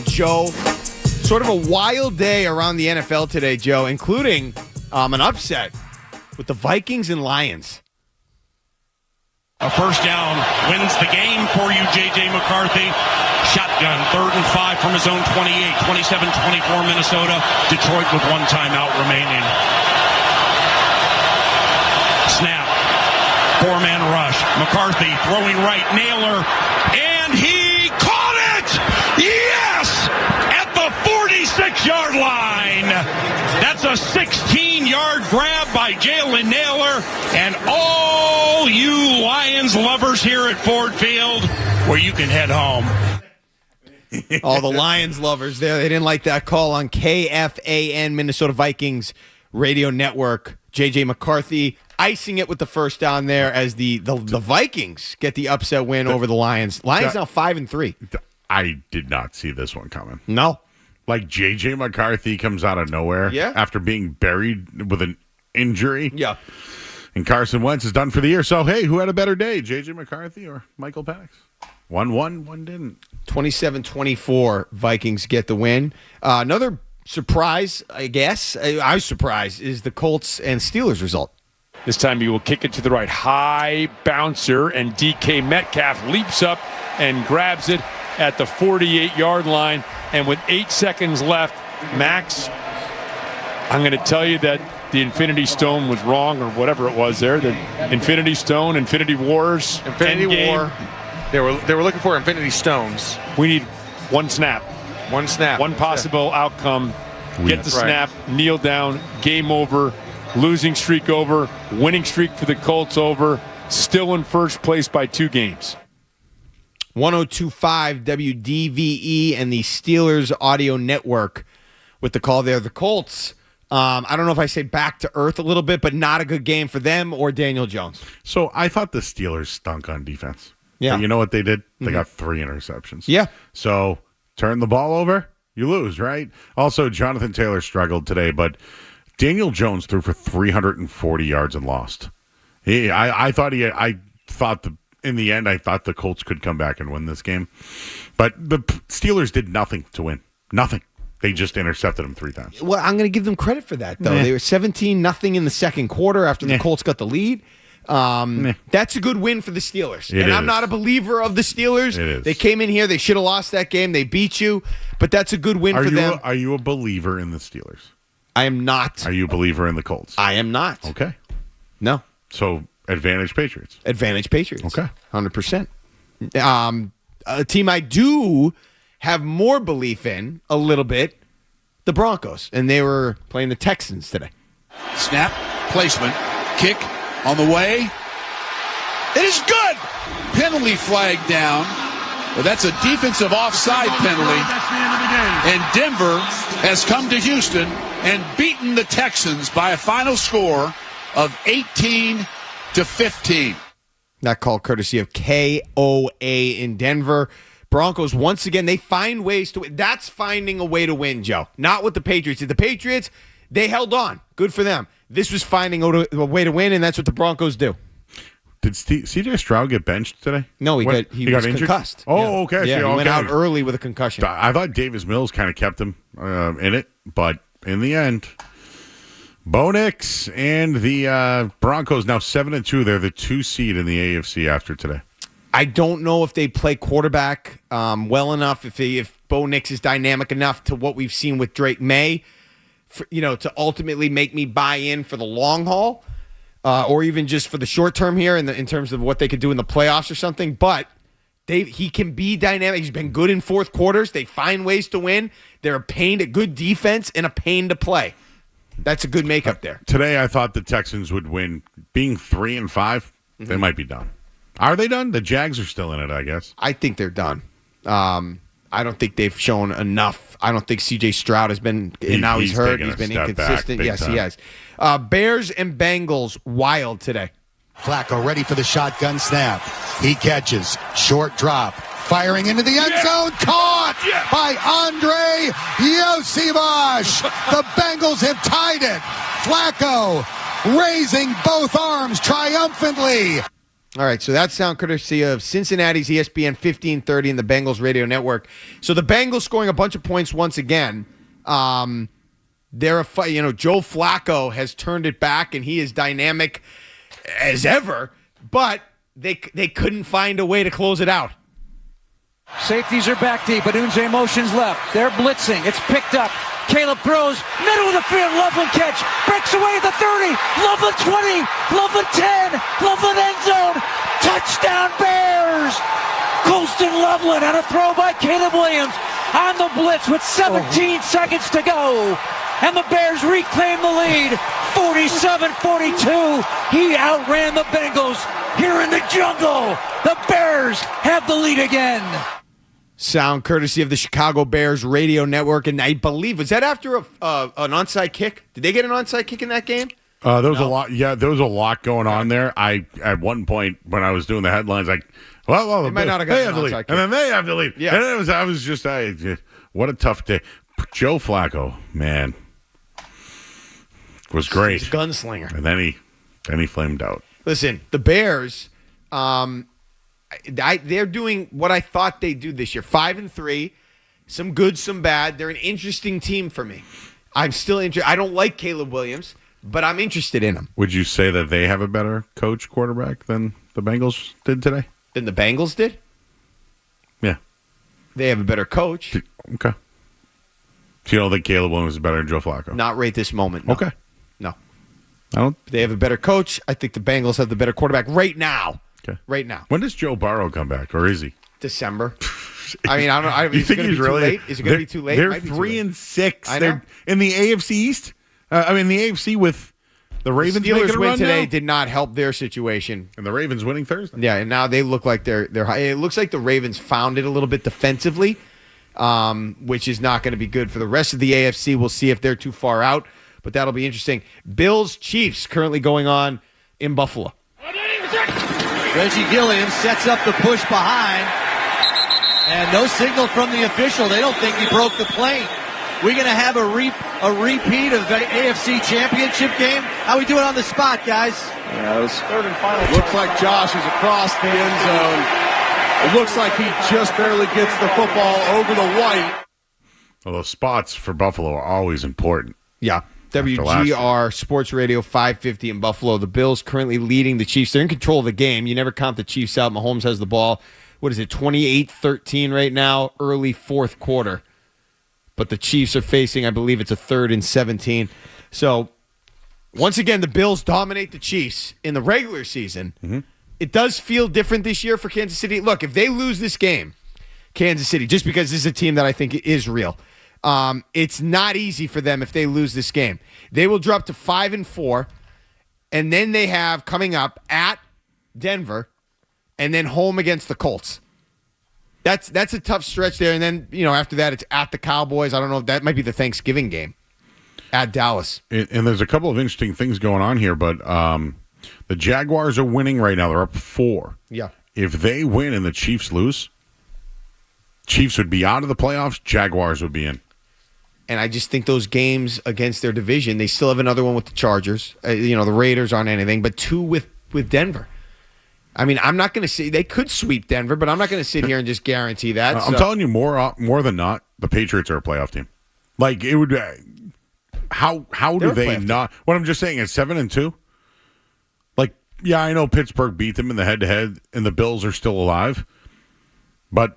S1: Joe. Sort of a wild day around the NFL today, Joe, including an upset with the Vikings and Lions.
S7: A first down wins the game for you, J.J. McCarthy. Shotgun, 3rd and 5 from his own 28, 27-24 Minnesota. Detroit with one timeout remaining. Snap, 4-man rush. McCarthy throwing right, Naylor, and he caught it! Yes! At the 46-yard line. That's a 16-yard grab by Jalen Naylor, and all you Lions lovers here at Ford Field, where you can head home.
S1: All the Lions lovers there. They didn't like that call on KFAN, Minnesota Vikings radio network. J.J. McCarthy icing it with the first down there as the Vikings get the upset win over the Lions. Lions now 5-3.
S2: I did not see this one coming.
S1: No.
S2: Like J.J. McCarthy comes out of nowhere after being buried with an injury.
S1: Yeah.
S2: And Carson Wentz is done for the year. So, hey, who had a better day, J.J. McCarthy or Michael Penix? One won, one didn't.
S1: 27-24, Vikings get the win. Another surprise, I guess, I was surprised, is the Colts and Steelers result.
S8: This time he will kick it to the right. High bouncer, and DK Metcalf leaps up and grabs it at the 48-yard line. And with 8 seconds left, Max, I'm going to tell you that the Infinity Stone was wrong, or whatever it was there. The Infinity Stone, Infinity Wars,
S23: Infinity War. They were looking for Infinity Stones.
S8: We need one snap.
S23: One snap.
S8: One possible outcome. Get the snap, kneel down, game over, losing streak over, winning streak for the Colts over, still in first place by 2 games.
S1: 102.5 WDVE and the Steelers Audio Network with the call there. The Colts, I don't know if I say back to earth a little bit, but not a good game for them or Daniel Jones.
S2: So I thought the Steelers stunk on defense.
S1: Yeah.
S2: But you know what they did? They got 3 interceptions.
S1: Yeah.
S2: So turn the ball over, you lose, right? Also, Jonathan Taylor struggled today, but Daniel Jones threw for 340 yards and lost. I thought in the end, I thought the Colts could come back and win this game. But the Steelers did nothing to win. Nothing. They just intercepted them 3 times.
S1: Well, I'm going to give them credit for that, though. They were 17-0 in the second quarter after the Colts got the lead. That's a good win for the Steelers. I'm not a believer of the Steelers.
S2: It is.
S1: They came in here. They should have lost that game. They beat you. But that's a good win for them.
S2: Are you a believer in the Steelers?
S1: I am not.
S2: Are you a believer in the Colts?
S1: I am not.
S2: Okay.
S1: No.
S2: So, advantage Patriots.
S1: Advantage Patriots.
S2: Okay.
S1: 100%. A team I do have more belief in a little bit, the Broncos. And they were playing the Texans today.
S24: Snap, placement, kick on the way. It is good. Penalty flag down. But that's a defensive offside penalty. And Denver has come to Houston and beaten the Texans by a final score of 18-15.
S1: That call courtesy of KOA in Denver. Broncos, once again, they find ways to win. That's finding a way to win, Joe. Not with the Patriots. The Patriots, they held on. Good for them. This was finding a way to win, and that's what the Broncos do.
S2: Did C.J. Stroud get benched today?
S1: No, he was
S2: injured?
S1: concussed.
S2: Oh, okay.
S1: Yeah, he went out early with a concussion.
S2: I thought Davis Mills kind of kept him in it, but in the end, Bo Nix and the Broncos now 7-2. They're the 2 seed in the AFC after today.
S1: I don't know if they play quarterback well enough, if Bo Nix is dynamic enough to what we've seen with Drake May, to ultimately make me buy in for the long haul. Or even just for the short term here in terms of what they could do in the playoffs or something. But he can be dynamic. He's been good in fourth quarters. They find ways to win. They're a pain to good defense and a pain to play. That's a good makeup there.
S2: Today I thought the Texans would win. Being 3-5, they might be done. Are they done? The Jags are still in it, I guess.
S1: I think they're done. I don't think they've shown enough. I don't think C.J. Stroud has been, and now he's hurt. He's been inconsistent. Yes, he has. Bears and Bengals wild today.
S25: Flacco ready for the shotgun snap. He catches. Short drop. Firing into the end zone. Caught by Andre Yosivas. The Bengals have tied it. Flacco raising both arms triumphantly.
S1: All right, so that's sound courtesy of Cincinnati's ESPN 1530 and the Bengals radio network. So the Bengals scoring a bunch of points once again. They're Joe Flacco has turned it back, and he is dynamic as ever, but they couldn't find a way to close it out.
S4: Safeties are back deep. Badunze motions left. They're blitzing. It's picked up. Caleb throws. Middle of the field. Loveland catch. Breaks away at the 30. Loveland 20. Loveland 10. Loveland end zone. Touchdown Bears. Colston Loveland on a throw by Caleb Williams on the blitz with 17 seconds to go. And the Bears reclaim the lead. 47-42. He outran the Bengals here in the jungle. The Bears have the lead again.
S1: Sound courtesy of the Chicago Bears radio network, and I believe, was that after an onside kick? Did they get an onside kick in that game?
S2: There was a lot. Yeah, there was a lot going on there. At one point when I was doing the headlines, well,
S1: they might not have got an onside kick.
S2: And then they have the lead.
S1: Yeah.
S2: And what a tough day. Joe Flacco, man, was great.
S1: He's a gunslinger.
S2: And then he flamed out.
S1: Listen, the Bears, they're doing what I thought they'd do this year. 5-3, some good, some bad. They're an interesting team for me. I'm still interested. I don't like Caleb Williams, but I'm interested in him.
S2: Would you say that they have a better coach quarterback than the Bengals did today?
S1: Than the Bengals did?
S2: Yeah.
S1: They have a better coach.
S2: Okay. So you don't think Caleb Williams is better than Joe Flacco?
S1: Not right this moment. No.
S2: Okay.
S1: No.
S2: I don't.
S1: They have a better coach. I think the Bengals have the better quarterback right now.
S2: Okay.
S1: Right now.
S2: When does Joe Burrow come back, or is he?
S1: December. I mean, I don't.
S2: You think he's really
S1: late? Is it going to be too late?
S2: They're 3-6. They're in the AFC East. The AFC with the Ravens.
S1: The Steelers
S2: making a
S1: win
S2: run
S1: today
S2: now?
S1: did not help their situation.
S2: And the Ravens winning Thursday.
S1: Yeah, and now they look like they're. It looks like the Ravens found it a little bit defensively, which is not going to be good for the rest of the AFC. We'll see if they're too far out, but that'll be interesting. Bills Chiefs currently going on in Buffalo.
S9: Reggie Gilliam sets up the push behind, and no signal from the official. They don't think he broke the plane. We're going to have a repeat of the AFC Championship game. How we doing on the spot, guys?
S12: Yeah, it was third and final. Looks like Josh is across the end zone. It looks like he just barely gets the football over the white.
S2: Well, those spots for Buffalo are always important.
S1: Yeah. WGR Sports Radio 550 in Buffalo. The Bills currently leading the Chiefs. They're in control of the game. You never count the Chiefs out. Mahomes has the ball. What is it, 28-13 right now, early fourth quarter. But the Chiefs are facing, I believe it's a 3rd and 17. So, once again, the Bills dominate the Chiefs in the regular season.
S2: Mm-hmm.
S1: It does feel different this year for Kansas City. Look, if they lose this game, Kansas City, just because this is a team that I think is real, it's not easy for them if they lose this game. They will drop to 5-4, and then they have coming up at Denver, and then home against the Colts. That's a tough stretch there, and then after that it's at the Cowboys. I don't know if that might be the Thanksgiving game at Dallas.
S2: And there's a couple of interesting things going on here, but the Jaguars are winning right now. They're up 4.
S1: Yeah.
S2: If they win and the Chiefs lose, Chiefs would be out of the playoffs. Jaguars would be in.
S1: And I just think those games against their division, they still have another one with the Chargers. The Raiders aren't anything, but 2 with Denver. I mean, I'm not going to say they could sweep Denver, but I'm not going to sit here and just guarantee that.
S2: I'm telling you, more than not, the Patriots are a playoff team. Like it would. How do they not? What I'm just saying is 7-2. Like, yeah, I know Pittsburgh beat them in the head-to-head, and the Bills are still alive, but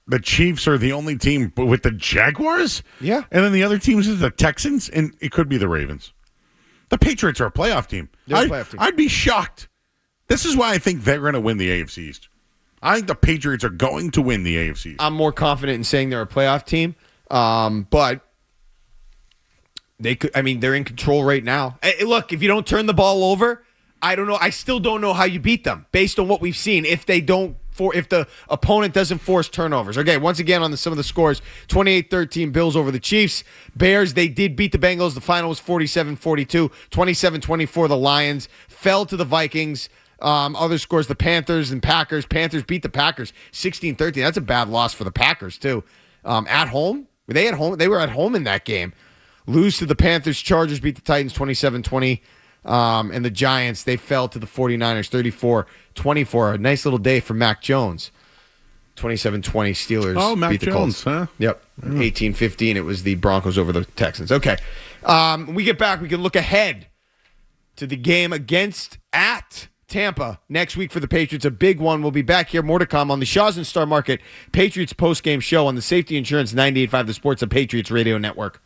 S2: the Chiefs are the only team with the Jaguars.
S1: Yeah,
S2: and then the other teams is the Texans, and it could be the Ravens. The Patriots are a playoff team.
S1: They're a playoff team.
S2: I'd be shocked. This is why I think they're going to win the AFC East. I think the Patriots are going to win the AFC East.
S1: I'm more confident in saying they're a playoff team, but they could. I mean, they're in control right now. Look, if you don't turn the ball over, I don't know. I still don't know how you beat them based on what we've seen. If the opponent doesn't force turnovers. Okay, once again on some of the scores, 28-13 Bills over the Chiefs. Bears, they did beat the Bengals. The final was 47-42. 27-24 the Lions fell to the Vikings. Other scores, the Panthers and Packers. Panthers beat the Packers 16-13. That's a bad loss for the Packers, too. At home? Were they at home? They were at home in that game. Lose to the Panthers. Chargers beat the Titans 27-20. And the Giants, they fell to the 49ers 34-24. A nice little day for Mac Jones. 27-20 Steelers.
S2: Oh, Mac
S1: beat the
S2: Jones,
S1: Colts.
S2: huh?
S1: Yep. 18-15, it was the Broncos over the Texans. Okay. When we get back, we can look ahead to the game at Tampa next week for the Patriots. A big one. We'll be back here. More to come on the Shaw's and Star Market Patriots postgame show on the Safety Insurance 98.5 The Sports and Patriots Radio Network.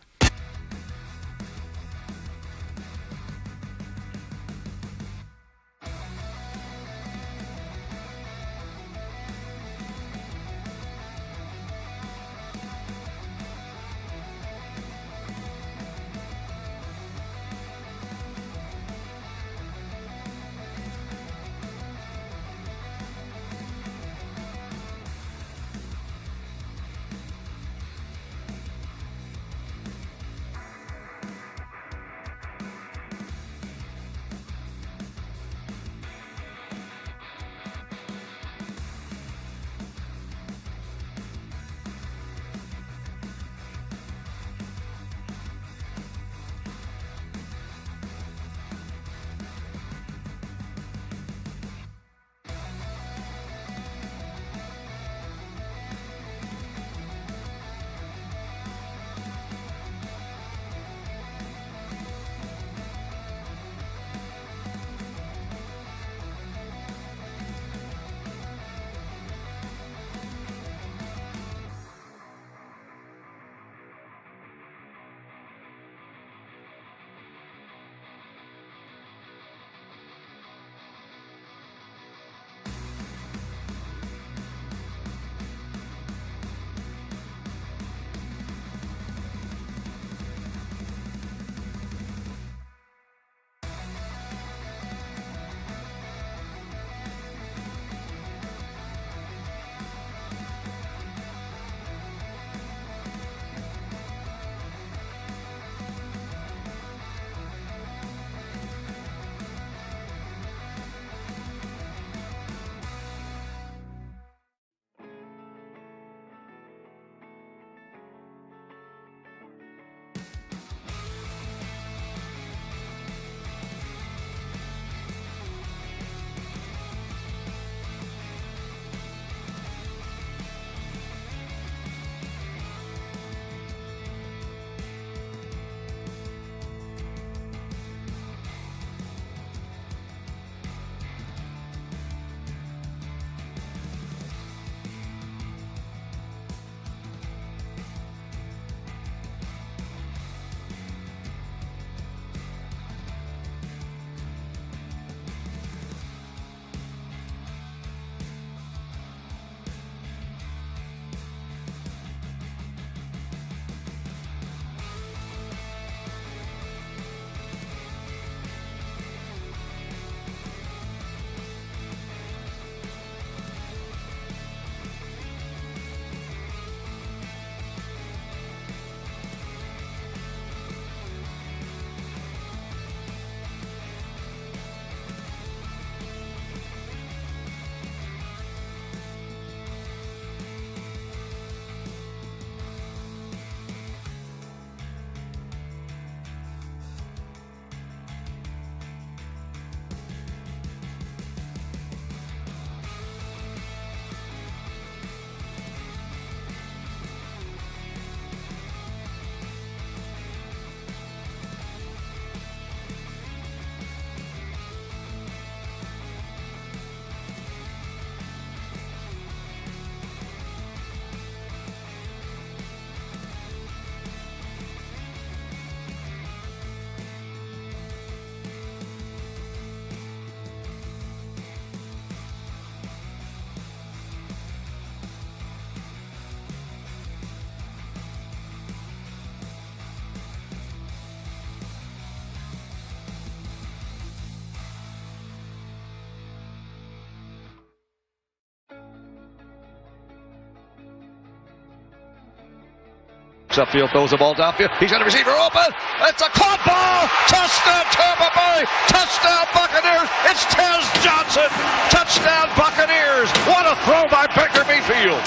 S3: Upfield, throws the ball downfield. He's got a receiver open. It's a caught ball. Touchdown, Tampa Bay. Touchdown, Buccaneers. It's Tez Johnson. Touchdown, Buccaneers. What a throw by Baker Mayfield.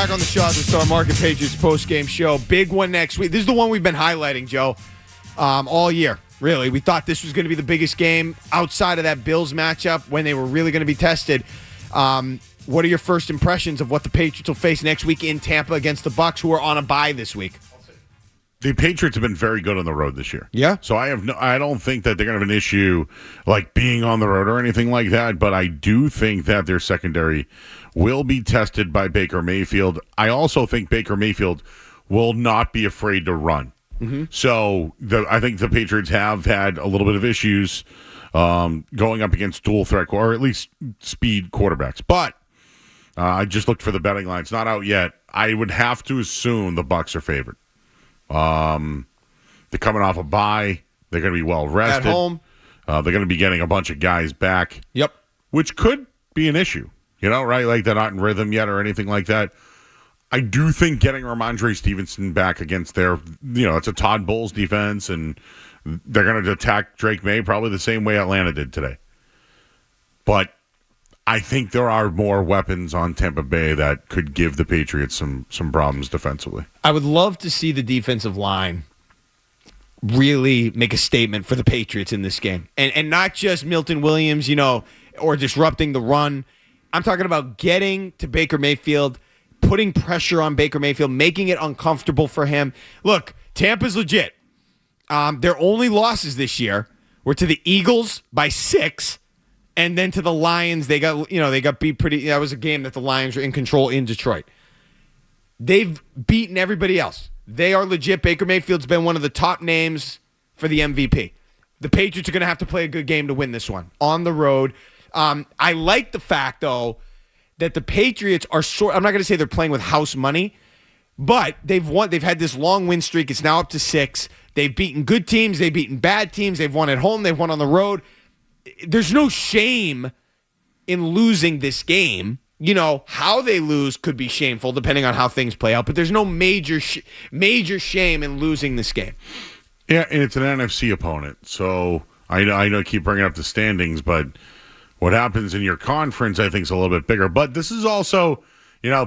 S1: Back on the Shot with Star Market Patriots post-game show. Big one next week. This is the one we've been highlighting, Joe, all year, really. We thought this was going to be the biggest game outside of that Bills matchup when they were really going to be tested. What are your first impressions of what the Patriots will face next week in Tampa against the Bucs, who are on a bye this week?
S2: The Patriots have been very good on the road this year.
S1: Yeah.
S2: So I don't think that they're going to have an issue like being on the road or anything like that, but I do think that their secondary will be tested by Baker Mayfield. I also think Baker Mayfield will not be afraid to run.
S1: Mm-hmm.
S2: So I think the Patriots have had a little bit of issues going up against dual threat or at least speed quarterbacks. But I just looked for the betting line. It's not out yet. I would have to assume the Bucs are favored. They're coming off a bye. They're going to be well rested.
S1: At home.
S2: They're going to be getting a bunch of guys back.
S1: Yep.
S2: Which could be an issue. You know, right? Like they're not in rhythm yet or anything like that. I do think getting Ramondre Stevenson back against their, it's a Todd Bowles defense, and they're going to attack Drake May probably the same way Atlanta did today. But I think there are more weapons on Tampa Bay that could give the Patriots some problems defensively.
S1: I would love to see the defensive line really make a statement for the Patriots in this game. And not just Milton Williams, or disrupting the run. I'm talking about getting to Baker Mayfield, putting pressure on Baker Mayfield, making it uncomfortable for him. Look, Tampa's legit. Their only losses this year were to the Eagles by 6, and then to the Lions. They got beat pretty. That was a game that the Lions were in control in Detroit. They've beaten everybody else. They are legit. Baker Mayfield's been one of the top names for the MVP. The Patriots are going to have to play a good game to win this one on the road. I like the fact, though, that the Patriots are I'm not going to say they're playing with house money, but they've won. They've had this long win streak. It's now up to 6. They've beaten good teams. They've beaten bad teams. They've won at home. They've won on the road. There's no shame in losing this game. How they lose could be shameful depending on how things play out, but there's no major shame in losing this game.
S2: Yeah, and it's an NFC opponent. So I know I keep bringing up the standings, but what happens in your conference, I think, is a little bit bigger. But this is also,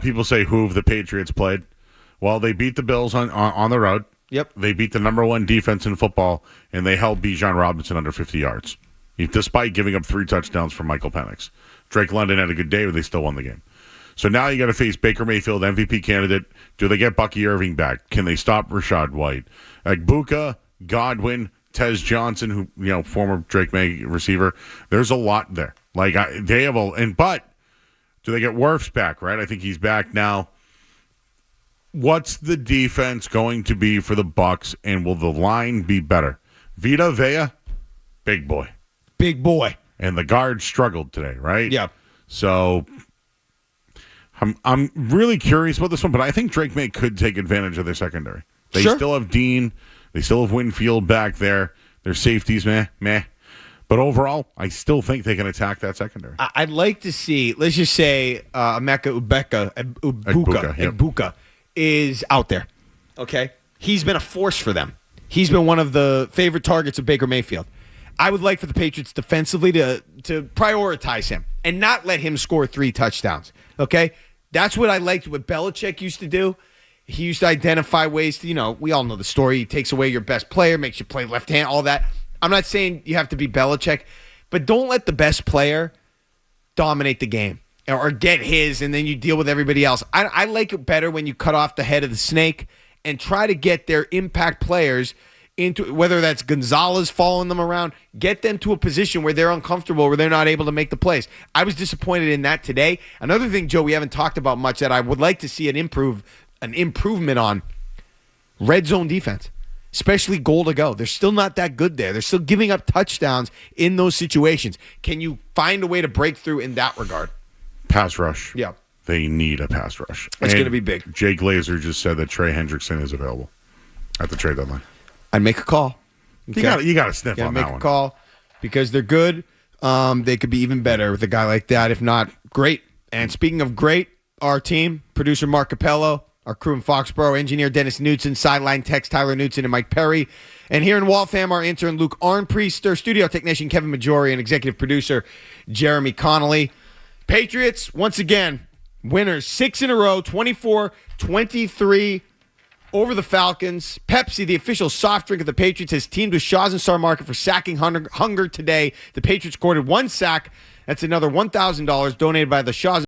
S2: people say, who have the Patriots played? Well, they beat the Bills on the road.
S1: Yep.
S2: They beat the number 1 defense in football, and they held Bijan Robinson under 50 yards, despite giving up 3 touchdowns from Michael Penix. Drake London had a good day, but they still won the game. So now you got to face Baker Mayfield, MVP candidate. Do they get Bucky Irving back? Can they stop Rashad White? Buka, Godwin, Tez Johnson, who former Drake May receiver. There's a lot there. They have but do they get Wirfs back? Right, I think he's back now. What's the defense going to be for the Bucs, and will the line be better? Vita Vea, big boy.
S1: Big boy.
S2: And the guard struggled today, right?
S1: Yeah.
S2: So I'm really curious about this one, but I think Drake May could take advantage of their secondary. They still have Dean. They still have Winfield back there. Their safeties, meh. But overall, I still think they can attack that secondary.
S1: I'd like to see, let's just say, Emeka Egbuka is out there. Okay? He's been a force for them. He's been one of the favorite targets of Baker Mayfield. I would like for the Patriots defensively to prioritize him and not let him score 3 touchdowns. Okay? That's what I liked what Belichick used to do. He used to identify ways to, we all know the story. He takes away your best player, makes you play left hand, all that. I'm not saying you have to be Belichick, but don't let the best player dominate the game or get his and then you deal with everybody else. I like it better when you cut off the head of the snake and try to get their impact players into, whether that's Gonzalez following them around, get them to a position where they're uncomfortable, where they're not able to make the plays. I was disappointed in that today. Another thing, Joe, we haven't talked about much that I would like to see an improvement on, red zone defense, especially goal to go. They're still not that good there. They're still giving up touchdowns in those situations. Can you find a way to break through in that regard?
S2: Pass rush.
S1: Yeah.
S2: They need a pass rush.
S1: It's going to be big.
S2: Jake Glazer just said that Trey Hendrickson is available at the trade deadline.
S1: I'd make a call. Okay?
S2: You got to sniff on that one.
S1: Make a call because they're good. They could be even better with a guy like that. If not, great. And speaking of great, our team, producer Mark Capello, our crew in Foxborough, engineer Dennis Knudsen, sideline techs Tyler Knudsen and Mike Perry. And here in Waltham, our intern Luke Arnpriester, studio technician Kevin Majori, and executive producer Jeremy Connolly. Patriots, once again, Winners 6 in a row, 24-23 over the Falcons. Pepsi, the official soft drink of the Patriots, has teamed with Shaw's and Star Market for sacking hunger today. The Patriots scored 1 sack. That's another $1,000 donated by the Shaw's